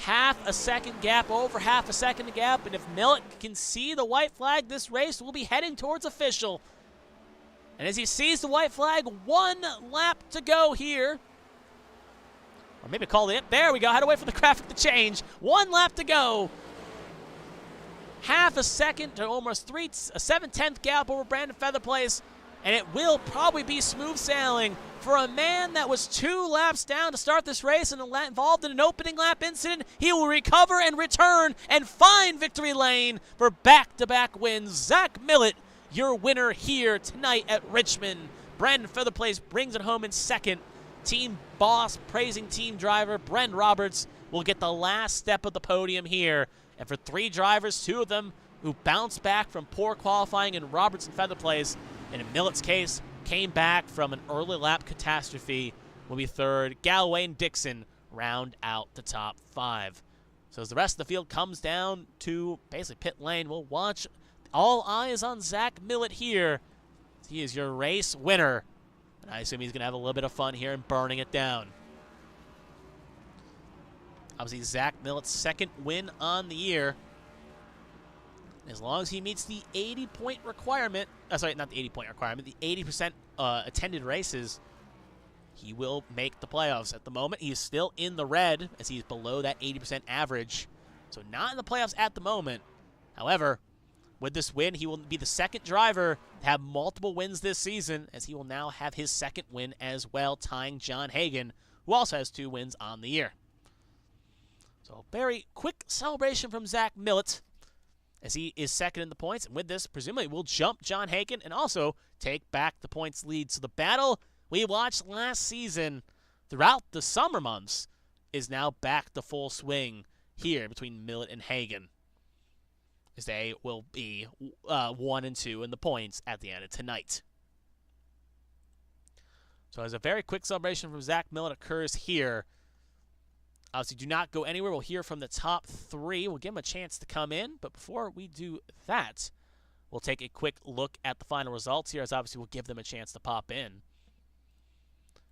Half a second gap, over half a second gap, and if Millett can see the white flag, this race will be heading towards official. And as he sees the white flag, 1 lap to go here. Or maybe call it. There we go. Had to wait for the graphic to change. 1 lap to go. Half a second to almost a 7/10 gap over Brandon Feather Place. And it will probably be smooth sailing for a man that was 2 laps down to start this race and involved in an opening lap incident. He will recover and return and find victory lane for back-to-back wins. Zach Millett, your winner here tonight at Richmond. Brandon Feather Place brings it home in second. Team boss, praising team driver, Brent Roberts, will get the last step of the podium here. And for 3 drivers, 2 of them who bounced back from poor qualifying in Roberts and Feather Place, and in Millett's case, came back from an early lap catastrophe, will be third. Galloway and Dixon round out the top 5. So as the rest of the field comes down to basically pit lane, we'll watch. All eyes on Zach Millett here. He is your race winner. And I assume he's going to have a little bit of fun here and burning it down. Obviously, Zach Millett's second win on the year. As long as he meets the 80-point requirement, sorry, not the 80-point requirement, the 80% attended races, he will make the playoffs. At the moment, he is still in the red as he's below that 80% average. So not in the playoffs at the moment. However, with this win, he will be the second driver to have multiple wins this season, as he will now have his second win as well, tying John Hagan, who also has 2 wins on the year. So a very quick celebration from Zach Millett, as he is second in the points, and with this, presumably, will jump John Hagan and also take back the points lead. So the battle we watched last season throughout the summer months is now back to full swing here between Millett and Hagan, as they will be 1 and 2 in the points at the end of tonight. So as a very quick celebration from Zach Millett occurs here, obviously, do not go anywhere. We'll hear from the top 3. We'll give them a chance to come in. But before we do that, we'll take a quick look at the final results here, as obviously we'll give them a chance to pop in.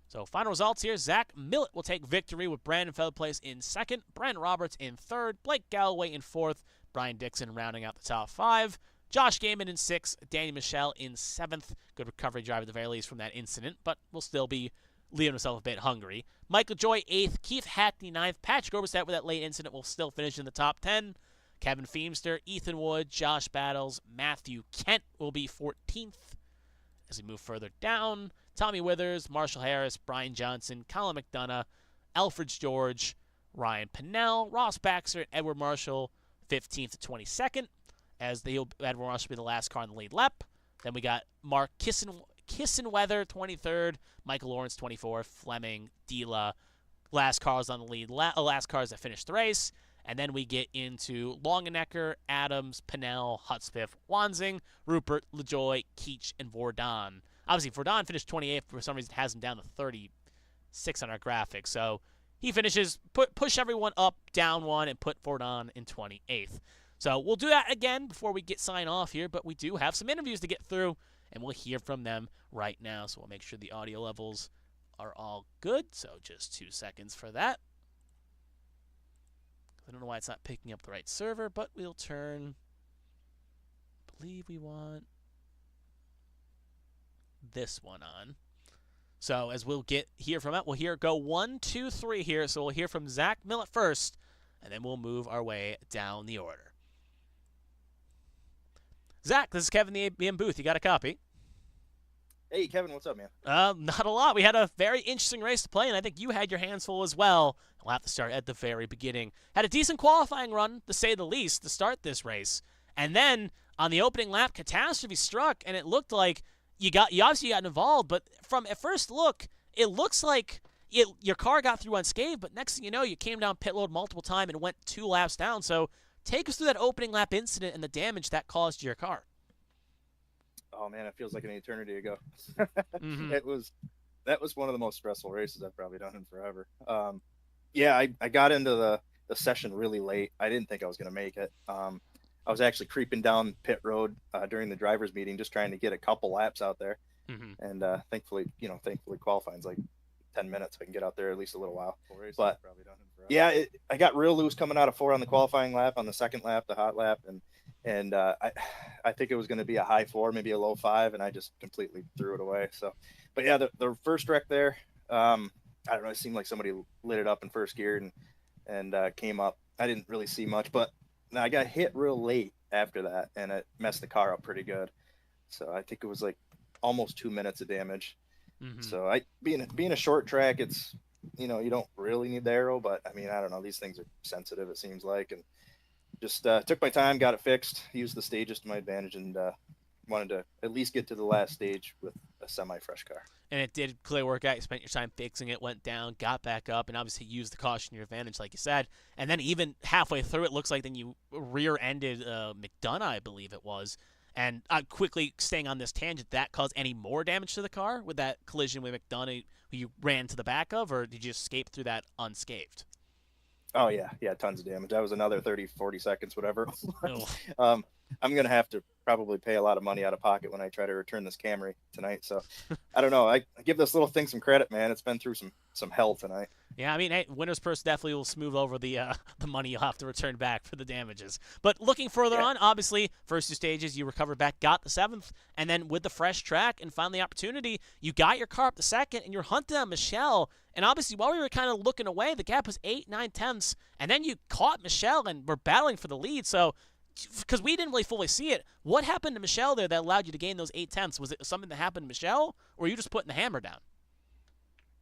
So final results here. Zach Millett will take victory with Brandon Feather Place in second, Brent Roberts in third, Blake Galloway in fourth, Brian Dixon rounding out the top 5, Josh Gaiman in 6th, Danny Michelle in 7th. Good recovery drive at the very least from that incident, but will still be leaving himself a bit hungry. Michael Joy 8th, Keith Hackney 9th, Patrick Oberstadt with that late incident will still finish in the top 10. Kevin Feemster, Ethan Wood, Josh Battles, Matthew Kent will be 14th. As we move further down, Tommy Withers, Marshall Harris, Brian Johnson, Colin McDonough, Alfred George, Ryan Pinnell, Ross Baxter, and Edward Marshall 15th to 22nd, as Edward Marshall will be the last car in the lead lap. Then we got Mark Kissenweather 23rd, Michael Lawrence 24th, Fleming, Dila, last cars on the lead, last cars that finished the race. And then we get into Longenecker, Adams, Pinnell, Hutspiff, Wanzing, Rupert, LaJoy, Keach, and Vordon. Obviously, Vordon finished 28th. For some reason, it has him down to 36 on our graphic. So he finishes, push everyone up, down 1, and put Vordon in 28th. So we'll do that again before we sign off here. But we do have some interviews to get through, and we'll hear from them right now. So we'll make sure the audio levels are all good. So just 2 seconds for that. I don't know why it's not picking up the right server, but we'll turn, I believe we want this one on. So as we'll hear from it, we'll go 1, 2, 3 here. So we'll hear from Zach Millett first, and then we'll move our way down the order. Zach, this is Kevin the ABM booth. You got a copy? Hey, Kevin, what's up, man? Not a lot. We had a very interesting race to play, and I think you had your hands full as well. We'll have to start at the very beginning. Had a decent qualifying run, to say the least, to start this race. And then on the opening lap, catastrophe struck, and it looked like you obviously got involved, but from at first look, it looks like your car got through unscathed, but next thing you know, you came down pit road multiple times and went 2 laps down. So take us through that opening lap incident and the damage that caused to your car. Oh man, it feels like an eternity ago. Mm-hmm. That was one of the most stressful races I've probably done in forever. Yeah, I got into the session really late. I didn't think I was going to make it. I was actually creeping down pit road during the drivers meeting, just trying to get a couple laps out there. Mm-hmm. And thankfully qualifying's like 10 minutes. I can get out there at least a little while. But yeah, I got real loose coming out of 4 on the qualifying lap, on the second lap, the hot lap, and I think it was going to be a high 4, maybe a low 5, and I just completely threw it away. So, but yeah, the first wreck there, I don't know, it seemed like somebody lit it up in first gear and came up. I didn't really see much, but I got hit real late after that, and it messed the car up pretty good. So I think it was like almost 2 minutes of damage. Mm-hmm. So being a short track, it's, you don't really need the aero, but I mean, I don't know, these things are sensitive, it seems like, and just took my time, got it fixed, used the stages to my advantage, and wanted to at least get to the last stage with a semi-fresh car. And it did clearly work out. You spent your time fixing it, went down, got back up, and obviously used the caution to your advantage, like you said. And then even halfway through, it looks like then you rear-ended McDonough, I believe it was. And quickly staying on this tangent, that caused any more damage to the car with that collision with McDonough, who you ran to the back of, or did you escape through that unscathed? Oh yeah, tons of damage. That was another 30, 40 seconds, whatever. Oh. I'm gonna have to probably pay a lot of money out of pocket when I try to return this Camry tonight. So I don't know. I give this little thing some credit, man. It's been through some hell tonight. Yeah, I mean, hey, winner's purse definitely will smooth over the money you'll have to return back for the damages. But looking further on, obviously, first 2 stages, you recovered back, got the 7th, and then with the fresh track and finally opportunity, you got your car up the 2nd, and you're hunting down Michelle. And obviously, while we were kind of looking away, the gap was 8, 9 tenths, and then you caught Michelle and were battling for the lead. So, because we didn't really fully see it, what happened to Michelle there that allowed you to gain those 8 tenths? Was it something that happened to Michelle, or were you just putting the hammer down?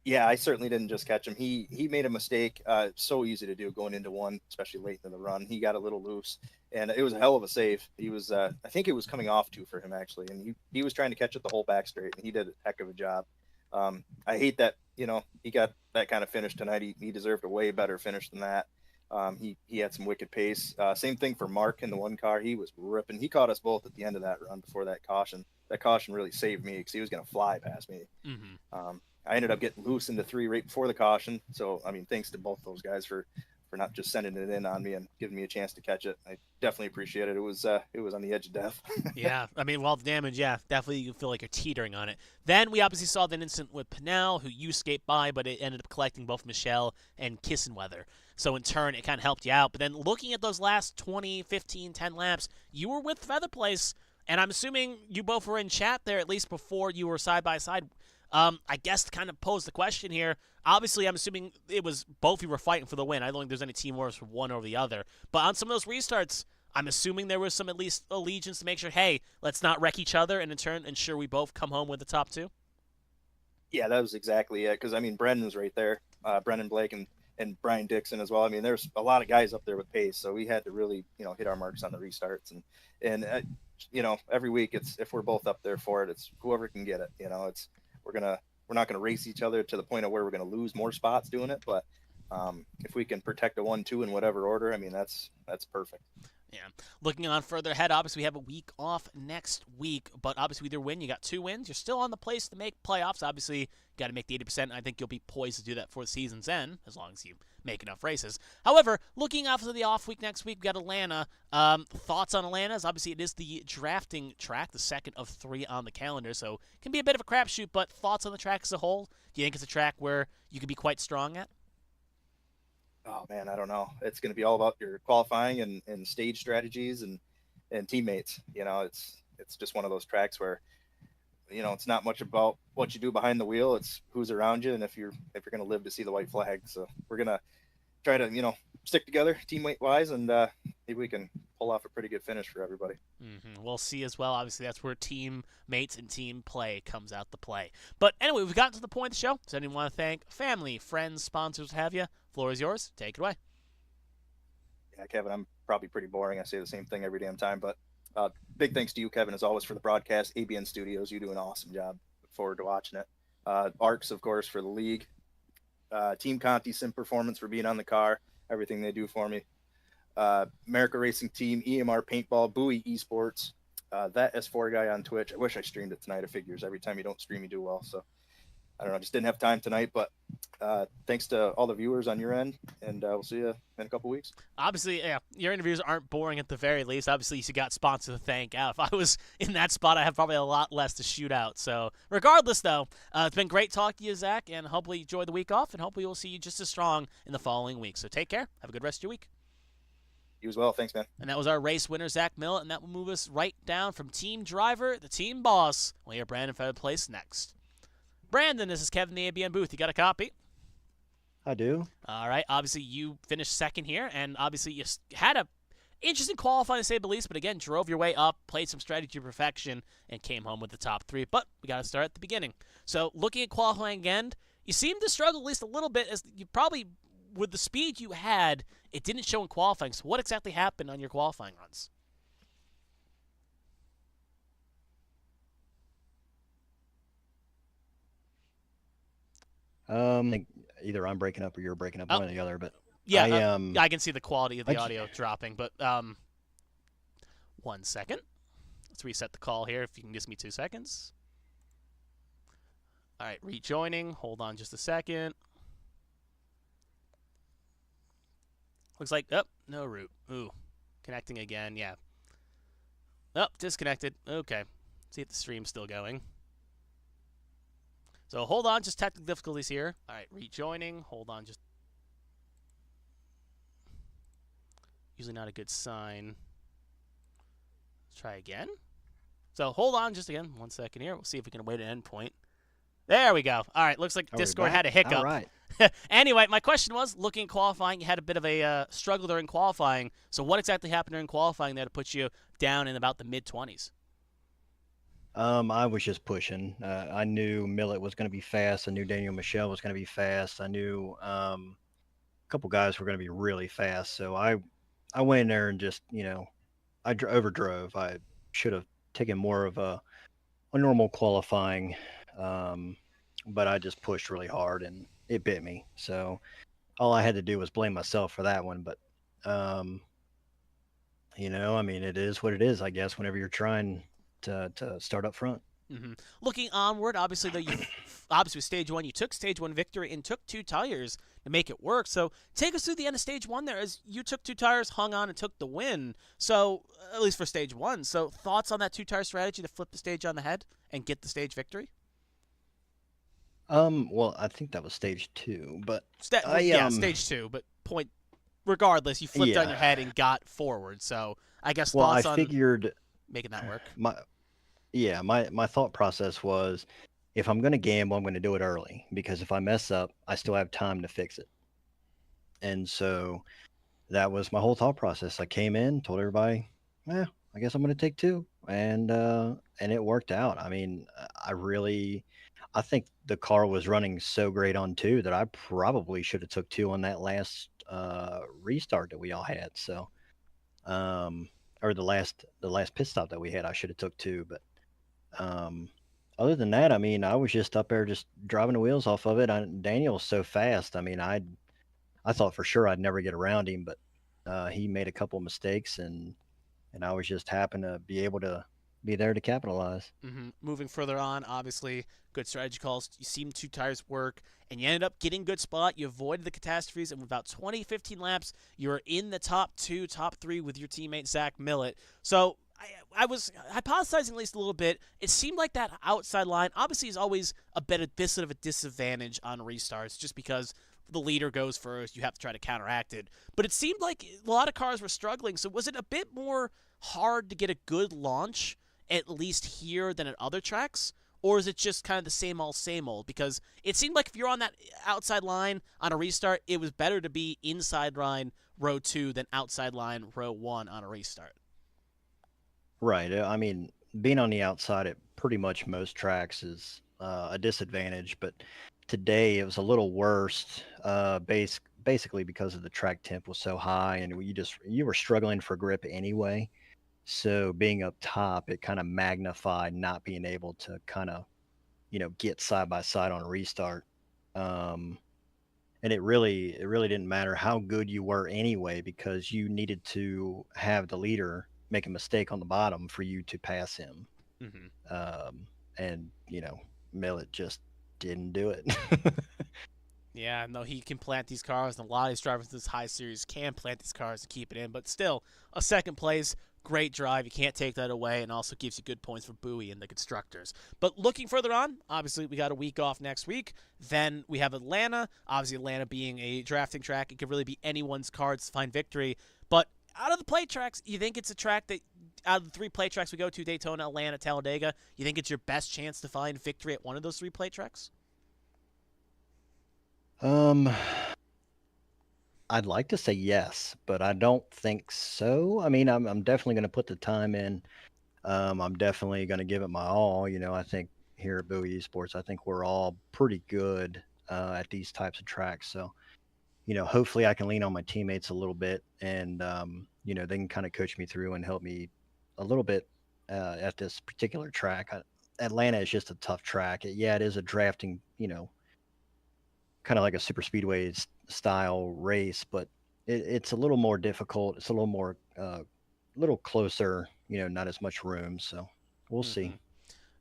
Yeah, I certainly didn't just catch him. He made a mistake. So easy to do going into one, especially late in the run. He got a little loose, and it was a hell of a save. He was, I think it was coming off 2 for him actually, and he was trying to catch it the whole back straight, and he did a heck of a job. I hate that, he got that kind of finish tonight. He deserved a way better finish than that. He had some wicked pace. Same thing for Mark in the one car. He was ripping. He caught us both at the end of that run before that caution. That caution really saved me because he was going to fly past me. Mm-hmm. I ended up getting loose into 3 right before the caution. So, I mean, thanks to both those guys for not just sending it in on me and giving me a chance to catch it. I definitely appreciate it. It was on the edge of death. Yeah, I mean, the damage, yeah, definitely you feel like you're teetering on it. Then we obviously saw that incident with Pinnell, who you escaped by, but it ended up collecting both Michelle and Kissenweather. So in turn, it kind of helped you out. But then looking at those last 20, 15, 10 laps, you were with Featherplace, and I'm assuming you both were in chat there at least before you were side by side. I guess to kind of pose the question here, obviously I'm assuming it was both you were fighting for the win. I don't think there's any team wars for one over the other. But on some of those restarts, I'm assuming there was some at least allegiance to make sure, hey, let's not wreck each other and in turn ensure we both come home with the top 2. Yeah, that was exactly it. Because, I mean, Brendan's right there. Brendan Blake and Brian Dixon as well. I mean, there's a lot of guys up there with pace. So we had to really, hit our marks on the restarts. And every week it's, if we're both up there for it, it's whoever can get it. We're not gonna race each other to the point of where we're gonna lose more spots doing it, but if we can protect a 1-2 in whatever order, I mean that's perfect. Yeah. Looking on further ahead, obviously we have a week off next week, but obviously we either win, you got 2 wins, you're still on the place to make playoffs. Obviously, you got to make the 80%. I think you'll be poised to do that for the season's end, as long as you make enough races. However, looking after the off week next week, we got Atlanta. Thoughts on Atlanta? Obviously, it is the drafting track, the second of 3 on the calendar, so it can be a bit of a crapshoot, but thoughts on the track as a whole? Do you think it's a track where you could be quite strong at? Oh man, I don't know. It's going to be all about your qualifying and stage strategies and teammates. It's just one of those tracks where it's not much about what you do behind the wheel. It's who's around you, and if you're going to live to see the white flag. So we're going to try to stick together teammate wise, and maybe we can pull off a pretty good finish for everybody. We'll see as well. Obviously, that's where teammates and team play comes out to play. But anyway, we've gotten to the point of the show. Does anyone want to thank family, friends, sponsors, what have you? Floor is yours. Take it away. Yeah, Kevin, I'm probably pretty boring. I say the same thing every damn time, but big thanks to you, Kevin, as always, for the broadcast. ABN Studios, you do an awesome job. Look forward to watching it. ARCS, of course, for the league. Team Conti Sim Performance for being on the car, everything they do for me. America Racing Team, EMR Paintball, Bowie Esports, that S4 guy on Twitch. I wish I streamed it tonight. It figures every time you don't stream, you do well. So I don't know, just didn't have time tonight, but thanks to all the viewers on your end, and we'll see you in a couple weeks. Obviously, yeah, your interviews aren't boring at the very least. Obviously, you got sponsors to thank out. If I was in that spot, I have probably a lot less to shoot out. So regardless, though, it's been great talking to you, Zach, and hopefully you enjoy the week off, and hopefully we'll see you just as strong in the following week. So take care. Have a good rest of your week. You as well. Thanks, man. And that was our race winner, Zach Millett, and that will move us right down from team driver to team boss. We'll hear Brandon for the place next. Brandon, this is Kevin, the ABN booth. You got a copy? I do. All right. Obviously, you finished second here, and obviously you had a interesting qualifying to say the least, but again, drove your way up, played some strategy to perfection, and came home with the top 3. But we got to start at the beginning. So looking at qualifying again, you seemed to struggle at least a little bit, as you probably, with the speed you had, it didn't show in qualifying. So what exactly happened on your qualifying runs? I think either I'm breaking up or you're breaking up, one or the other. But yeah, I can see the quality of the audio dropping. But 1 second. Let's reset the call here. If you can give me 2 seconds. All right, rejoining. Hold on just a second. Looks like, no route. Ooh, connecting again, yeah. Disconnected. Okay. See if the stream's still going. So hold on, just technical difficulties here. All right, rejoining. Hold on, just. Usually not a good sign. Let's try again. So hold on just again. 1 second here. We'll see if we can wait an endpoint. There we go. All right, looks like Discord had a hiccup. All right. Anyway, my question was, looking at qualifying, you had a bit of a struggle during qualifying. So what exactly happened during qualifying there to put you down in about the mid-20s? I was just pushing. I knew Millett was going to be fast. I knew Daniel Michel was going to be fast. I knew a couple guys were going to be really fast. So I went in there and just, I overdrove. I should have taken more of a normal qualifying, but I just pushed really hard and it bit me. So all I had to do was blame myself for that one. But, it is what it is, I guess, whenever you're trying to start up front. Looking onward, obviously, though, with stage 1, you took stage 1 victory and took 2 tires to make it work. So take us through the end of stage 1 there, as you took 2 tires, hung on, and took the win. So at least for stage 1. So thoughts on that 2-tire strategy to flip the stage on the head and get the stage victory? Well, I think that was stage 2, but stage 2. But point, regardless, you flipped on your head and got forward. So I guess thoughts on making that work. My thought process was, if I'm going to gamble, I'm going to do it early, because if I mess up, I still have time to fix it. And so that was my whole thought process. I came in, told everybody, I guess I'm going to take 2, and it worked out. I mean, I think the car was running so great on 2 that I probably should have took 2 on that last restart that we all had. So, or the last pit stop that we had, I should have took 2. But other than that, I mean, I was just up there just driving the wheels off of it. Daniel's so fast. I mean, I thought for sure I'd never get around him, but he made a couple of mistakes, and I was just happened to be able to be there to capitalize. Moving further on, obviously, good strategy calls. You seen 2 tires work, and you ended up getting good spot. You avoided the catastrophes, and with about 20, 15 laps, you were in the top 2, top 3 with your teammate Zach Millett. So I was hypothesizing at least a little bit. It seemed like that outside line obviously is always a bit of a disadvantage on restarts, just because the leader goes first. You have to try to counteract it. But it seemed like a lot of cars were struggling. So was it a bit more hard to get a good launch, at least here, than at other tracks? or is it just kind of the same old? Because it seemed like if you're on that outside line on a restart, it was better to be inside line row 2 than outside line row 1 on a restart. Right. I mean, being on the outside at pretty much most tracks is a disadvantage, but today it was a little worse, basically because of the track temp was so high, and you were struggling for grip anyway. So being up top, it kind of magnified not being able to kind of, get side by side on a restart. And it really didn't matter how good you were anyway, because you needed to have the leader make a mistake on the bottom for you to pass him. And Millet just didn't do it. Yeah, no, he can plant these cars, and a lot of these drivers in this high series can plant these cars and keep it in. But still, a second place, great drive. You can't take that away, and also gives you good points for Bowie and the constructors. But looking further on, obviously we got a week off next week. Then we have Atlanta. Obviously, Atlanta being a drafting track, it could really be anyone's cards to find victory. But out of the play tracks, you think it's a track that, out of the 3 play tracks we go to, Daytona, Atlanta, Talladega, you think it's your best chance to find victory at one of those 3 play tracks? I'd like to say yes, but I don't think so. I mean, I'm definitely going to put the time in. I'm definitely going to give it my all. I think here at Bowie Esports, I think we're all pretty good at these types of tracks. So, hopefully I can lean on my teammates a little bit, and they can kind of coach me through and help me a little bit at this particular track. Atlanta is just a tough track. Yeah, it is a drafting, kind of like a super speedway style race, but it's a little more difficult. It's a little more, little closer, not as much room. So we'll see.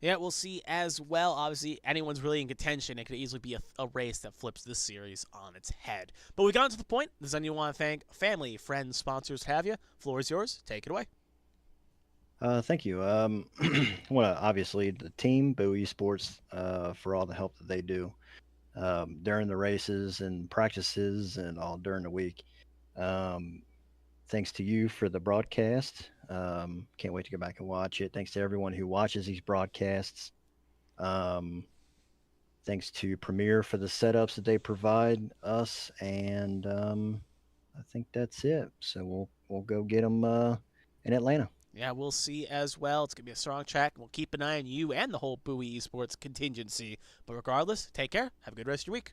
Yeah, we'll see as well. Obviously, anyone's really in contention. It could easily be a race that flips this series on its head. But we've gotten to the point. Does anyone want to thank family, friends, sponsors, have you? Floor is yours. Take it away. Thank you. I want to, obviously, the team, Bowie Esports, for all the help that they do during the races and practices and all during the week. Thanks to you for the broadcast. Can't wait to go back and watch it. Thanks to everyone who watches these broadcasts. Thanks to Premiere for the setups that they provide us, and I think that's it. So we'll go get them in Atlanta. Yeah, we'll see as well. It's going to be a strong track. We'll keep an eye on you and the whole Bowie Esports contingency. But regardless, take care. Have a good rest of your week.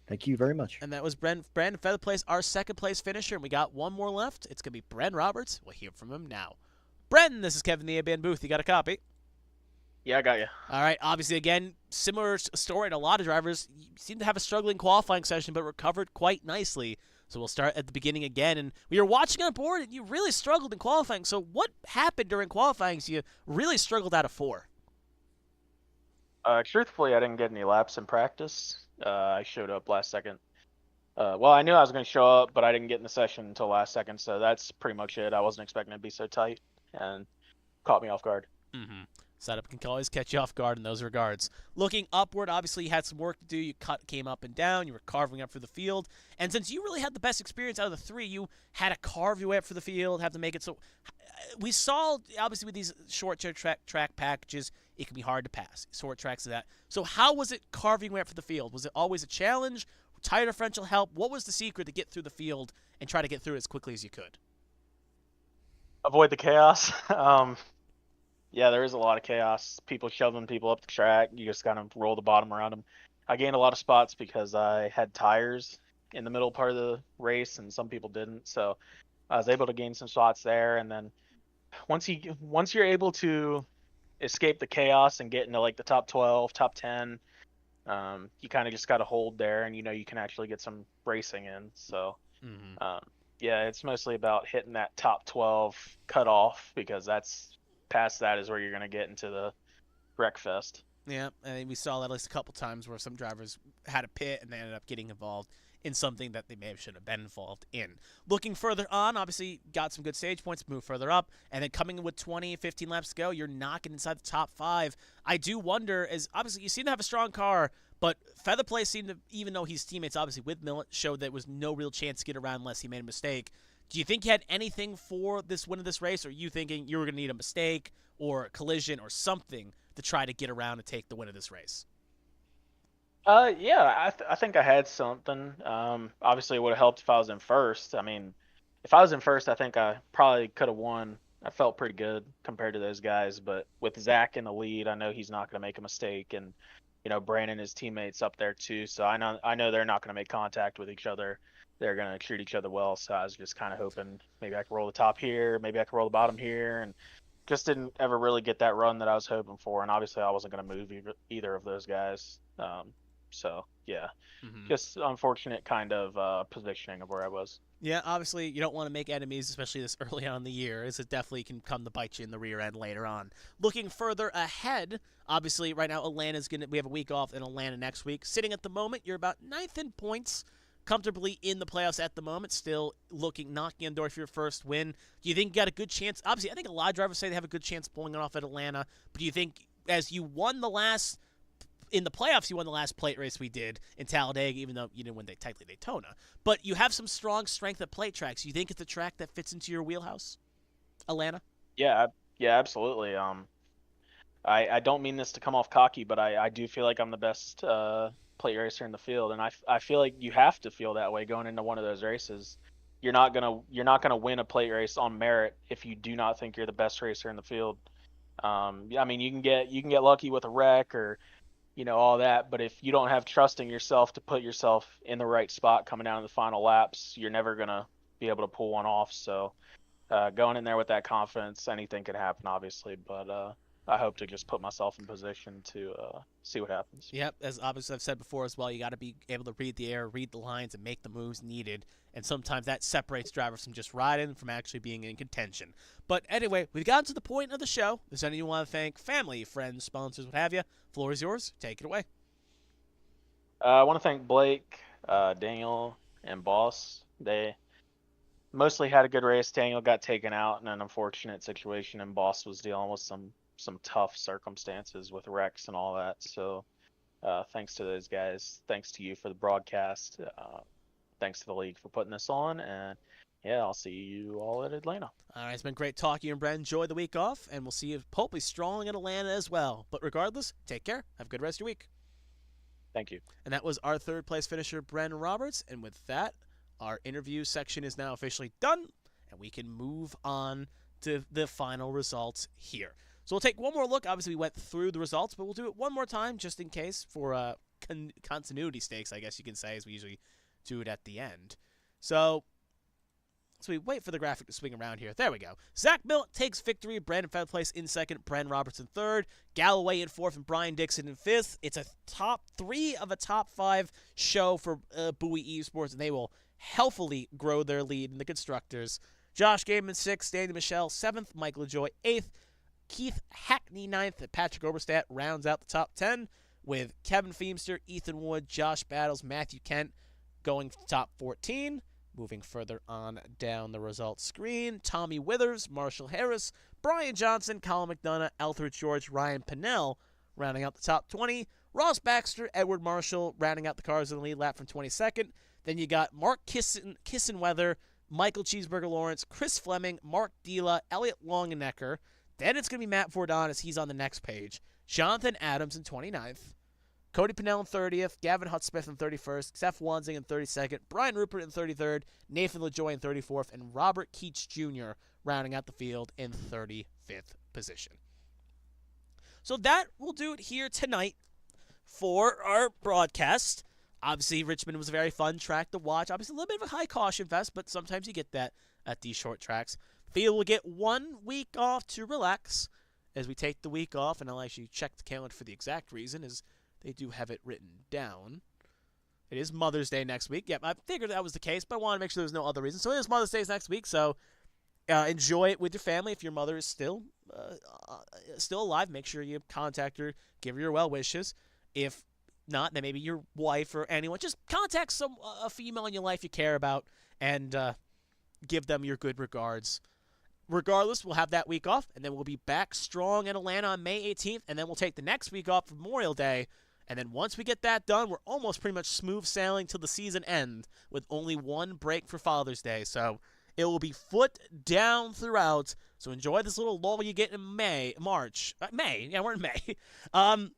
Thank you very much. And that was Brandon Featherplace, our second place finisher. And we got one more left. It's going to be Bren Roberts. We'll hear from him now. Bren, this is Kevin the A-Band Booth. You got a copy? Yeah, I got you. All right. Obviously, again, similar story to a lot of drivers. You seem to have a struggling qualifying session, but recovered quite nicely. So we'll start at the beginning again. And we were watching on board, and you really struggled in qualifying. So what happened during qualifying? So you really struggled out of 4. Truthfully, I didn't get any laps in practice. I showed up last second. Well, I knew I was going to show up, but I didn't get in the session until last second. So that's pretty much it. I wasn't expecting it to be so tight, and caught me off guard. Setup can always catch you off guard in those regards. Looking upward, obviously you had some work to do. You came up and down. You were carving up for the field. And since you really had the best experience out of the 3, you had to carve your way up for the field, have to make it so. We saw, obviously, with these short track packages, it can be hard to pass. Short tracks of that. So how was it carving your way up for the field? Was it always a challenge? Tire differential help? What was the secret to get through the field and try to get through it as quickly as you could? Avoid the chaos. Yeah, there is a lot of chaos. People shoving people up the track. You just kind of roll the bottom around them. I gained a lot of spots because I had tires in the middle part of the race, and some people didn't. So I was able to gain some spots there. And then once you're able to escape the chaos and get into like the top 12, top 10, you kind of just got to hold there, and you can actually get some racing in. So yeah, it's mostly about hitting that top 12 cutoff, because that's past that is where you're going to get into the wreck fest. Yeah, and we saw that at least a couple times where some drivers had a pit and they ended up getting involved in something that they may have should have been involved in. Looking further on, obviously got some good stage points, move further up, and then coming in with 20, 15 laps to go, you're knocking inside the top 5. I do wonder, as obviously you seem to have a strong car, but Featherplace seemed to, even though his teammates obviously with Millet showed that was no real chance to get around unless he made a mistake. Do you think you had anything for this win of this race, or are you thinking you were going to need a mistake or a collision or something to try to get around and take the win of this race? Yeah, I think I had something. Obviously, it would have helped if I was in first. I mean, if I was in first, I think I probably could have won. I felt pretty good compared to those guys, but with Zach in the lead, I know he's not going to make a mistake, and Brandon and his teammates up there too. So I know they're not going to make contact with each other. They're going to treat each other well. So I was just kind of hoping maybe I could roll the top here, maybe I could roll the bottom here, and just didn't ever really get that run that I was hoping for. And obviously, I wasn't going to move either of those guys. So yeah, just unfortunate kind of positioning of where I was. Yeah, obviously you don't want to make enemies, especially this early on in the year, as it definitely can come to bite you in the rear end later on. Looking further ahead, obviously right now we have a week off in Atlanta next week. Sitting at the moment, you're about 9th in points, comfortably in the playoffs at the moment, still knocking on the door for your first win. Do you think you got a good chance? Obviously, I think a lot of drivers say they have a good chance pulling it off at Atlanta, but do you think as you won in the playoffs, you won the last plate race we did in Talladega, even though you didn't win technically Daytona. But you have some strong strength at plate tracks. You think it's a track that fits into your wheelhouse, Atlanta? Yeah, absolutely. I don't mean this to come off cocky, but I do feel like I'm the best plate racer in the field, and I feel like you have to feel that way going into one of those races. You're not gonna win a plate race on merit if you do not think you're the best racer in the field. I mean, you can get lucky with a wreck or all that, but if you don't have trust in yourself to put yourself in the right spot coming down to the final laps, you're never gonna be able to pull one off. So going in there with that confidence, anything can happen, obviously, but I hope to just put myself in position to see what happens. Yep, as obviously I've said before as well, you got to be able to read the air, read the lines, and make the moves needed. And sometimes that separates drivers from just riding, from actually being in contention. But anyway, we've gotten to the point of the show. Does anyone want to thank family, friends, sponsors, what have you? Floor is yours. Take it away. I want to thank Blake, Daniel, and Boss. They mostly had a good race. Daniel got taken out in an unfortunate situation, and Boss was dealing with some tough circumstances with wrecks and all that. So thanks to those guys. Thanks to you for the broadcast. Thanks to the league for putting this on. And yeah, I'll see you all at Atlanta. All right, it's been great talking to you, Brent. Enjoy the week off, and we'll see you hopefully strong in Atlanta as well. But regardless, take care. Have a good rest of your week. Thank you. And that was our third place finisher, Bren Roberts. And with that, our interview section is now officially done, and we can move on to the final results here. So we'll take one more look. Obviously, we went through the results, but we'll do it one more time just in case for continuity stakes, I guess you can say, as we usually do it at the end. So we wait for the graphic to swing around here. There we go. Zach Millet takes victory. Brandon found place in second. Bren Roberts in third. Galloway in fourth and Brian Dixon in fifth. It's a top 3 of a top 5 show for Bowie Esports, and they will healthily grow their lead in the constructors. Josh Gaiman 6th. Danny Michelle 7th. Michael LaJoy 8th. Keith Hackney 9th. And Patrick Oberstadt rounds out the top 10 with Kevin Feemster, Ethan Wood, Josh Battles, Matthew Kent going to the top 14. Moving further on down the results screen, Tommy Withers, Marshall Harris, Brian Johnson, Colin McDonough, Alfred George, Ryan Pinnell rounding out the top 20. Ross Baxter, Edward Marshall rounding out the cars in the lead lap from 22nd. Then you got Mark Kissenweather, Michael Cheeseburger Lawrence, Chris Fleming, Mark Dila, Elliot Longenecker. Then it's going to be Matt Fordon as he's on the next page. Jonathan Adams in 29th. Cody Pinnell in 30th, Gavin Hutsmith in 31st, Seth Wanzing in 32nd, Brian Rupert in 33rd, Nathan LaJoy in 34th, and Robert Keats Jr. rounding out the field in 35th position. So that will do it here tonight for our broadcast. Obviously, Richmond was a very fun track to watch. Obviously, a little bit of a high caution fest, but sometimes you get that at these short tracks. Field will get 1 week off to relax as we take the week off, and I'll actually check the calendar for the exact reason, as they do have it written down. It is Mother's Day next week. Yep, I figured that was the case, but I want to make sure there's no other reason. So it is Mother's Day next week, so enjoy it with your family. If your mother is still alive, make sure you contact her, give her your well wishes. If not, then maybe your wife or anyone. Just contact a female in your life you care about and give them your good regards. Regardless, we'll have that week off, and then we'll be back strong in Atlanta on May 18th, and then we'll take the next week off for Memorial Day. And then once we get that done, we're almost pretty much smooth sailing till the season end with only 1 break for Father's Day. So It will be foot down throughout. So enjoy this little lull you get in March. May. Yeah, we're in May.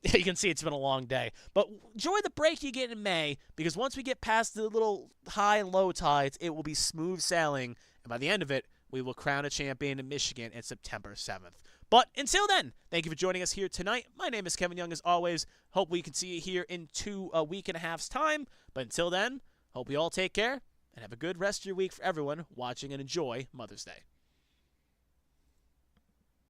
You can see it's been a long day. But enjoy the break you get in May, because once we get past the little high and low tides, it will be smooth sailing. And by the end of it, we will crown a champion in Michigan on September 7th. But until then, thank you for joining us here tonight. My name is Kevin Young, as always. Hope we can see you here in a week and a half's time. But until then, hope we all take care and have a good rest of your week for everyone watching, and enjoy Mother's Day.